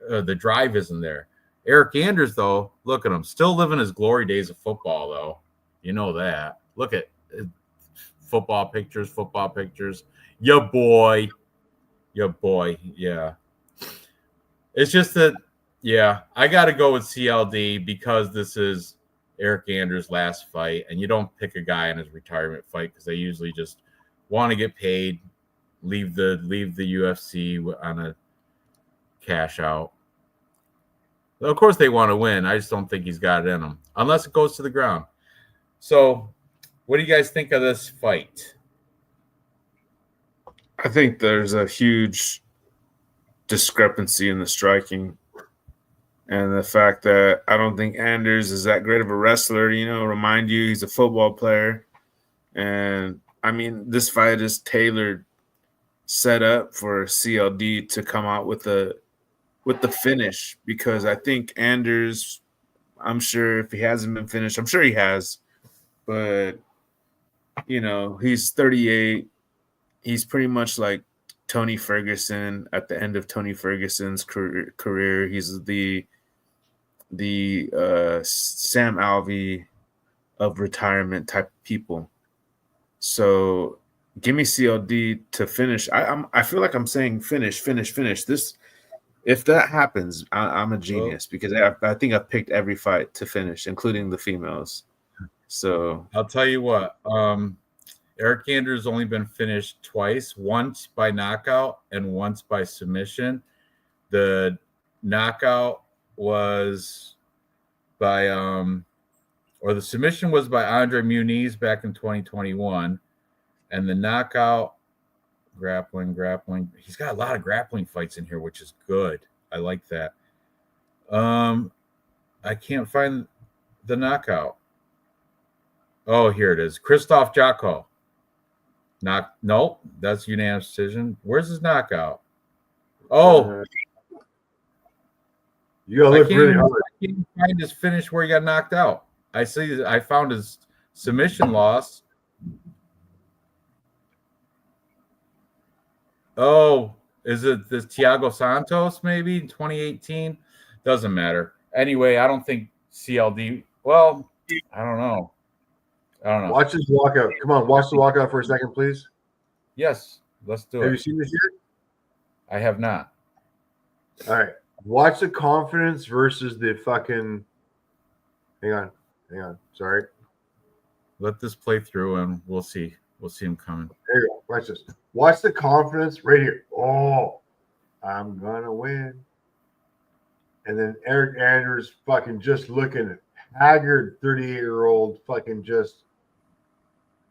The drive isn't there. Eric Anders, though, look at him, still living his glory days of football, though. You know that. Look at football pictures. Your boy. Yeah. It's just that, yeah, I got to go with CLD because this is Eric Anders' last fight, and you don't pick a guy in his retirement fight because they usually just want to get paid, leave the UFC on a cash out. Of course, they want to win. I just don't think he's got it in him unless it goes to the ground. So, what do you guys think of this fight? I think there's a huge discrepancy in the striking, and the fact that I don't think Anders is that great of a wrestler. Remind you, he's a football player, and I mean, this fight is tailored, set up for CLD to come out with the finish, because I think Anders, I'm sure if he hasn't been finished, I'm sure he has, but he's 38. He's pretty much like Tony Ferguson at the end of Tony Ferguson's career. He's the Sam Alvey of retirement type people. So give me CLD to finish. I feel like I'm saying finish. This, if that happens, I'm a genius, because I think I picked every fight to finish, including the females. So I'll tell you what. Eric Anders only been finished twice, once by knockout and once by submission. The knockout was by or the submission was by Andre Muniz back in 2021, and the knockout grappling. He's got a lot of grappling fights in here, which is good. I like that. I can't find the knockout. Oh, here it is. Christoph Jocko. Nope, that's unanimous decision. Where's his knockout? Oh, you gotta look really hard. I can't find his finish where he got knocked out. I found his submission loss. Oh, is it this Thiago Santos maybe 2018? Doesn't matter. Anyway, I don't think CLD. Well, I don't know. Watch this walkout. Come on, watch the walkout for a second, please. Yes, let's do it. Have you seen this yet? I have not. All right. Watch the confidence versus the fucking. Hang on. Sorry. Let this play through, and we'll see. We'll see him coming. There you go. Watch this. Watch the confidence right here. Oh, I'm gonna win. And then Eric Anders fucking just looking haggard, 38-year-old fucking just.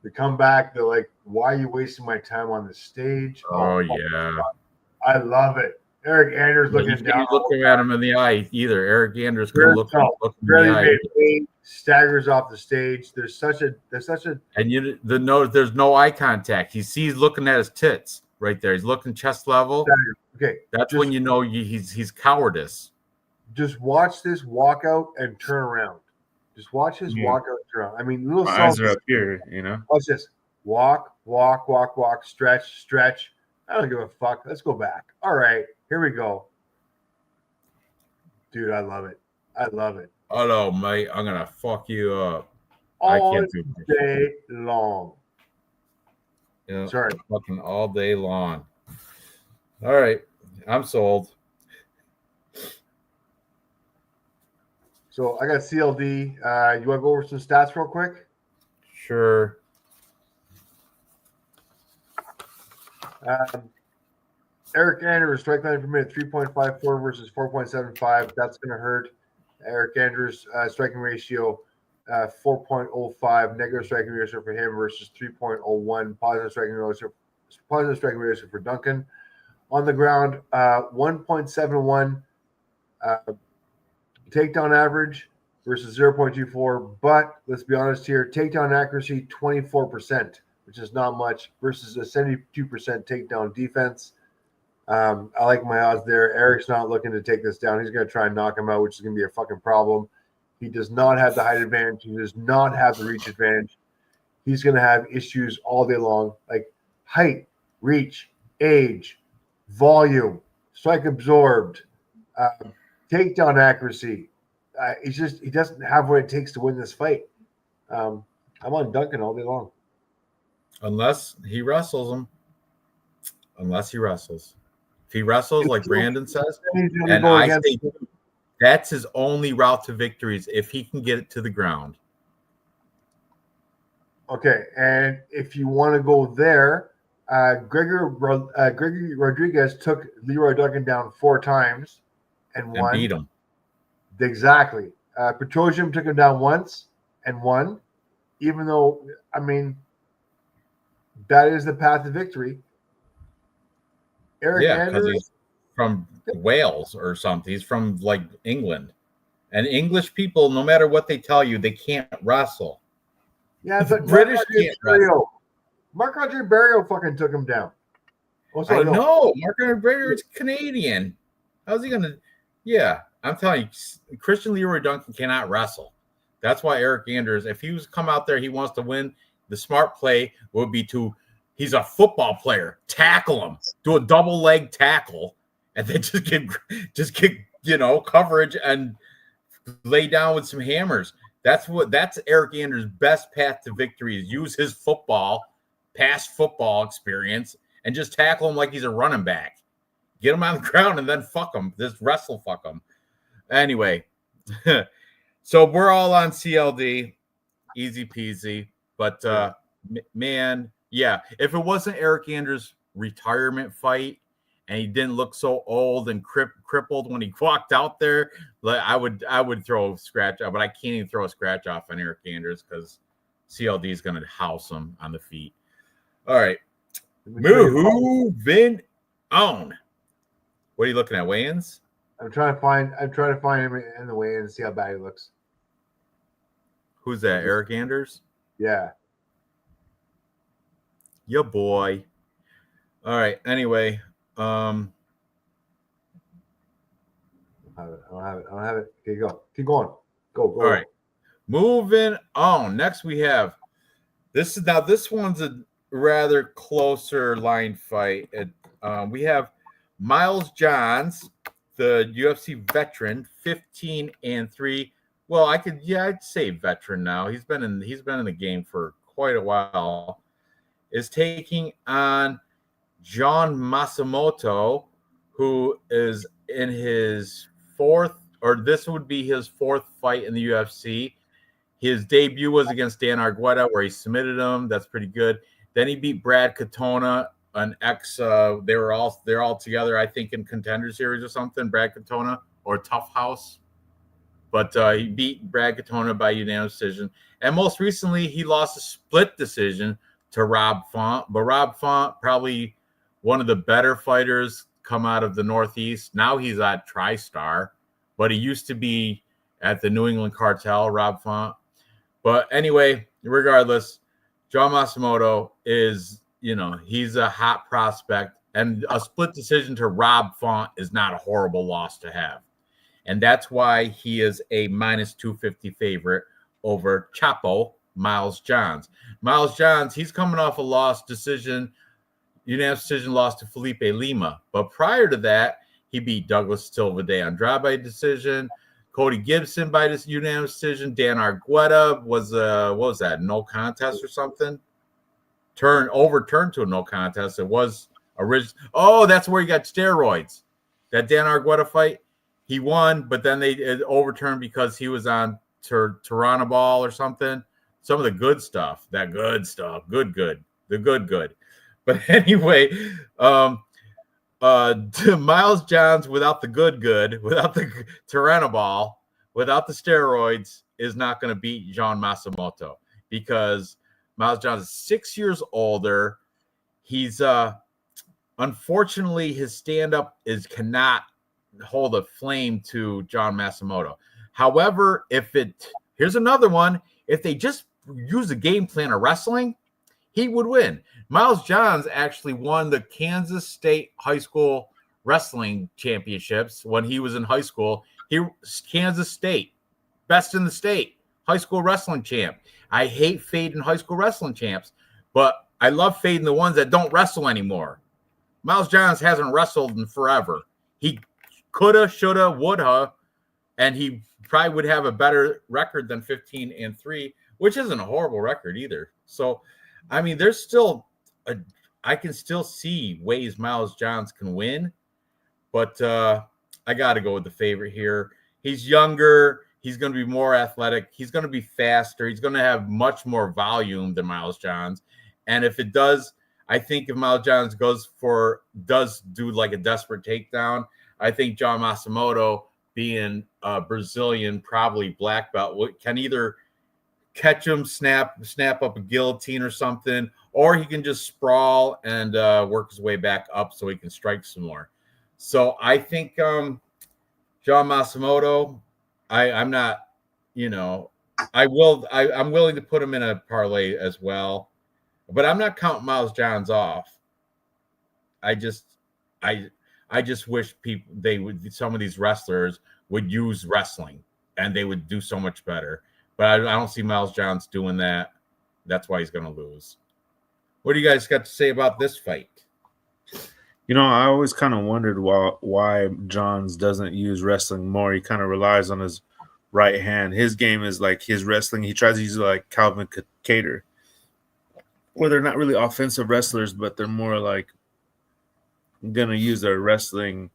They come back, they're like, why are you wasting my time on the stage? Oh yeah. I love it. Eric Anders looking down. Looking at him in the eye either. Eric Anders going to look in the eye. Staggers off the stage. There's such a and there's no eye contact. He's looking at his tits right there. He's looking chest level. Okay. That's when you know he's cowardice. just watch this walk out and turn around. Just watch his walk out and turn around. I mean, little My eyes are up here, you know. Watch this. Walk, stretch. I don't give a fuck. Let's go back. All right, here we go. Dude, I love it. Oh no, mate, I'm gonna fuck you up. All I can't do this. day long. Yeah, Sorry. fucking all day long. All right, I'm sold. So I got CLD. You want to go over some stats real quick? Sure. Eric Andrews, strike line per minute, 3.54 versus 4.75. That's going to hurt. Eric Andrews' striking ratio, 4.05. Negative striking ratio for him versus 3.01. Positive striking ratio for Duncan. On the ground, 1.71 takedown average versus 0.24. But let's be honest here, takedown accuracy 24%, which is not much, versus a 72% takedown defense. I like my odds there. Eric's not looking to take this down. He's going to try and knock him out, which is going to be a fucking problem. He does not have the height advantage. He does not have the reach advantage. He's going to have issues all day long, like height, reach, age, volume, strike absorbed, takedown accuracy. He doesn't have what it takes to win this fight. I'm on Duncan all day long. Unless he wrestles him. If he wrestles, like Brandon says, and I think that's his only route to victories if he can get it to the ground. Okay, and if you want to go there, Gregory Rodriguez took Leroy Duncan down 4 times and won. Beat him. Exactly. Petrosian took him down once and won, even though, I mean, that is the path to victory. Eric because he's from Wales or something. He's from like England. And English people, no matter what they tell you, they can't wrestle. Yeah, but British can't wrestle. Marc-Andre Barrio fucking took him down. I know. Marc-Andre Barrio is Canadian. How's he going to? Yeah, I'm telling you, Christian Leroy Duncan cannot wrestle. That's why Eric Andrews, if he was come out there, he wants to win, the smart play would be to, he's a football player, tackle him, do a double leg tackle, and then just get coverage and lay down with some hammers. That's Eric Andrews' best path to victory, is use his past football experience and just tackle him like he's a running back. Get him on the ground and then fuck him. Just wrestle fuck him. Anyway, so we're all on CLD. Easy peasy. But, man, yeah, if it wasn't Eric Andrews' retirement fight and he didn't look so old and crippled when he walked out there, like I would throw a scratch off, but I can't even throw a scratch off on Eric Andrews because CLD is going to house him on the feet. All right. Moving on. What are you looking at? Weigh-ins? I'm trying to find him in the weigh-in and see how bad he looks. Who's that? Eric Andrews? Yeah. Yeah, boy. All right. Anyway, I don't have it. Okay, go. Keep going. Go. All right. Moving on. Next we have this one's a rather closer line fight. We have Miles Johns, the UFC veteran, 15-3. Well, I'd say veteran now. He's been in the game for quite a while. Is taking on John Matsumoto, who is in his this would be his 4th fight in the UFC. His debut was against Dan Argueta, where he submitted him. That's pretty good. Then he beat Brad Katona, an ex. They're all together, I think, in Contender Series or something. Brad Katona or Tough House, but he beat Brad Katona by unanimous decision. And most recently, he lost a split decision to Rob Font. But Rob Font, probably one of the better fighters come out of the Northeast. Now he's at TriStar, but he used to be at the New England Cartel, Rob Font. But anyway, regardless, John Matsumoto is, he's a hot prospect, and a split decision to Rob Font is not a horrible loss to have. And that's why he is a minus 250 favorite over Chapo Miles Johns. Miles Johns, he's coming off a unanimous decision loss to Felipe Lima. But prior to that, he beat Douglas Silva de Andrade by decision, Cody Gibson by this unanimous decision. Dan Argueta was what was that? No contest or something? Overturned to a no contest. It was original. Oh, that's where he got steroids. That Dan Argueta fight, he won, but then they overturned because he was on Tyranobol or something. Some of the good stuff. That good stuff. Good. The good. But anyway, Miles Johns without the good, without the Tyranobol, without the steroids, is not going to beat John Masamoto because Miles Johns is 6 years older. He's unfortunately his stand-up cannot hold a flame to John Masamoto. However, here's another one. If they just use the game plan of wrestling, he would win. Miles Johns actually won the Kansas State High School Wrestling Championships when he was in high school. Kansas State, best in the state, high school wrestling champ. I hate fading high school wrestling champs, but I love fading the ones that don't wrestle anymore. Miles Johns hasn't wrestled in forever. He coulda, shoulda, woulda, and he probably would have a better record than 15-3, which isn't a horrible record either. So, I mean, there's still I can still see ways Miles Johns can win, but I got to go with the favorite here. He's younger. He's going to be more athletic. He's going to be faster. He's going to have much more volume than Miles Johns. And if it does, I think if Miles Johns does do like a desperate takedown, I think John Masamoto, being a Brazilian, probably black belt, can either catch him, snap up a guillotine or something, or he can just sprawl and work his way back up so he can strike some more. So I think John Masamoto, I'm not, I'm willing to put him in a parlay as well, but I'm not counting Miles Johns off. I just wish some of these wrestlers would use wrestling and they would do so much better. But I don't see Miles Johns doing that. That's why he's going to lose. What do you guys got to say about this fight? I always kind of wondered why Johns doesn't use wrestling more. He kind of relies on his right hand. His game is like his wrestling. He tries to use it like Calvin Cater, where they're not really offensive wrestlers, but they're more like going to use their wrestling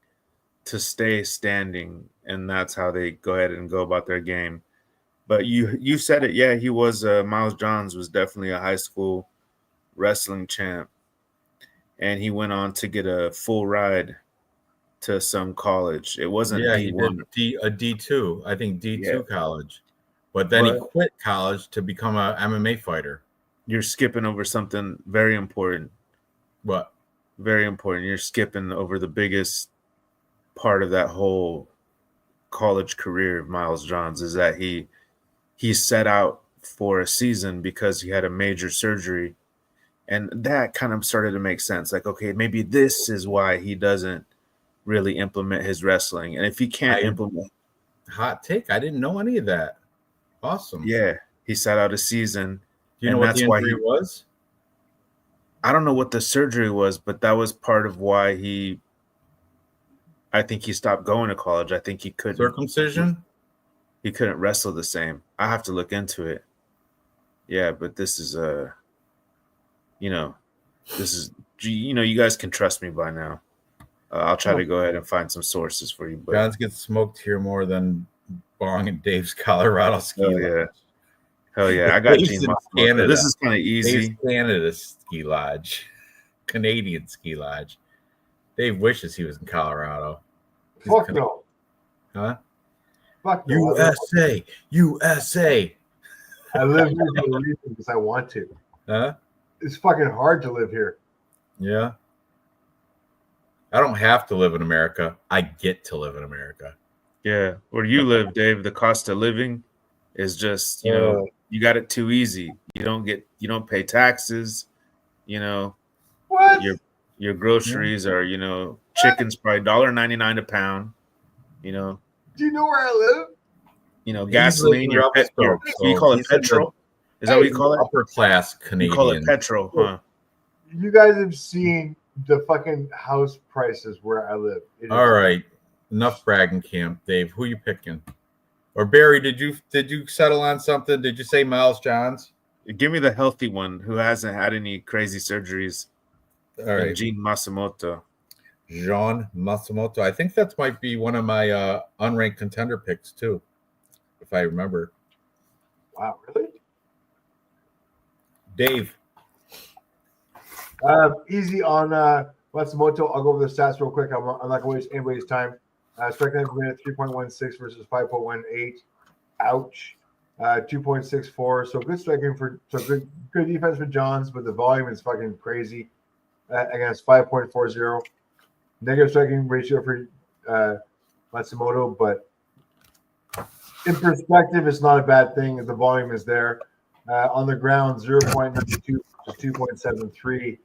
to stay standing, and that's how they go ahead and go about their game. But you said it, yeah. He was Miles Johns was definitely a high school wrestling champ, and he went on to get a full ride to some college. It wasn't D1. He did a D2, I think D2 college, but then he quit college to become a MMA fighter. You're skipping over something very important. What? Very important. You're skipping over the biggest part of that whole college career of Miles Johns is that he set out for a season because he had a major surgery. And that kind of started to make sense. Like, okay, maybe this is why he doesn't really implement his wrestling. And if he can't implement... Hot take. I didn't know any of that. Awesome. Yeah. He sat out a season. Do you know what the injury was? I don't know what the surgery was, but that was part of why I think he stopped going to college. I think he couldn't... Circumcision? He couldn't wrestle the same. I have to look into it. Yeah, but this is you guys can trust me by now. I'll try to go ahead and find some sources for you. But Johns gets smoked here more than Bong and Dave's Colorado ski lodge. Hell yeah. I got Gene Canada. This is kind of easy. Dave's Canada ski lodge. Canadian ski lodge. Dave wishes he was in Colorado. Fuck no. Huh? Fuck no. USA. I live here for a reason because I want to. Huh? It's fucking hard to live here. Yeah. I don't have to live in America. I get to live in America. Yeah. Where you live, Dave, the cost of living is just, you got it too easy. You don't pay taxes, What? Your groceries are, chicken's probably $1.99 a pound, Do you know where I live? You know, He's gasoline, living your upstroke, petrol. so You call it he's in the petrol? Is that what you call it? upper class You call it Canadian. petrol, huh? You guys have seen the fucking house prices where I live. It is- All right, enough bragging, Camp. Dave, who you picking? Or Barry, did you settle on something? Did you say Miles Johns? Give me the healthy one who hasn't had any crazy surgeries. All right, Gene Matsumoto. Jean Matsumoto. I think that might be one of my unranked contender picks too, if I remember. Wow, really? Dave. Easy on Matsumoto. I'll go over the stats real quick. I'm not going to waste anybody's time. Strike rate per minute 3.16 versus 5.18. Ouch. 2.64. So good striking good defense for Johns, but the volume is fucking crazy against 5.40. Negative striking ratio for Matsumoto, but in perspective, it's not a bad thing if the volume is there. On the ground, 0.92 to 2.73.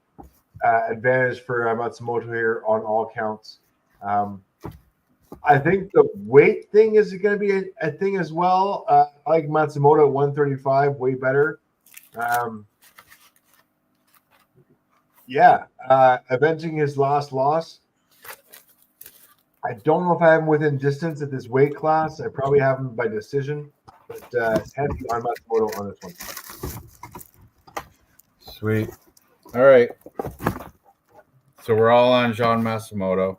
Advantage for Matsumoto here on all counts. I think the weight thing is going to be a thing as well. I like Matsumoto at 135, way better. Avenging his last loss. I don't know if I have him within distance at this weight class. I probably have him by decision, but heavy on Matsumoto on this one. Sweet. All right. So we're all on Jean Matsumoto.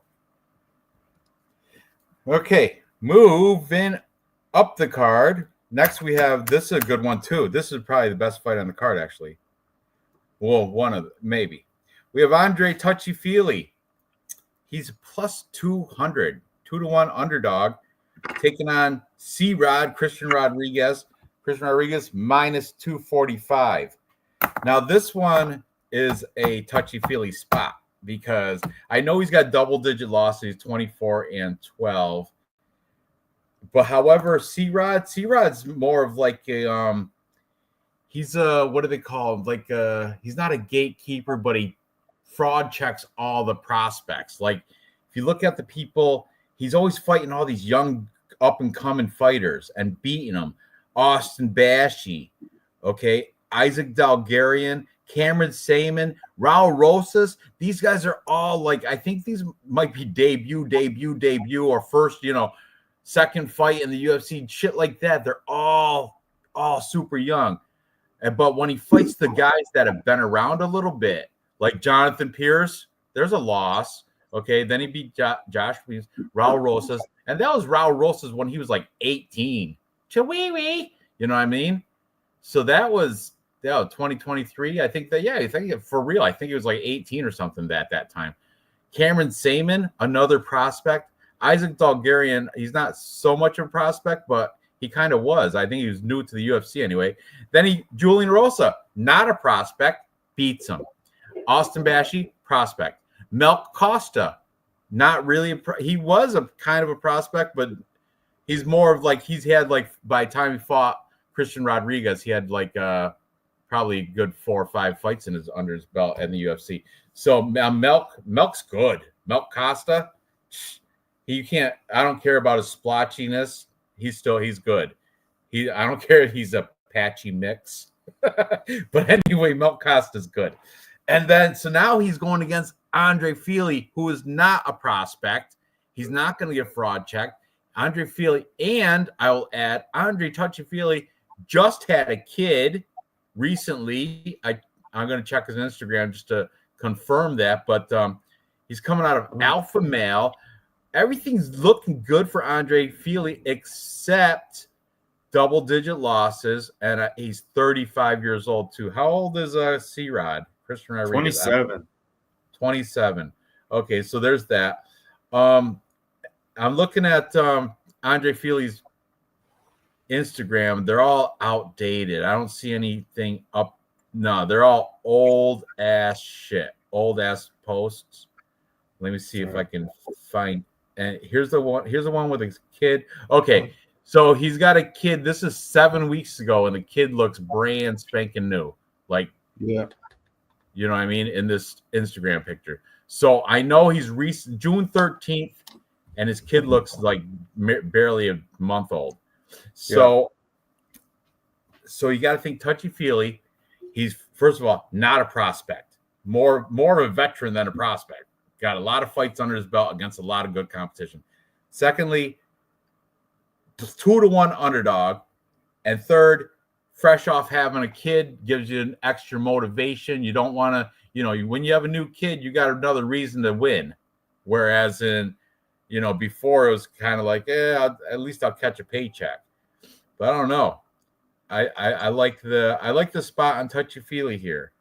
Okay, moving up the card. Next we have, this is a good one too. This is probably the best fight on the card, actually. Well, one of them, maybe. We have Andre Touchy-Feely. He's plus 200, 2-1 underdog, taking on C-Rod, Christian Rodriguez. Christian Rodriguez minus 245. Now, this one is a touchy-feely spot because I know he's got double-digit losses, 24-12. But however, C-Rod's more of like a he's a, what do they call him? Like he's not a gatekeeper, but he fraud checks all the prospects. Like if you look at the people, he's always fighting all these young up and coming fighters and beating them. Austin Bashy, okay, Isaac Dalgarian, Cameron Saman, Raul Rosas. These guys are all like, I think these might be debut, or first, second fight in the UFC, shit like that. They're all super young. But when he fights the guys that have been around a little bit, like Jonathan Pierce, there's a loss. Okay, then he beat Josh Williams, Raul Rosas, and that was Raul Rosas when he was like 18. Chihuahua, you know what I mean? So that was 2023. I think for real, I think he was like 18 or something at that time. Cameron Saman, another prospect. Isaac Dalgarian, he's not so much of a prospect, but he kind of was. I think he was new to the UFC anyway. Then Julian Rosa, not a prospect, beats him. Austin Bashy, prospect. Melk Costa, not really. He was a kind of a prospect, but he's more of like, he's had like, by the time he fought Christian Rodriguez, he had like probably a good 4 or 5 fights under his belt in the UFC. So Melk's good. Melk Costa, I don't care about his splotchiness. He's good. I don't care if he's a patchy mix. But anyway, Melk Costa's good. And then, so now he's going against Andre Feely, who is not a prospect. He's not going to get fraud checked. Andre Feely, and I will add, Andre Touchy-Feely just had a kid recently. I'm going to check his Instagram just to confirm that. But he's coming out of alpha male. Everything's looking good for Andre Feely except double-digit losses, and he's 35 years old too. How old is C-Rod? Christian Rodriguez? 27. Okay, so there's that. I'm looking at Andre Feely's Instagram. They're all outdated. I don't see anything up. No, they're all old-ass shit. Old-ass posts. Let me see if I can find. And here's the one with his kid. Okay, so he's got a kid. This is 7 weeks ago, and the kid looks brand spanking new. Like, yeah, you know what I mean, in this Instagram picture. So I know he's recent. June 13th, and his kid looks like barely a month old. So you got to think touchy-feely. He's, first of all, not a prospect. More of a veteran than a prospect. Got a lot of fights under his belt against a lot of good competition. Secondly, 2-1 underdog. And third, fresh off having a kid gives you an extra motivation. You don't want to, when you have a new kid, you got another reason to win. Whereas before it was kind of like, at least I'll catch a paycheck. But I don't know. I like the spot on touchy-feely here.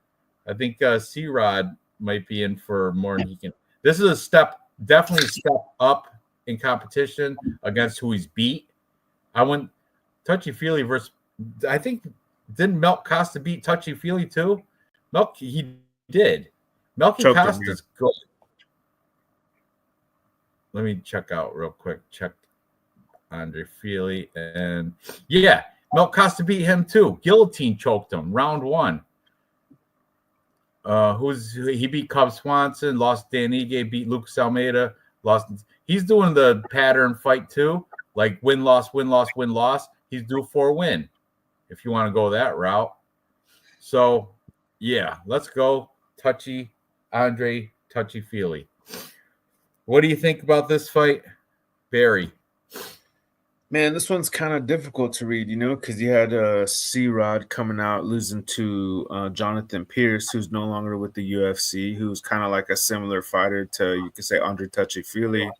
I think C-Rod might be in for more than he can. This is definitely a step up in competition against who he's beat. I went touchy-feely versus, I think, didn't Milk Costa beat touchy-feely too? He did. Melky Costa's good. Let me check out real quick. Check Andre Feely. And yeah, Milk Costa beat him too. Guillotine choked him round 1. He beat Cub Swanson, lost Dan Ige, beat Lucas Almeida, lost. He's doing the pattern fight too, like win loss. He's due for a win, if you want to go that route. So yeah, let's go Andre touchy-feely. What do you think about this fight, Barry? Man, this one's kind of difficult to read, because you had C-Rod coming out losing to Jonathan Pierce, who's no longer with the UFC, who's kind of like a similar fighter to, you could say, Andre touchy-feely,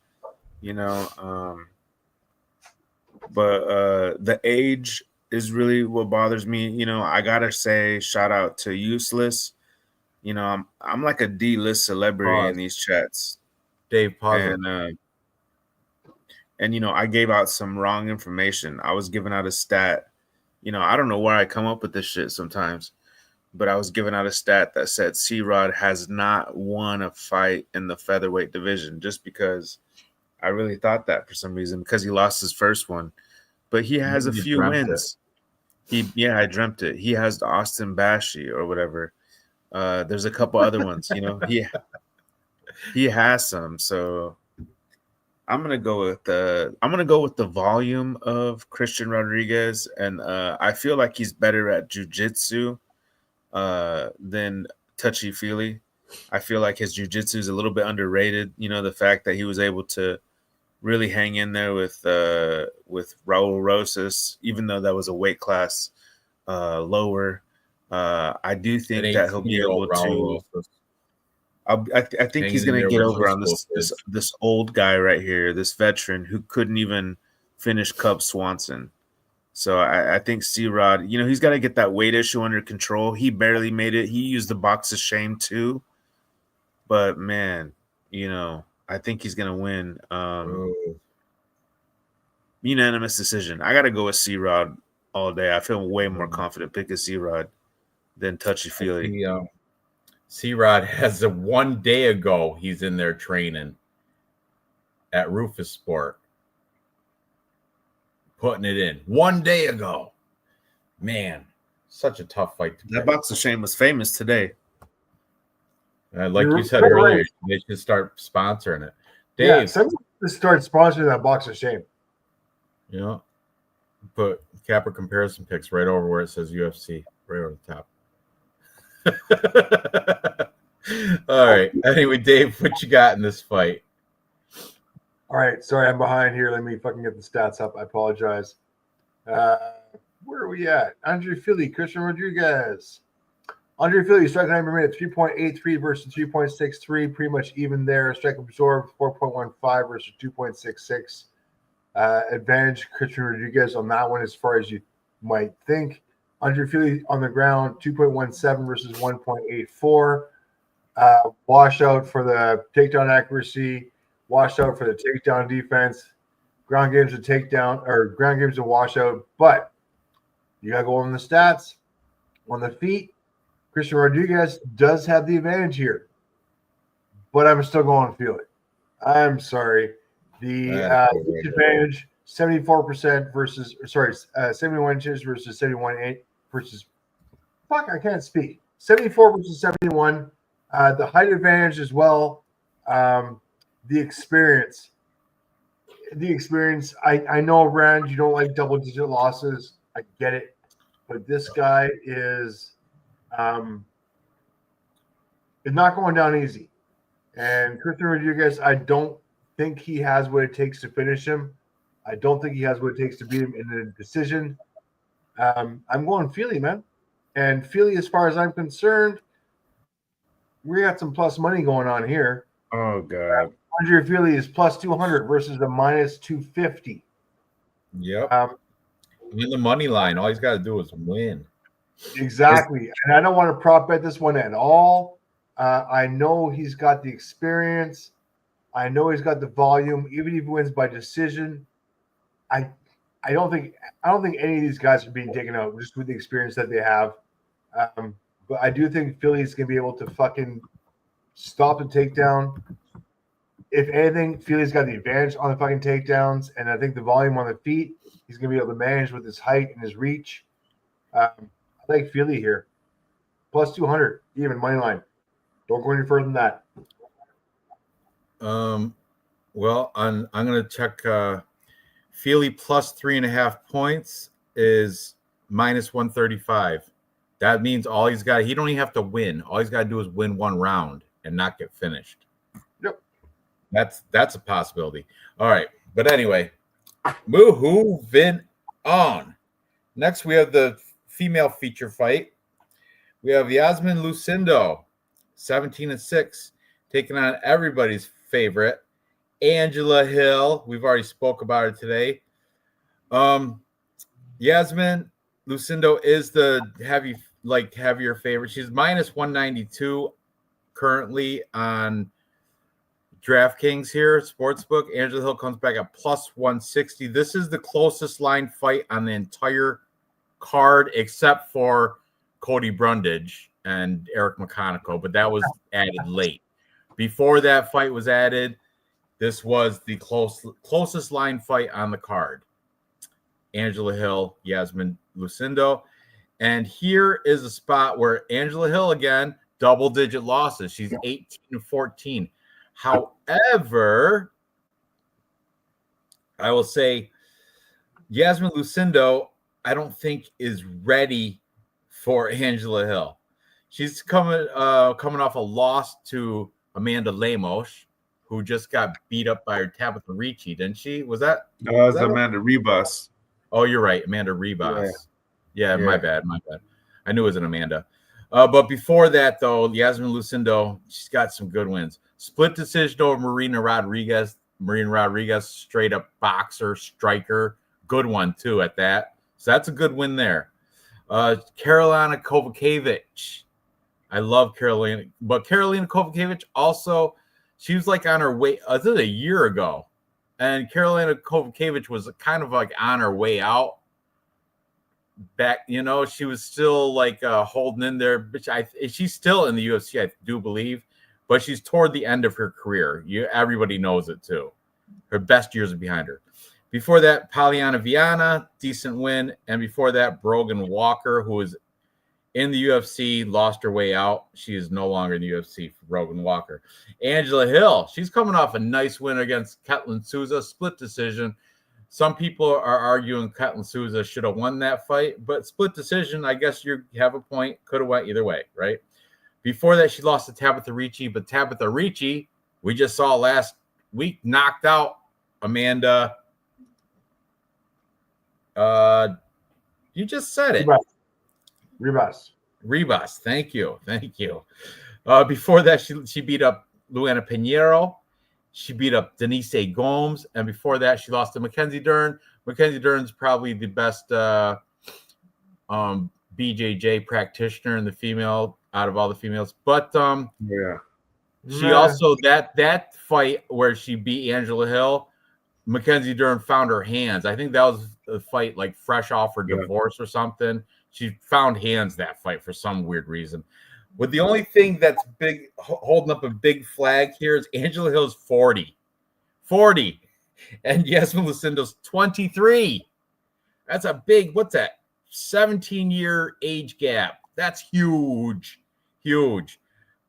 but the age is really what bothers me. I gotta say, shout out to Useless. I'm like a D-list celebrity in these chats. Dave, pause. And I gave out some wrong information. I was giving out a stat. I don't know where I come up with this shit sometimes, but I was giving out a stat that said C-Rod has not won a fight in the featherweight division, just because I really thought that for some reason, because he lost his first one. But he has a few wins. I dreamt it. He has the Austin Bashi or whatever. There's a couple other ones, he has some. So I'm gonna go with the volume of Christian Rodriguez, and I feel like he's better at jiu-jitsu than touchy-feely. I feel like his jiu-jitsu is a little bit underrated. The fact that he was able to really hang in there with Raul Rosas, even though that was a weight class lower. I do think that he'll be able to. I think he's going to get over on this old guy right here, this veteran who couldn't even finish Cub Swanson. So I think C-Rod, he's got to get that weight issue under control. He barely made it. He used the box of shame too. But man, I think he's going to win. Unanimous decision. I got to go with C-Rod all day. I feel way more confident picking C-Rod than touchy-feely. C-Rod has one day ago, he's in there training at Rufus Sport, putting it in 1 day ago. Man, such a tough fight to pick. That box of shame was famous today. Like you said earlier, they should start sponsoring it. Dave, someone should start sponsoring that box of shame. Put Capper comparison picks right over where it says UFC, right over the top. All right. Anyway, Dave, what you got in this fight? All right. Sorry, I'm behind here. Let me fucking get the stats up. I apologize. Where are we at? Andre Feely, Christian Rodriguez. Andre Feely, strike time per minute, 3.83 versus 3.63. Pretty much even there. Strike absorbed, 4.15 versus 2.66. Advantage Christian Rodriguez on that one as far as you might think. Andre Feely on the ground, 2.17 versus 1.84. Washout for the takedown accuracy, washout for the takedown defense. Ground game's a takedown, or ground game's a washout. But you got to go on the stats. On the feet, Christian Rodriguez does have the advantage here. But I'm still going to feel it. I'm sorry. The advantage, 74% versus, 71 inches versus 71 versus, I can't speak. 74 versus 71. The height advantage as well. The experience. the experience. I know, Ranj, you don't like double-digit losses. I get it. But this guy is not going down easy. And Christian Rodriguez, I don't think he has what it takes to finish him. I don't think he has what it takes to beat him in a decision. I'm going Feely, man. And Feely, as far as I'm concerned, we got some plus money going on here. Oh, God. Andre Feely is plus 200 versus the minus 250. Yep. In the money line, all he's got to do is win. Exactly. And I don't want to prop bet this one at all. I know he's got the experience. I know he's got the volume. Even if he wins by decision, I don't think any of these guys are being taken out just with the experience that they have. But I do think Philly's gonna be able to fucking stop the takedown. If anything, Philly's got the advantage on the fucking takedowns, and I think the volume on the feet, he's gonna be able to manage with his height and his reach. I like Philly here. Plus 200, even money line. Don't go any further than that. Well, I'm gonna check Feely plus 3.5 points is minus 135. That means all he's got, he don't even have to win. All he's got to do is win one round and not get finished. Yep. That's a possibility. All right. But anyway, moving on. Next, we have the female feature fight. We have Yasmin Lucindo, 17-6, taking on everybody's favorite, Angela Hill. We've already spoke about her today. Yasmin Lucindo is the heavier favorite. She's minus 192 currently on DraftKings here, Sportsbook. Angela Hill comes back at plus 160. This is the closest line fight on the entire card, except for Cody Brundage and Eric McConaughey, but that was added late. Before that fight was added, this was the closest line fight on the card. Angela Hill, Yasmin Lucindo. And here is a spot where Angela Hill, again, double-digit losses. She's 18-14. However, I will say Yasmin Lucindo, I don't think is ready for Angela Hill. She's coming off a loss to Amanda Lemos, who just got beat up by her Tabitha Ricci, didn't she? Was that? No, it was Amanda Rebus. Oh, you're right, Amanda Rebus. Yeah, my bad. I knew it was an Amanda. But before that, though, Yasmin Lucindo, she's got some good wins. Split decision over Marina Rodriguez. Marina Rodriguez, straight up boxer, striker. Good one, too, at that. So that's a good win there. Karolina Kovacevic. I love Karolina. But Karolina Kovacevic also, she was like on her way. This is a year ago. And Karolina Kovacevic was kind of like on her way out. Back, she was still like holding in there. But she's still in the UFC, I do believe. But she's toward the end of her career. Everybody knows it, too. Her best years are behind her. Before that, Polyana Viana, decent win. And before that, Brogan Walker, who was in the UFC, lost her way out. She is no longer in the UFC for Brogan Walker. Angela Hill, she's coming off a nice win against Ketlin Souza, split decision. Some people are arguing Ketlin Souza should have won that fight, but split decision, I guess you have a point. Could have went either way, right? Before that, she lost to Tabitha Ricci, but Tabitha Ricci, we just saw last week, knocked out Amanda. You just said it. Rebus. Thank you. Before that, she beat up Luana Pinheiro. She beat up Denise Gomes. And before that, she lost to Mackenzie Dern. Mackenzie Dern's probably the best BJJ practitioner in the female out of all the females. But she also that fight where she beat Angela Hill, Mackenzie Dern found her hands. I think that was a fight like fresh off her divorce or something. She found hands that fight for some weird reason. But the only thing that's big, holding up a big flag here is Angela Hill's 40. And Yasmin Lucindo's 23. That's a big, what's that? 17-year age gap. That's huge.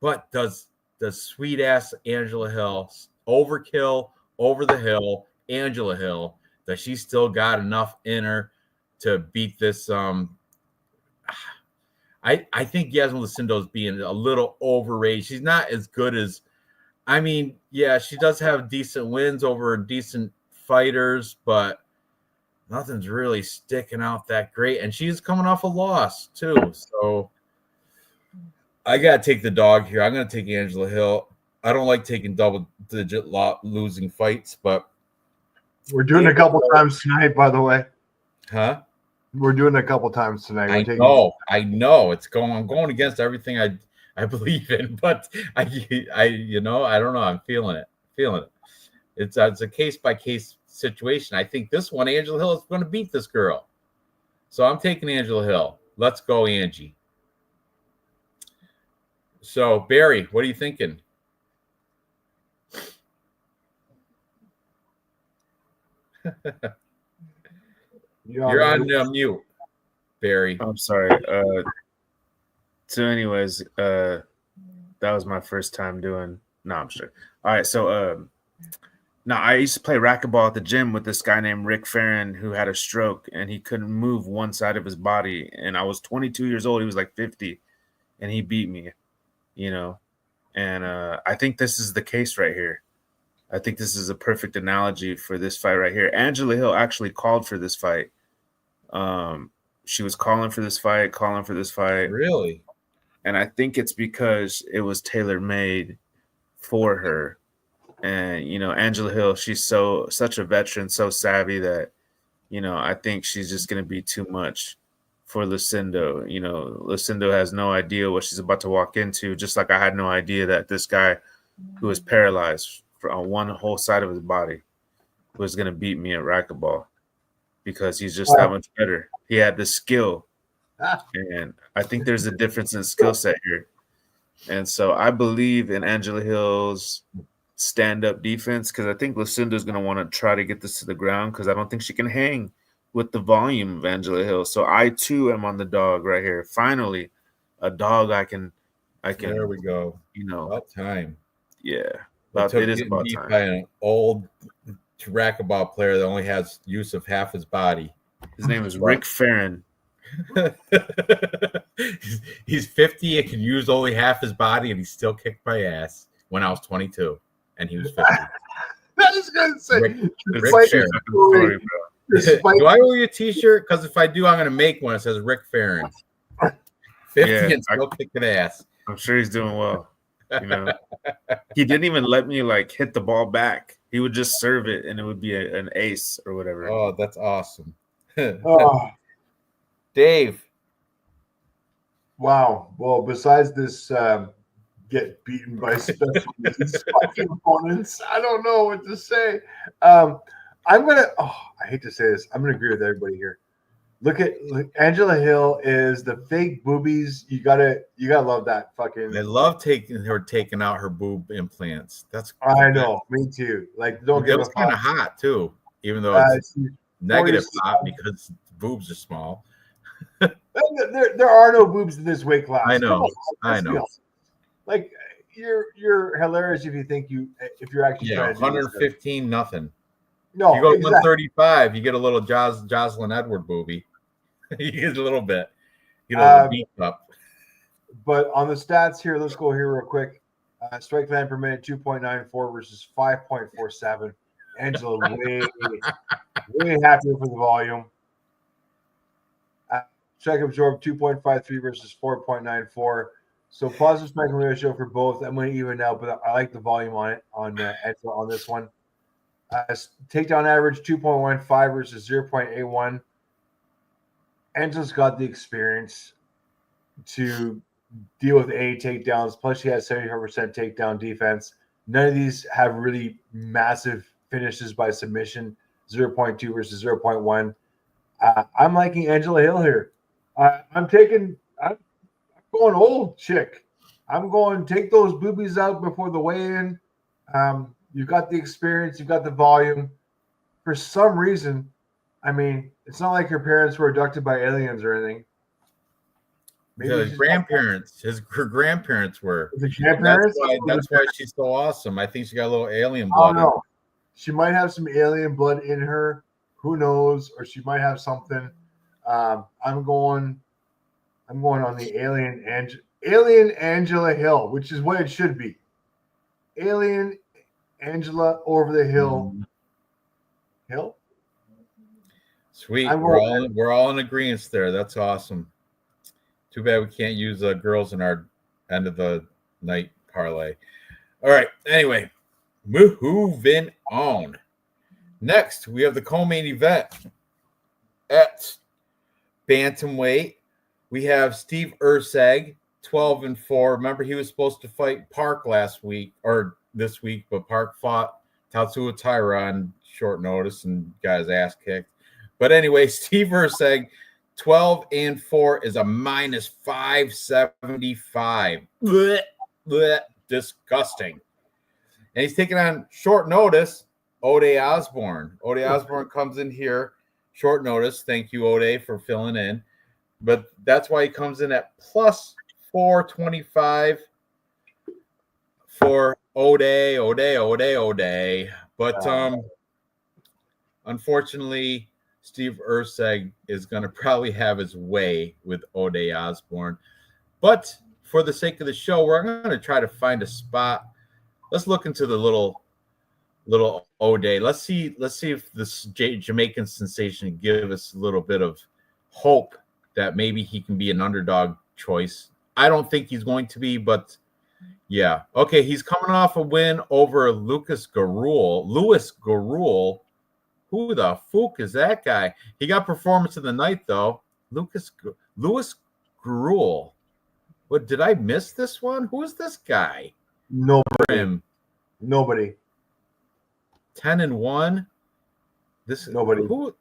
But does sweet ass Angela Hill overkill over the hill Angela Hill that she's still got enough in her to beat this. I think Yasmin Lucindo's being a little overrated. She's not as good as, I mean, yeah, she does have decent wins over decent fighters, but nothing's really sticking out that great. And she's coming off a loss too. So I got to take the dog here. I'm going to take Angela Hill. I don't like taking double-digit losing fights, but we're doing a couple times tonight, by the way. Huh? We're doing a couple times tonight. I know. I'm going against everything I believe in, but I don't know. I'm feeling it. It's a case by case situation. I think this one, Angela Hill, is going to beat this girl. So I'm taking Angela Hill. Let's go, Angie. So Barry, what are you thinking? You're on mute, Barry. I'm sorry. So anyways, that was my first time doing. No, I'm sure. All right. So now I used to play racquetball at the gym with this guy named Rick Farron who had a stroke and he couldn't move one side of his body. And I was 22 years old. He was like 50 and he beat me, and I think this is the case right here. I think this is a perfect analogy for this fight right here. Angela Hill actually called for this fight. She was calling for this fight. Really? And I think it's because it was tailor-made for her. And, Angela Hill, she's such a veteran, so savvy that, I think she's just going to be too much for Lucindo. Lucindo has no idea what she's about to walk into, just like I had no idea that this guy who was paralyzed on one whole side of his body was going to beat me at racquetball because he's just that much better. He had the skill. And I think there's a difference in skill set here. And so I believe in Angela Hill's stand-up defense because I think Lucinda's going to want to try to get this to the ground because I don't think she can hang with the volume of Angela Hill. So I, too, am on the dog right here. Finally, a dog I can. There we go. About time. Yeah. It is about time. By an old racquetball player that only has use of half his body. His name is Rick Farron. He's 50 and can use only half his body, and he still kicked my ass when I was 22, and he was 50. That is going to say. Rick Farron. Do I owe you a T-shirt? Because if I do, I'm going to make one that says Rick Farron. 50 and still kicking ass. I'm sure he's doing well. He didn't even let me hit the ball back. He would just serve it, and it would be an ace or whatever. Oh, that's awesome. Dave. Wow. Well, besides this, get beaten by special needs opponents, I don't know what to say. I'm gonna. I hate to say this. I'm gonna agree with everybody here. Look, Angela Hill is the fake boobies. You gotta love that fucking. They love taking out her boob implants. That's. I know. Me too. Don't get. It was kind of hot too, even though it's negative hot because boobs are small. There are no boobs in this weight class. I know. I know. You're hilarious if you're actually trying to 115 nothing. No, you go to 135, you get a little Jocelyn Edward booby. You get a little bit. You know, beat up. But on the stats here, let's go here real quick. Strike time per minute 2.94 versus 5.47. Angela way happier for the volume. Strike absorbed 2.53 versus 4.94. So positive striking ratio for both. I'm going to even out, but I like the volume on it on this one. Takedown average 2.15 versus 0.81. Angela's got the experience to deal with any takedowns. Plus, she has 75% takedown defense. None of these have really massive finishes by submission. 0.2 versus 0.1. I'm liking Angela Hill here. I'm going old chick. I'm going take those boobies out before the weigh-in. You've got the experience. You've got the volume. For some reason, I mean, it's not like her parents were abducted by aliens or anything. Maybe her grandparents were. The grandparents? That's why she's so awesome. I think she got a little alien blood. Oh, no. She might have some alien blood in her. Who knows? Or she might have something. I'm going on the Alien Angela Hill, which is what it should be. Alien Angela over the hill. Hill. Sweet. We're all in agreement there. That's awesome. Too bad we can't use girls in our end of the night parlay. All right. Anyway, moving on. Next, we have the co-main event at bantamweight. We have Steve Erceg, 12-4. Remember, he was supposed to fight Park last week or this week, but Park fought Tatsuya Taira on short notice and got his ass kicked. But anyway, Steve Erceg, 12-4 is a minus 575. Blech, blech, disgusting. And he's taking on short notice Ode Osborne. Ode Osborne comes in here short notice. Thank you, Ode, for filling in. But that's why he comes in at plus 425 for Ode. But unfortunately, Steve Erceg is going to probably have his way with Ode Osborne. But for the sake of the show, we're going to try to find a spot. Let's look into the little Ode. Let's see if this Jamaican sensation can give us a little bit of hope that maybe he can be an underdog choice. I don't think he's going to be, but yeah. Okay, he's coming off a win over Louis Garul. Who the fuck is that guy? He got performance of the night, though. Louis Garul. What, did I miss this one? Who is this guy? Nobody. 10-1. Nobody. Who?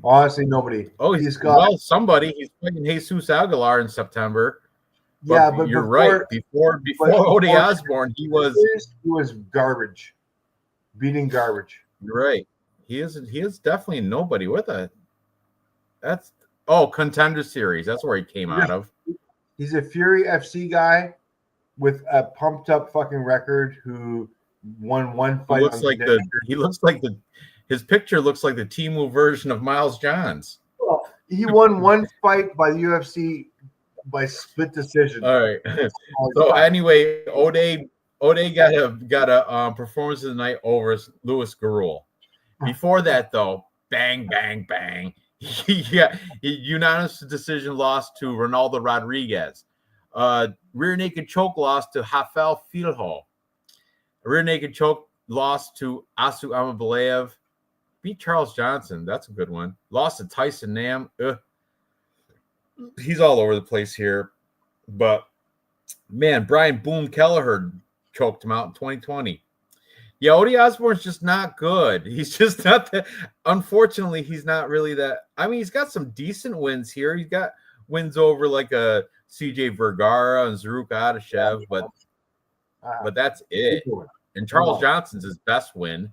Honestly, nobody. Oh, he's got somebody. He's fighting Jesus Aguilar in September. But you're right. Before Ode Osborne, he was garbage, beating garbage. You're right. He is definitely nobody with it. That's Contender Series. That's where he came out of. He's a Fury FC guy with a pumped up fucking record who won one fight. His picture looks like the Temu version of Miles Johns. Well, he won one fight by the UFC by split decision. All right. So anyway, Ode got a performance of the night over Louis Garul. Before that, though, bang, bang, bang. He unanimous decision loss to Ronaldo Rodriguez. Rear naked choke loss to Rafael Filho. Rear naked choke loss to Asu Amabalev. Beat Charles Johnson. That's a good one. Lost to Tyson Nam. He's all over the place here. But, man, Brian Boone Kelleher choked him out in 2020. Yeah, Ode Osborne's just not good. He's just not that. Unfortunately, he's not really that. I mean, he's got some decent wins here. He's got wins over like a CJ Vergara and Zaruk Adeshev, but that's it. And Charles Johnson's his best win,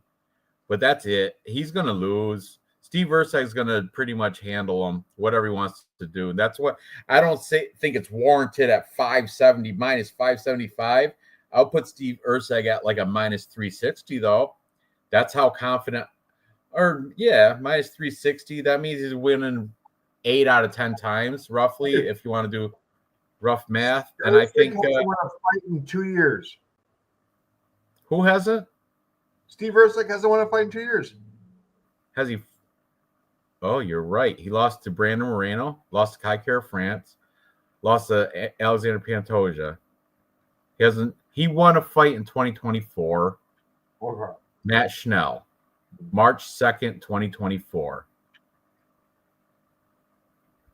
but that's it. He's going to lose. Steve Erceg's going to pretty much handle him, whatever he wants to do. And that's what I don't think it's warranted at 570 minus 575. I'll put Steve Erceg at like a minus 360, though. That's how confident. Minus 360. That means he's winning 8 out of 10 times, roughly, if you want to do rough math. And I think won a fight in 2 years. Who hasn't? Steve Erceg hasn't won a fight in 2 years. Has he? Oh, you're right. He lost to Brandon Moreno, lost to Kai Kara France, lost to Alexander Pantoja. He won a fight in 2024. Okay. Matt Schnell, March 2nd, 2024.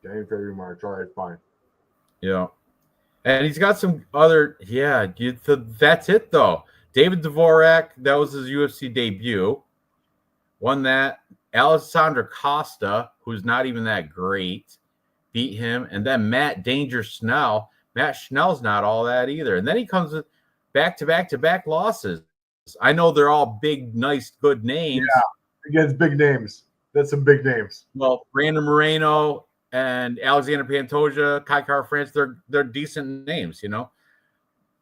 January, February, March. All right, fine. Yeah. And he's got some other, that's it, though. David Dvorak, that was his UFC debut. Won that. Alessandro Costa, who's not even that great, beat him. And then Matt Danger Schnell. Matt Schnell's not all that either. And then he comes with back-to-back losses. I know they're all big, nice, good names. Yeah, against big names. That's some big names. Well, Brandon Moreno and Alexander Pantoja, Kai Kara France, they're decent names, you know.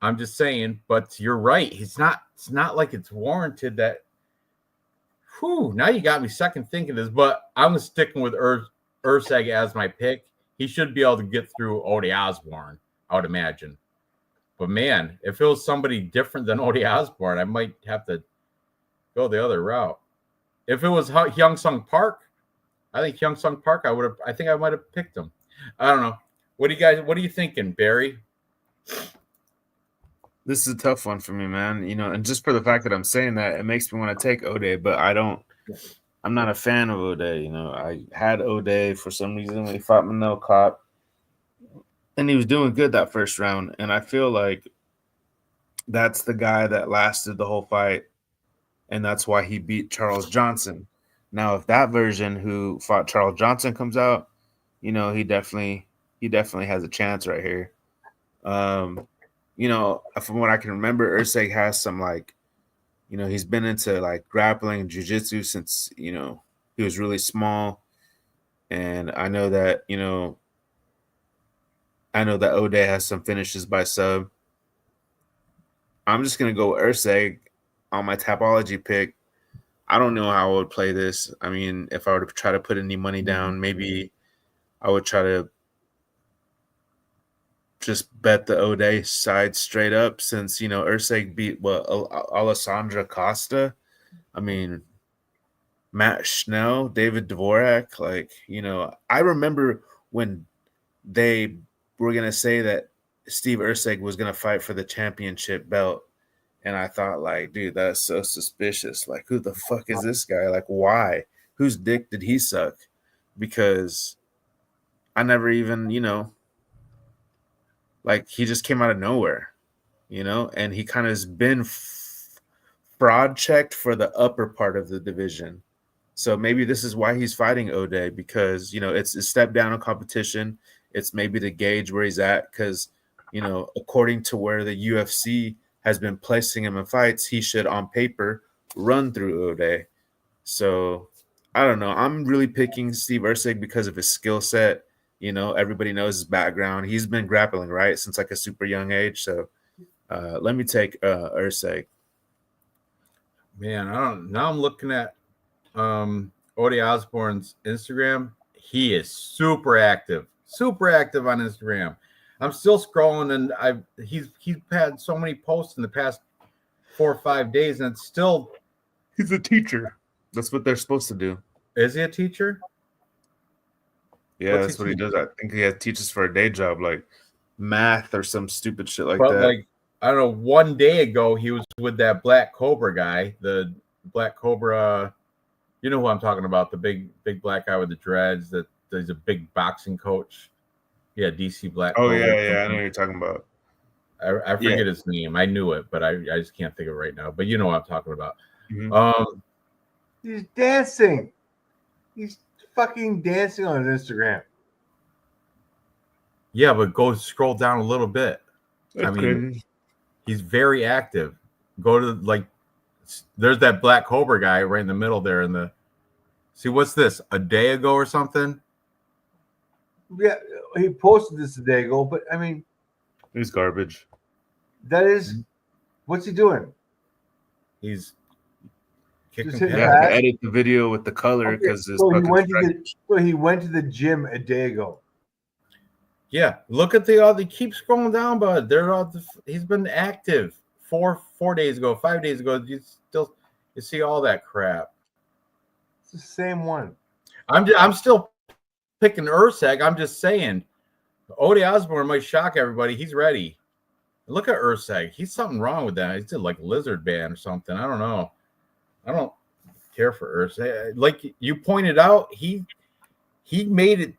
I'm just saying, but you're right. It's not like it's warranted that. Whew, now you got me second thinking this, but I'm sticking with Urseg as my pick. He should be able to get through Odie Osborne, I would imagine. But man, if it was somebody different than Odie Osborne, I might have to go the other route. If it was Hyung Sung Park, I think Hyung Sung Park, I think I might have picked him. I don't know. What are you thinking, Barry? This is a tough one for me, man. And just for the fact that I'm saying that, it makes me want to take O'Day, but I'm not a fan of O'Day. I had O'Day for some reason when he fought Manel Kape, and he was doing good that first round. And I feel like that's the guy that lasted the whole fight, and that's why he beat Charles Johnson. Now, if that version who fought Charles Johnson comes out, he definitely has a chance right here. From what I can remember, Urseg has some he's been into grappling and jiu-jitsu since, he was really small. And I know that O'Day has some finishes by sub. I'm just going to go with Urseg on my Tapology pick. I don't know how I would play this. I mean, if I were to try to put any money down, maybe I would try to just bet the O'Day side straight up since, Urseg beat Alessandra Costa. I mean, Matt Schnell, David Dvorak. I remember when they were going to say that Steve Urseg was going to fight for the championship belt. And I thought, dude, that's so suspicious. Who the fuck is this guy? Why? Whose dick did he suck? Because I never even, he just came out of nowhere, and he kind of has been fraud checked for the upper part of the division. So maybe this is why he's fighting O'Day, because, it's a step down in competition. It's maybe to gauge where he's at because, according to where the UFC has been placing him in fights, he should, on paper, run through O'Day. So, I don't know. I'm really picking Steve Urseg because of his skill set. Everybody knows his background. He's been grappling, right, since a super young age. So, let me take Urseg. Man, now I'm looking at Odie Osborne's Instagram. He is super active on Instagram. I'm still scrolling, and he's had so many posts in the past 4 or 5 days, and it's still. He's a teacher. That's what they're supposed to do. Is he a teacher? Yeah, that's what he does. I think he teaches for a day job, like math or some stupid shit like that. I don't know. One day ago, he was with that Black Cobra guy, the Black Cobra. You know who I'm talking about? The big black guy with the dreads. That he's a big boxing coach. Yeah, DC Black. Oh, yeah, I know what you're talking about. I forget his name. I knew it, but I just can't think of it right now. But you know what I'm talking about. Mm-hmm. He's dancing. He's fucking dancing on his Instagram. Yeah, but go scroll down a little bit. That's crazy. He's very active. Go to there's that Black Cobra guy right in the middle there. See, what's this? A day ago or something? Yeah, he posted this a day ago, but I mean, he's garbage. That is, what's he doing? He's kicking. Edit the video with the color because he went to the gym a day ago. Yeah, look at they keep scrolling down, but he's been active 4 days ago, 5 days ago. You see all that crap. It's the same one. I'm still picking Urseg. I'm just saying, Odie Osborne might shock everybody. He's ready. Look at Urseg. He's something wrong with that. He's did lizard band or something. I don't know. I don't care for Urseg. Like you pointed out, he made it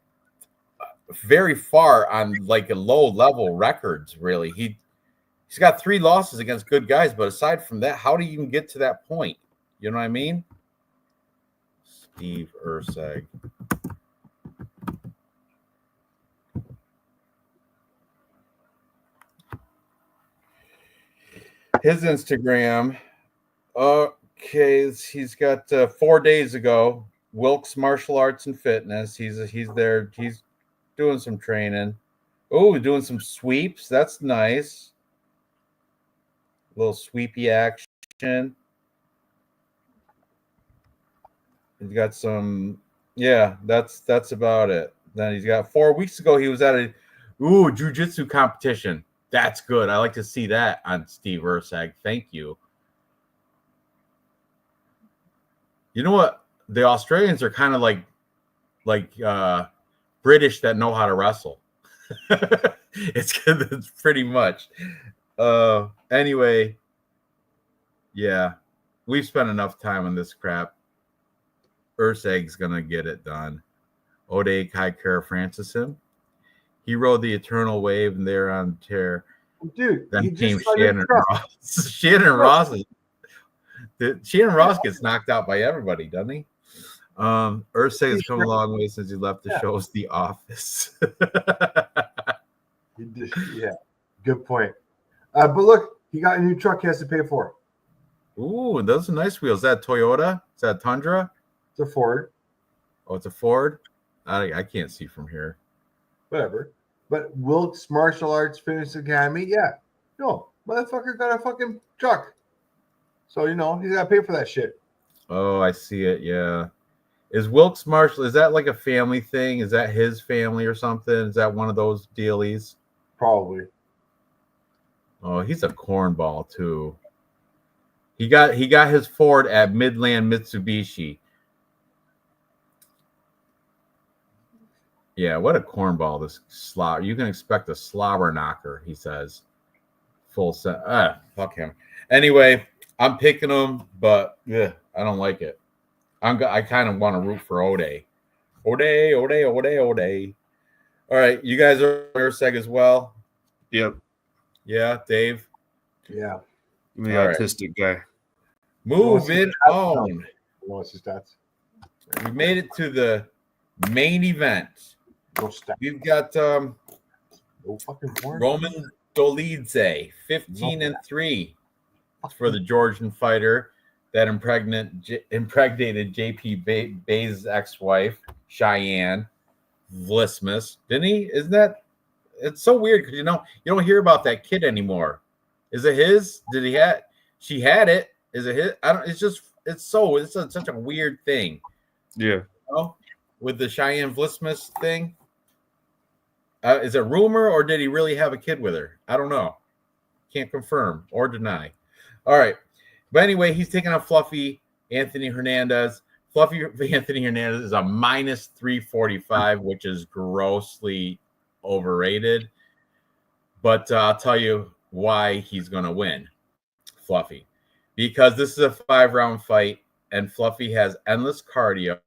very far on a low level records. Really, he's got 3 losses against good guys, but aside from that, how do you even get to that point? You know what I mean? Steve Urseg. His Instagram. Okay, he's got 4 days ago. Wilkes Martial Arts and Fitness. He's there. He's doing some training. Oh, doing some sweeps. That's nice. little sweepy action. He's got some, yeah, that's about it. Then he's got 4 weeks ago, he was at a jiu-jitsu competition. That's good. I like to see that on Steve Ursag. Thank you. You know what? The Australians are kind of like British that know how to wrestle. It's pretty much. Anyway, yeah, we've spent enough time on this crap. Ursag's gonna get it done. Ode Kaikara Francis. He rode the eternal wave and they're on tear. Dude, then came Shannon Ross. Shannon Ross gets knocked out by everybody, doesn't he? Ursay has come a long way since he left the shows The Office. Yeah, good point. But look, he got a new truck he has to pay for. Ooh, those are nice wheels. Is that Toyota? Is that Tundra? It's a Ford. Oh, it's a Ford? I can't see from here. Whatever. But Wilkes Martial Arts Fitness Academy, yeah. No, motherfucker got a fucking truck. So, he's got to pay for that shit. Oh, I see it, yeah. Is Wilkes Marshall, is that like a family thing? Is that his family or something? Is that one of those dealies? Probably. Oh, he's a cornball too. He got his Ford at Midland Mitsubishi. Yeah, what a cornball, this slobber. You can expect a slobber knocker, he says. Full set. Fuck him. Anyway, I'm picking him, but I don't like it. I kind of want to root for Ode. Ode. All right, you guys are Urseg as well? Yep. Yeah, Dave? Yeah. I'm the autistic guy. Moving on. What's his stats? We made it to the main event. We've got Roman Dolidze, 15-3 for the Georgian fighter that impregnated JP Bay's ex-wife, Cheyenne Vlismus. Didn't he? Isn't that? It's so weird because you don't hear about that kid anymore. Is it his? Did he had? She had it. Is it his? I don't. It's just. It's such a weird thing. Yeah. With the Cheyenne Vlismus thing. Is it rumor or did he really have a kid with her? I don't know. Can't confirm or deny. All right. But anyway, he's taking on Fluffy Anthony Hernandez. Fluffy Anthony Hernandez is a minus 345, which is grossly overrated. But I'll tell you why he's going to win, Fluffy. Because this is a 5-round fight, and Fluffy has endless cardio.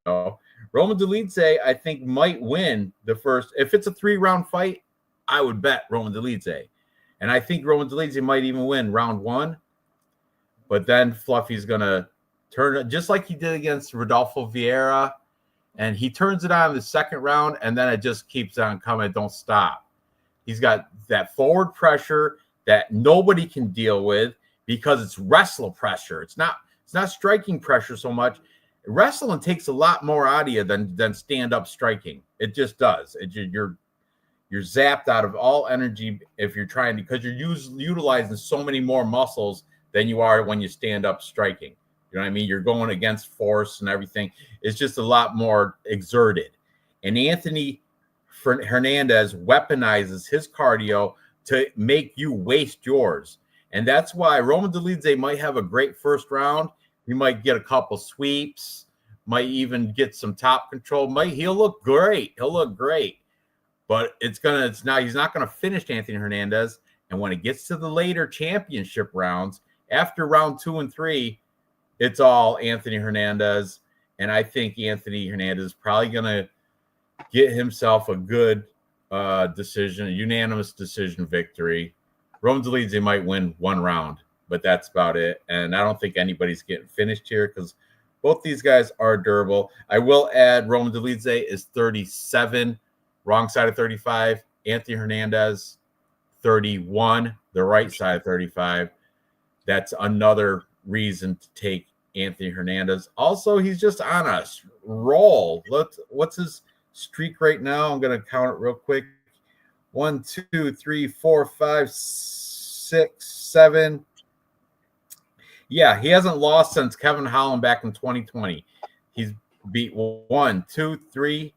Roman Dolidze, I think, might win the first. If it's a 3-round fight, I would bet Roman Dolidze. And I think Roman Dolidze might even win round 1. But then Fluffy's going to turn it, just like he did against Rodolfo Vieira. And he turns it on in the second round, and then it just keeps on coming. Don't stop. He's got that forward pressure that nobody can deal with because it's wrestler pressure. It's not striking pressure so much. Wrestling takes a lot more out of you than stand-up striking. It just does. You're zapped out of all energy if you're trying to, because you're utilizing so many more muscles than you are when you stand up striking. You know what I mean? You're going against force and everything. It's just a lot more exerted. And Anthony Hernandez weaponizes his cardio to make you waste yours. And that's why Roman Dolidze might have a great first round. He might get a couple sweeps, might even get some top control. He'll look great. But he's not gonna finish Anthony Hernandez. And when it gets to the later championship rounds, after round 2 and 3, it's all Anthony Hernandez. And I think Anthony Hernandez is probably gonna get himself a good decision, a unanimous decision victory. Roman Dolidze might win 1 round, but that's about it. And I don't think anybody's getting finished here because both these guys are durable. I will add Roman Dolidze is 37, wrong side of 35. Anthony Hernandez, 31, the right side of 35. That's another reason to take Anthony Hernandez. Also, he's just on a roll. What's his streak right now? I'm going to count it real quick. 1, 2, 3, 4, 5, 6, 7, Yeah, he hasn't lost since Kevin Holland back in 2020. He's beat 1, 2, 3,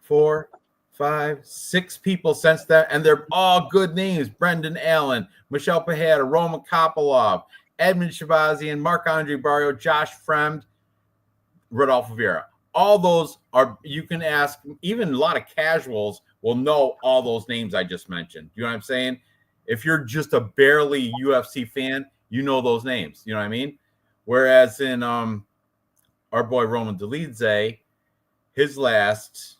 4, 5, 6 people since that, and they're all good names: Brendan Allen, Michelle Pajeda, Roman Kopylov, Edmund Shahbazian, Marc-Andre Barrio, Josh Fremd, Rodolfo Vieira. All those are, you can ask, even a lot of casuals will know all those names I just mentioned. You know what I'm saying? If you're just a barely UFC fan, you know those names. You know what I mean? Whereas in our boy Roman Dolidze, his last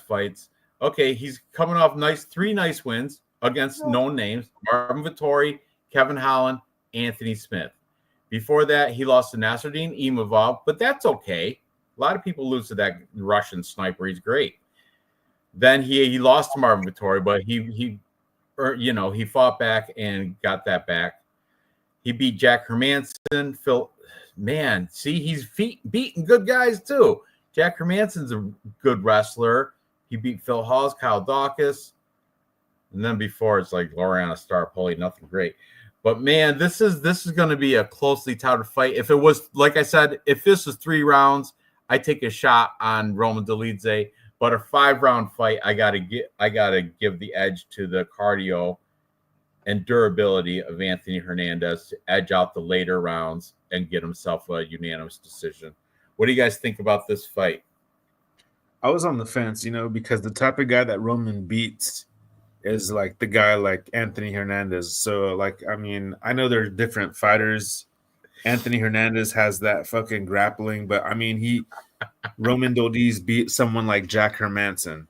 fights, okay, he's coming off three nice wins against known names: Marvin Vettori, Kevin Holland, Anthony Smith. Before that, he lost to Nasruddin Imavov, but that's okay. A lot of people lose to that Russian sniper. He's great. Then he lost to Marvin Vettori, but he fought back and got that back. He beat Jack Hermanson. He's beating good guys too. Jack Hermanson's a good wrestler. He beat Phil Hawes, Kyle Dawkins, and then before it's like Loriana Starpoli, nothing great. But man, this is going to be a closely touted fight. If it was, like I said, if this was 3 rounds, I take a shot on Roman Dolidze. But a 5-round fight, I gotta give the edge to the cardio and durability of Anthony Hernandez to edge out the later rounds and get himself a unanimous decision. What do you guys think about this fight? I was on the fence, because the type of guy that Roman beats is like the guy like Anthony Hernandez. So, I know they're different fighters. Anthony Hernandez has that fucking grappling, but Roman Dolidze beat someone like Jack Hermanson,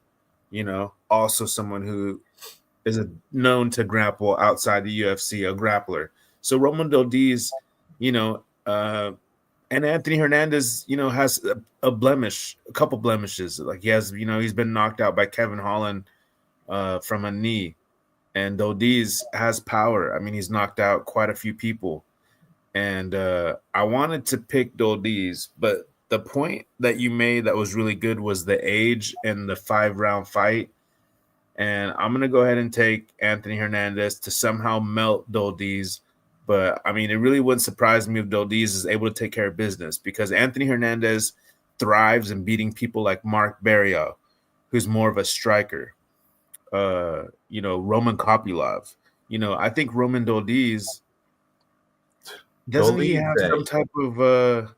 also someone who is known to grapple outside the UFC, a grappler. So Roman Dolidze, and Anthony Hernandez, has a couple blemishes. Like he has, he's been knocked out by Kevin Holland from a knee, and Dolidze has power. I mean, he's knocked out quite a few people, and I wanted to pick Dolidze, but the point that you made that was really good was the age and the 5-round fight, and I'm gonna go ahead and take Anthony Hernandez to somehow melt Dolidze. But I mean, it really wouldn't surprise me if Dolidze is able to take care of business, because Anthony Hernandez thrives in beating people like Marc Barrio, who's more of a striker. Roman Kopylov. I think Roman Dolidze, doesn't he have some type of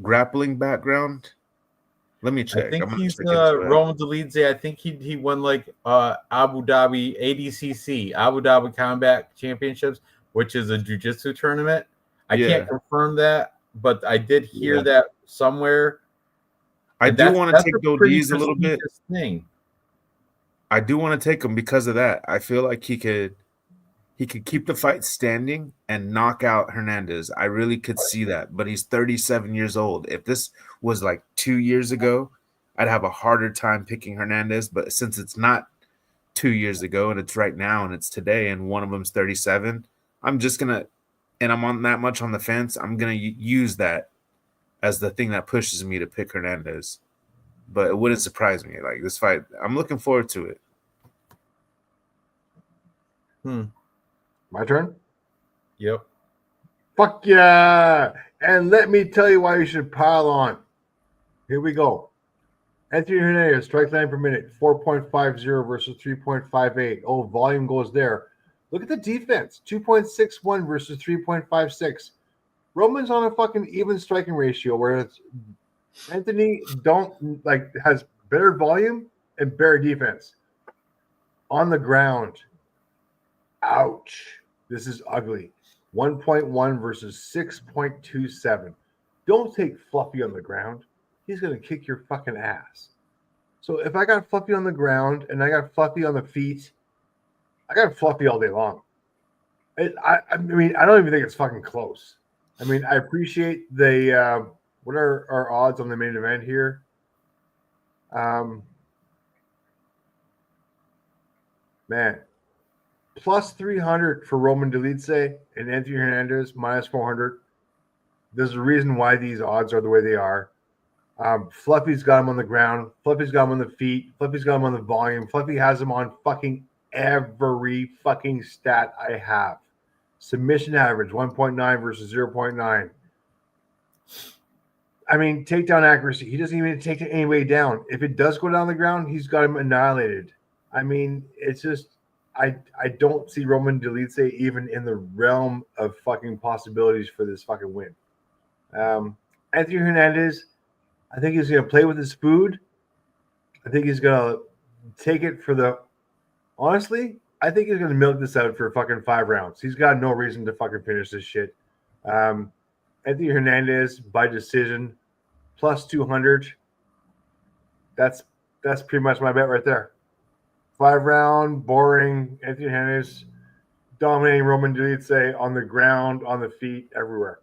grappling background? Let me check. I think he's Roman Dolidze. I think he won like Abu Dhabi ADCC, Abu Dhabi Combat Championships, which is a jiu-jitsu tournament. I can't confirm that, but I did hear that somewhere. I do want to take Dolidze a little bit. Thing. I do want to take him because of that. I feel like he could keep the fight standing and knock out Hernandez. I really could see that, but he's 37 years old. If this was like 2 years ago, I'd have a harder time picking Hernandez, but since it's not 2 years ago and it's right now and it's today and one of them's 37, I'm just going to, and I'm on that much on the fence, I'm going to use that as the thing that pushes me to pick Hernandez. But it wouldn't surprise me. Like this fight, I'm looking forward to it. My turn? Yep. Fuck yeah. And let me tell you why you should pile on. Here we go. Anthony Hernandez, strike line per minute, 4.50 versus 3.58. Oh, volume goes there. Look at the defense, 2.61 versus 3.56. Roman's on a fucking even striking ratio, whereas Anthony has better volume and better defense. On the ground. Ouch. This is ugly. 1.1 versus 6.27. Don't take Fluffy on the ground. He's going to kick your fucking ass. So if I got Fluffy on the ground and I got Fluffy on the feet, I got Fluffy all day long. I mean, I don't even think it's fucking close. I mean, I appreciate the what are our odds on the main event here? Man, plus 300 for Roman Dolidze and Anthony Hernandez, minus 400. There's a reason why these odds are the way they are. Fluffy's got him on the ground. Fluffy's got him on the feet. Fluffy's got him on the volume. Fluffy has him on fucking every fucking stat I have. Submission average 1.9 versus 0.9. I mean, takedown accuracy. He doesn't even take it any way down. If it does go down the ground, he's got him annihilated. I mean, it's just I don't see Roman Dolidze even in the realm of fucking possibilities for this fucking win. Anthony Hernandez, I think he's going to play with his food. I think he's going to take it for the – honestly, I think he's going to milk this out for fucking 5 rounds. He's got no reason to fucking finish this shit. Anthony Hernandez by decision plus 200. That's pretty much my bet right there. 5-round, boring. Anthony Hernandez dominating Roman Dolidze on the ground, on the feet, everywhere.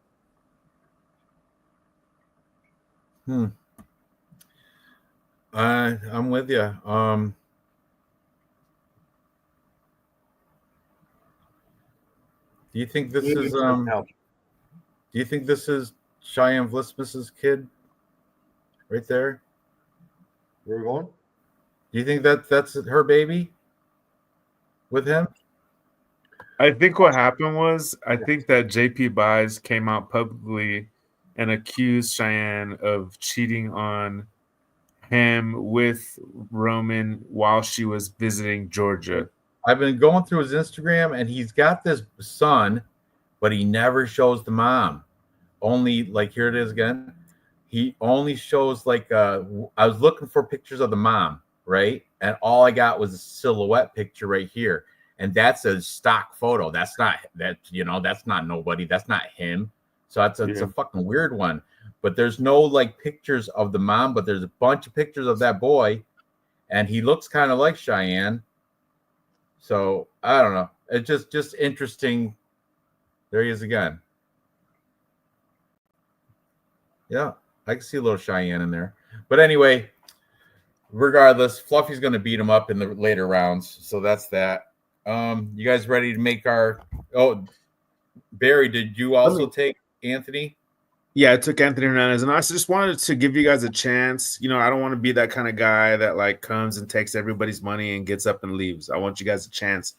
I'm with you. Do you think this is Do you think this is Cheyenne Vlismis's kid right there? Where are we going? Do you think that's her baby with him? I think what happened was I think that JP Buys came out publicly and accused Cheyenne of cheating on him with Roman while she was visiting Georgia. I've been going through his Instagram, and he's got this son, but he never shows the mom. Only, like, here it is again. He only shows, like, I was looking for pictures of the mom, right? And all I got was a silhouette picture right here. And that's a stock photo. That's not nobody. That's not him. So it's a fucking weird one. But there's no, like, pictures of the mom, but there's a bunch of pictures of that boy, and he looks kind of like Cheyenne. So I don't know. It's just interesting. There he is again. Yeah, I can see a little Cheyenne in there. But anyway, regardless, Fluffy's going to beat him up in the later rounds. So that's that. You guys ready to make our – oh, Barry, did you also take Anthony? Yeah, I took Anthony Hernandez, and I just wanted to give you guys a chance. You know, I don't want to be that kind of guy that, like, comes and takes everybody's money and gets up and leaves. I want you guys a chance.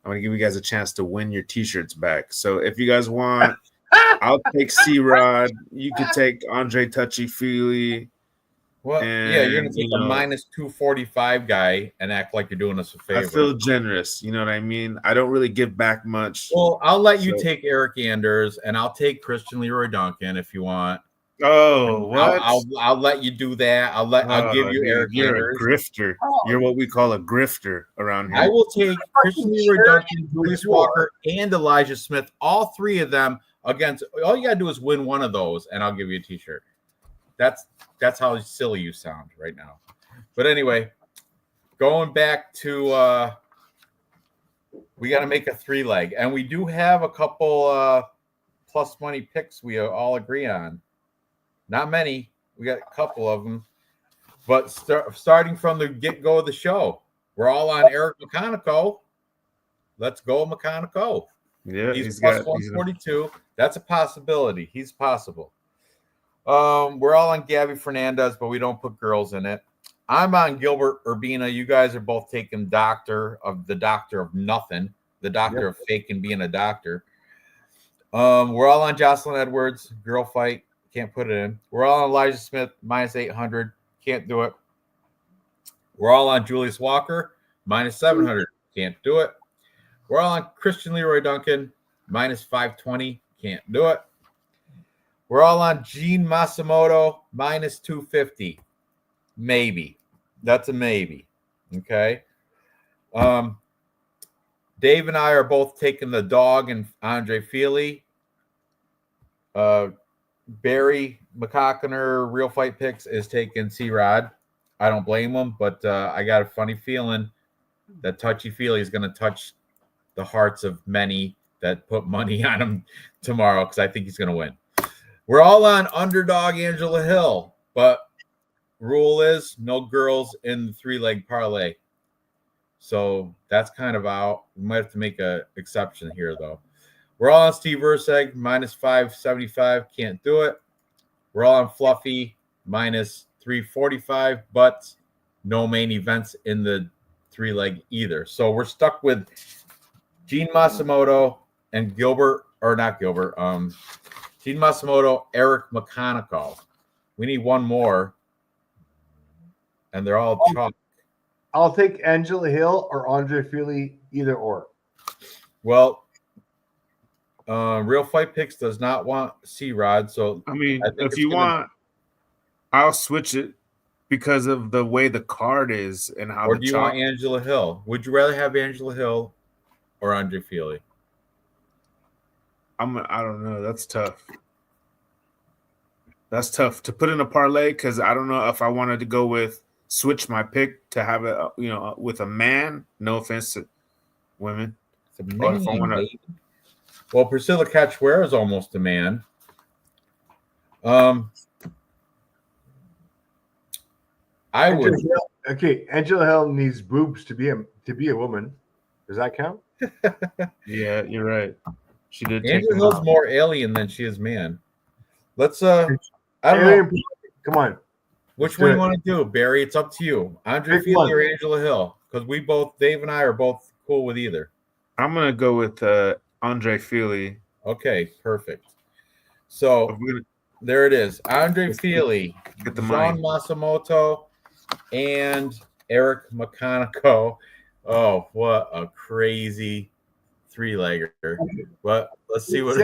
I want to give you guys a chance to win your T-shirts back. So if you guys want, I'll take C-Rod. You could take Andre Touchy-Feely. Well, yeah, you're going to take a minus 245 guy and act like you're doing us a favor. I feel generous. You know what I mean? I don't really give back much. Well, I'll let you take Eric Anders, and I'll take Christian Leroy Duncan if you want. Oh, what? I'll let you do that. I'll give you Eric You're Anders. A grifter. You're what we call a grifter around here. I will take Christian Leroy Duncan, Julius Walker, and Elijah Smith. All 3 of them against. All you gotta do is win one of those, and I'll give you a T-shirt. That's how silly you sound right now. But anyway, going back to we got to make a 3-leg, and we do have a couple plus money picks we all agree on. Not many. We got a couple of them. But starting from the get-go of the show, we're all on Eric McConaughey. Let's go, McConaughey. Yeah, he's plus 142. That's a possibility. He's possible. We're all on Gabby Fernandez, but we don't put girls in it. I'm on Gilbert Urbina. You guys are both taking the doctor of nothing, the doctor of fake and being a doctor. We're all on Jocelyn Edwards, girl fight. Can't put it in. We're all on Elijah Smith, minus 800. Can't do it. We're all on Julius Walker, minus 700. Can't do it. We're all on Christian Leroy Duncan, minus 520. Can't do it. We're all on Gene Masimoto, minus 250. Maybe. That's a maybe. Okay. Dave and I are both taking the dog and Andre Feely. Barry McCockiner, Real Fight Picks, is taking C-Rod. I don't blame him, but I got a funny feeling that Touchy-Feely is going to touch the hearts of many that put money on him tomorrow because I think he's going to win. We're all on underdog Angela Hill, but rule is no girls in the 3-leg parlay. So that's kind of out. We might have to make an exception here, though. We're all on Steve Urseg, minus 575. Can't do it. We're all on Fluffy, minus 345, but no main events in the 3-leg either. So we're stuck with Gene Masimoto, and Gilbert, or not Gilbert, Team Masamoto, Eric McConico. We need one more, and they're all chalk. I'll take Angela Hill or Andre Feely, either or. Well, Real Fight Picks does not want C-Rod, so I mean, think if it's you gonna- want, I'll switch it because of the way the card is and how or the do you want Angela Hill? Would you rather have Angela Hill or Andre Feely? I don't know. That's tough. That's tough to put in a parlay because I don't know if I wanted to go with switch my pick to have it, with a man. No offense to women. It's a Or man, if I wanna- baby. Well, Priscilla Cachoeira is almost a man. I would. Angela Hill needs boobs to be a woman. Does that count? Yeah, you're right. She did take Angela him Hill's out. more alien than she is man. Let's I don't know. Come on. Which Let's one do you it. want to do, Barry? It's up to you. Andre Pick Feely one. or Angela Hill? Because Dave and I are both cool with either. I'm gonna go with Andre Feely. Okay, perfect. So there it is. Andre Feely, Get the John money. Masamoto, and Eric McConico. Oh, what a crazy three-legger! But let's see what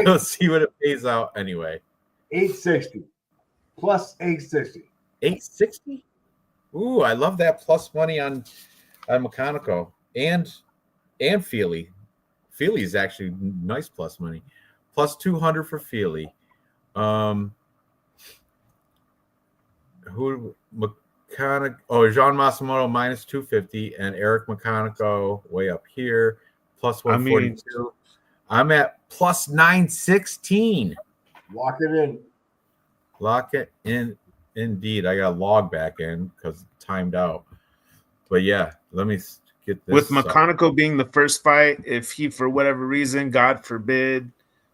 it pays out anyway. 860 plus 860. 860. Ooh, I love that plus money on McConico and Feely. Feely is actually nice plus money. Plus 200 for Feely. Jean Masamoto minus 250 and Eric McConico way up here plus 142. I'm at plus 916. Lock it in. Lock it in. Indeed, I got to log back in because it timed out. But yeah, let me get this. With McConico being the first fight, if he, for whatever reason, God forbid,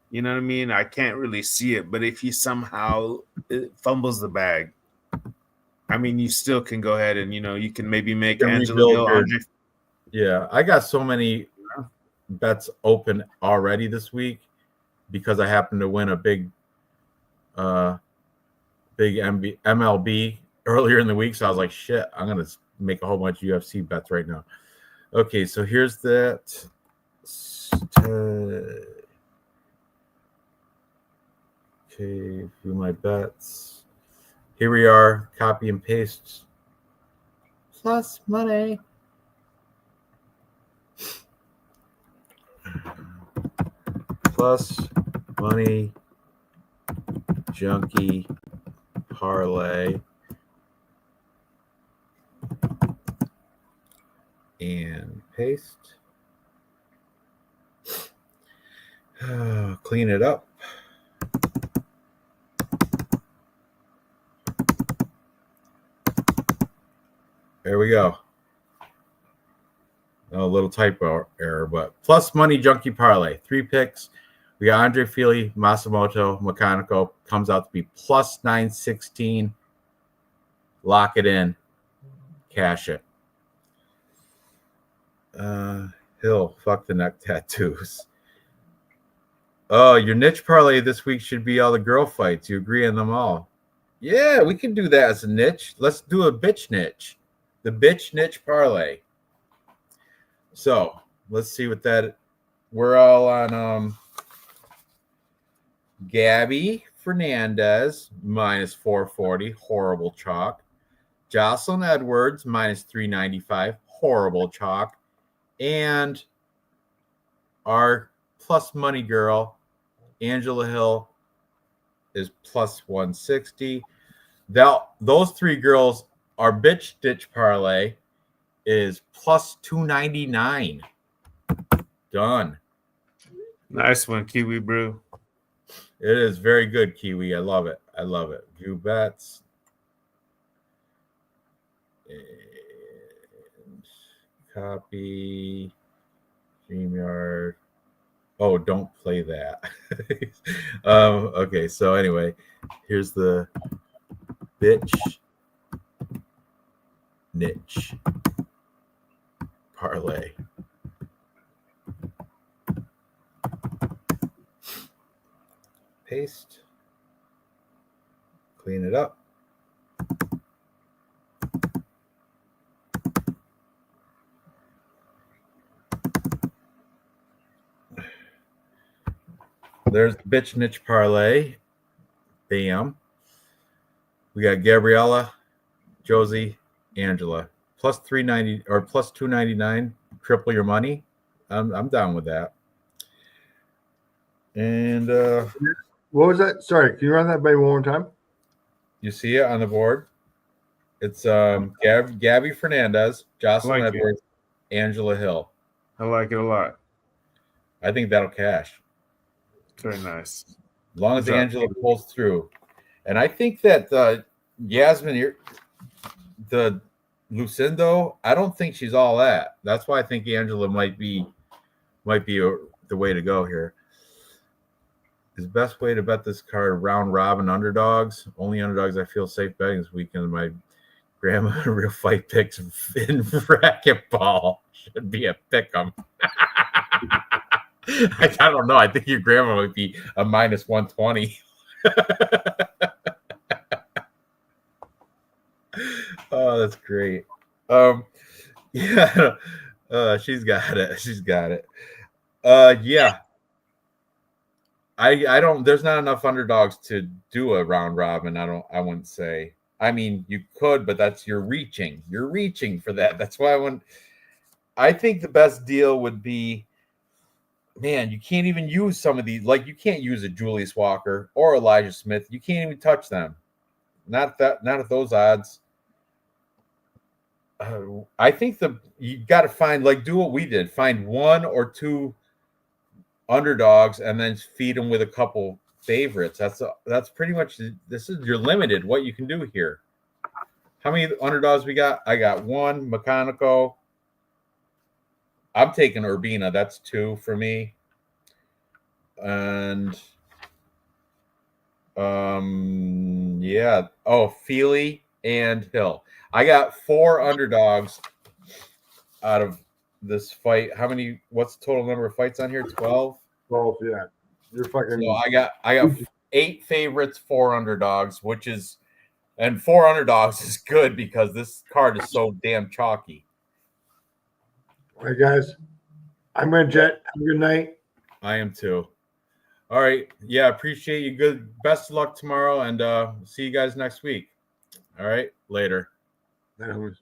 you know what I mean? I can't really see it. But if he somehow fumbles the bag, I mean, you still can go ahead and, you can maybe make Angela Hill. Yeah, I got so many bets open already this week because I happened to win a big MLB earlier in the week. So I was like, shit, I'm going to make a whole bunch of UFC bets right now. Okay, so here's that. Okay, do my bets. Here we are. Copy and paste. Plus money. Plus money. Junkie parlay. And paste. Clean it up. There we go. A little typo error, but plus money junkie parlay. 3 picks. We got Andre Feely, Masamoto, McConico. Comes out to be plus 916. Lock it in. Cash it. Hill, fuck the neck tattoos. Oh, your niche parlay this week should be all the girl fights. You agree on them all? Yeah, we can do that as a niche. Let's do a bitch niche. The bitch niche parlay. So let's see what that. We're all on Gabby Hernandez minus 440, horrible chalk. Jocelyn Edwards minus 395, horrible chalk. And our plus money girl, Angela Hill, is plus 160. Those 3 girls, our bitch ditch parlay is plus 299. Done. Nice one, Kiwi Brew. It is very good, Kiwi. I love it. I love it. View bets. And copy. StreamYard. Oh, don't play that. Okay, so anyway, here's the bitch niche parlay. paste. Clean it up. There's the bitch niche parlay. Bam. We got Gabriella, Josie, Angela. Plus 390 or plus 299. Triple your money. I'm down with that. And what was that? Sorry, can you run that by one more time? you see it on the board. It's Gabby Fernandez, Jocelyn Edwards, Angela Hill. I like it a lot. I think that'll cash. Very nice. As long as Angela pulls through. And I think that Yasmin, the Lucindo, I don't think she's all that. That's why I think Angela might be the way to go here. Is the best way to bet this card round robin underdogs. Only underdogs I feel safe betting this weekend. My grandma real fight picks in racquetball should be a pick 'em. I don't know. I think your grandma might be a minus 120. Oh, that's great. Yeah. She's got it. She's got it. Yeah. I don't. There's not enough underdogs to do a round robin. I wouldn't say. I mean, you could, but that's you're reaching. You're reaching for that. That's why I think the best deal would be. Man, you can't even use some of these. Like you can't use a Julius Walker or Elijah Smith. You can't even touch them. Not at those odds. I think you got to find do what we did. Find one or two underdogs and then feed them with a couple favorites. That's pretty much this is you're limited what you can do here. How many underdogs we got? I got one Mecanico. I'm taking Urbina. That's 2 for me. And yeah. Oh, Feely and Hill. I got 4 underdogs out of this fight. What's the total number of fights on here? 12? 12, yeah. You're fucking So I got 8 favorites, 4 underdogs, and 4 underdogs is good because this card is so damn chalky. All right, guys. I'm going to jet. Have a good night. I am too. All right. Yeah, appreciate you. Good. Best of luck tomorrow, and see you guys next week. All right. Later. That was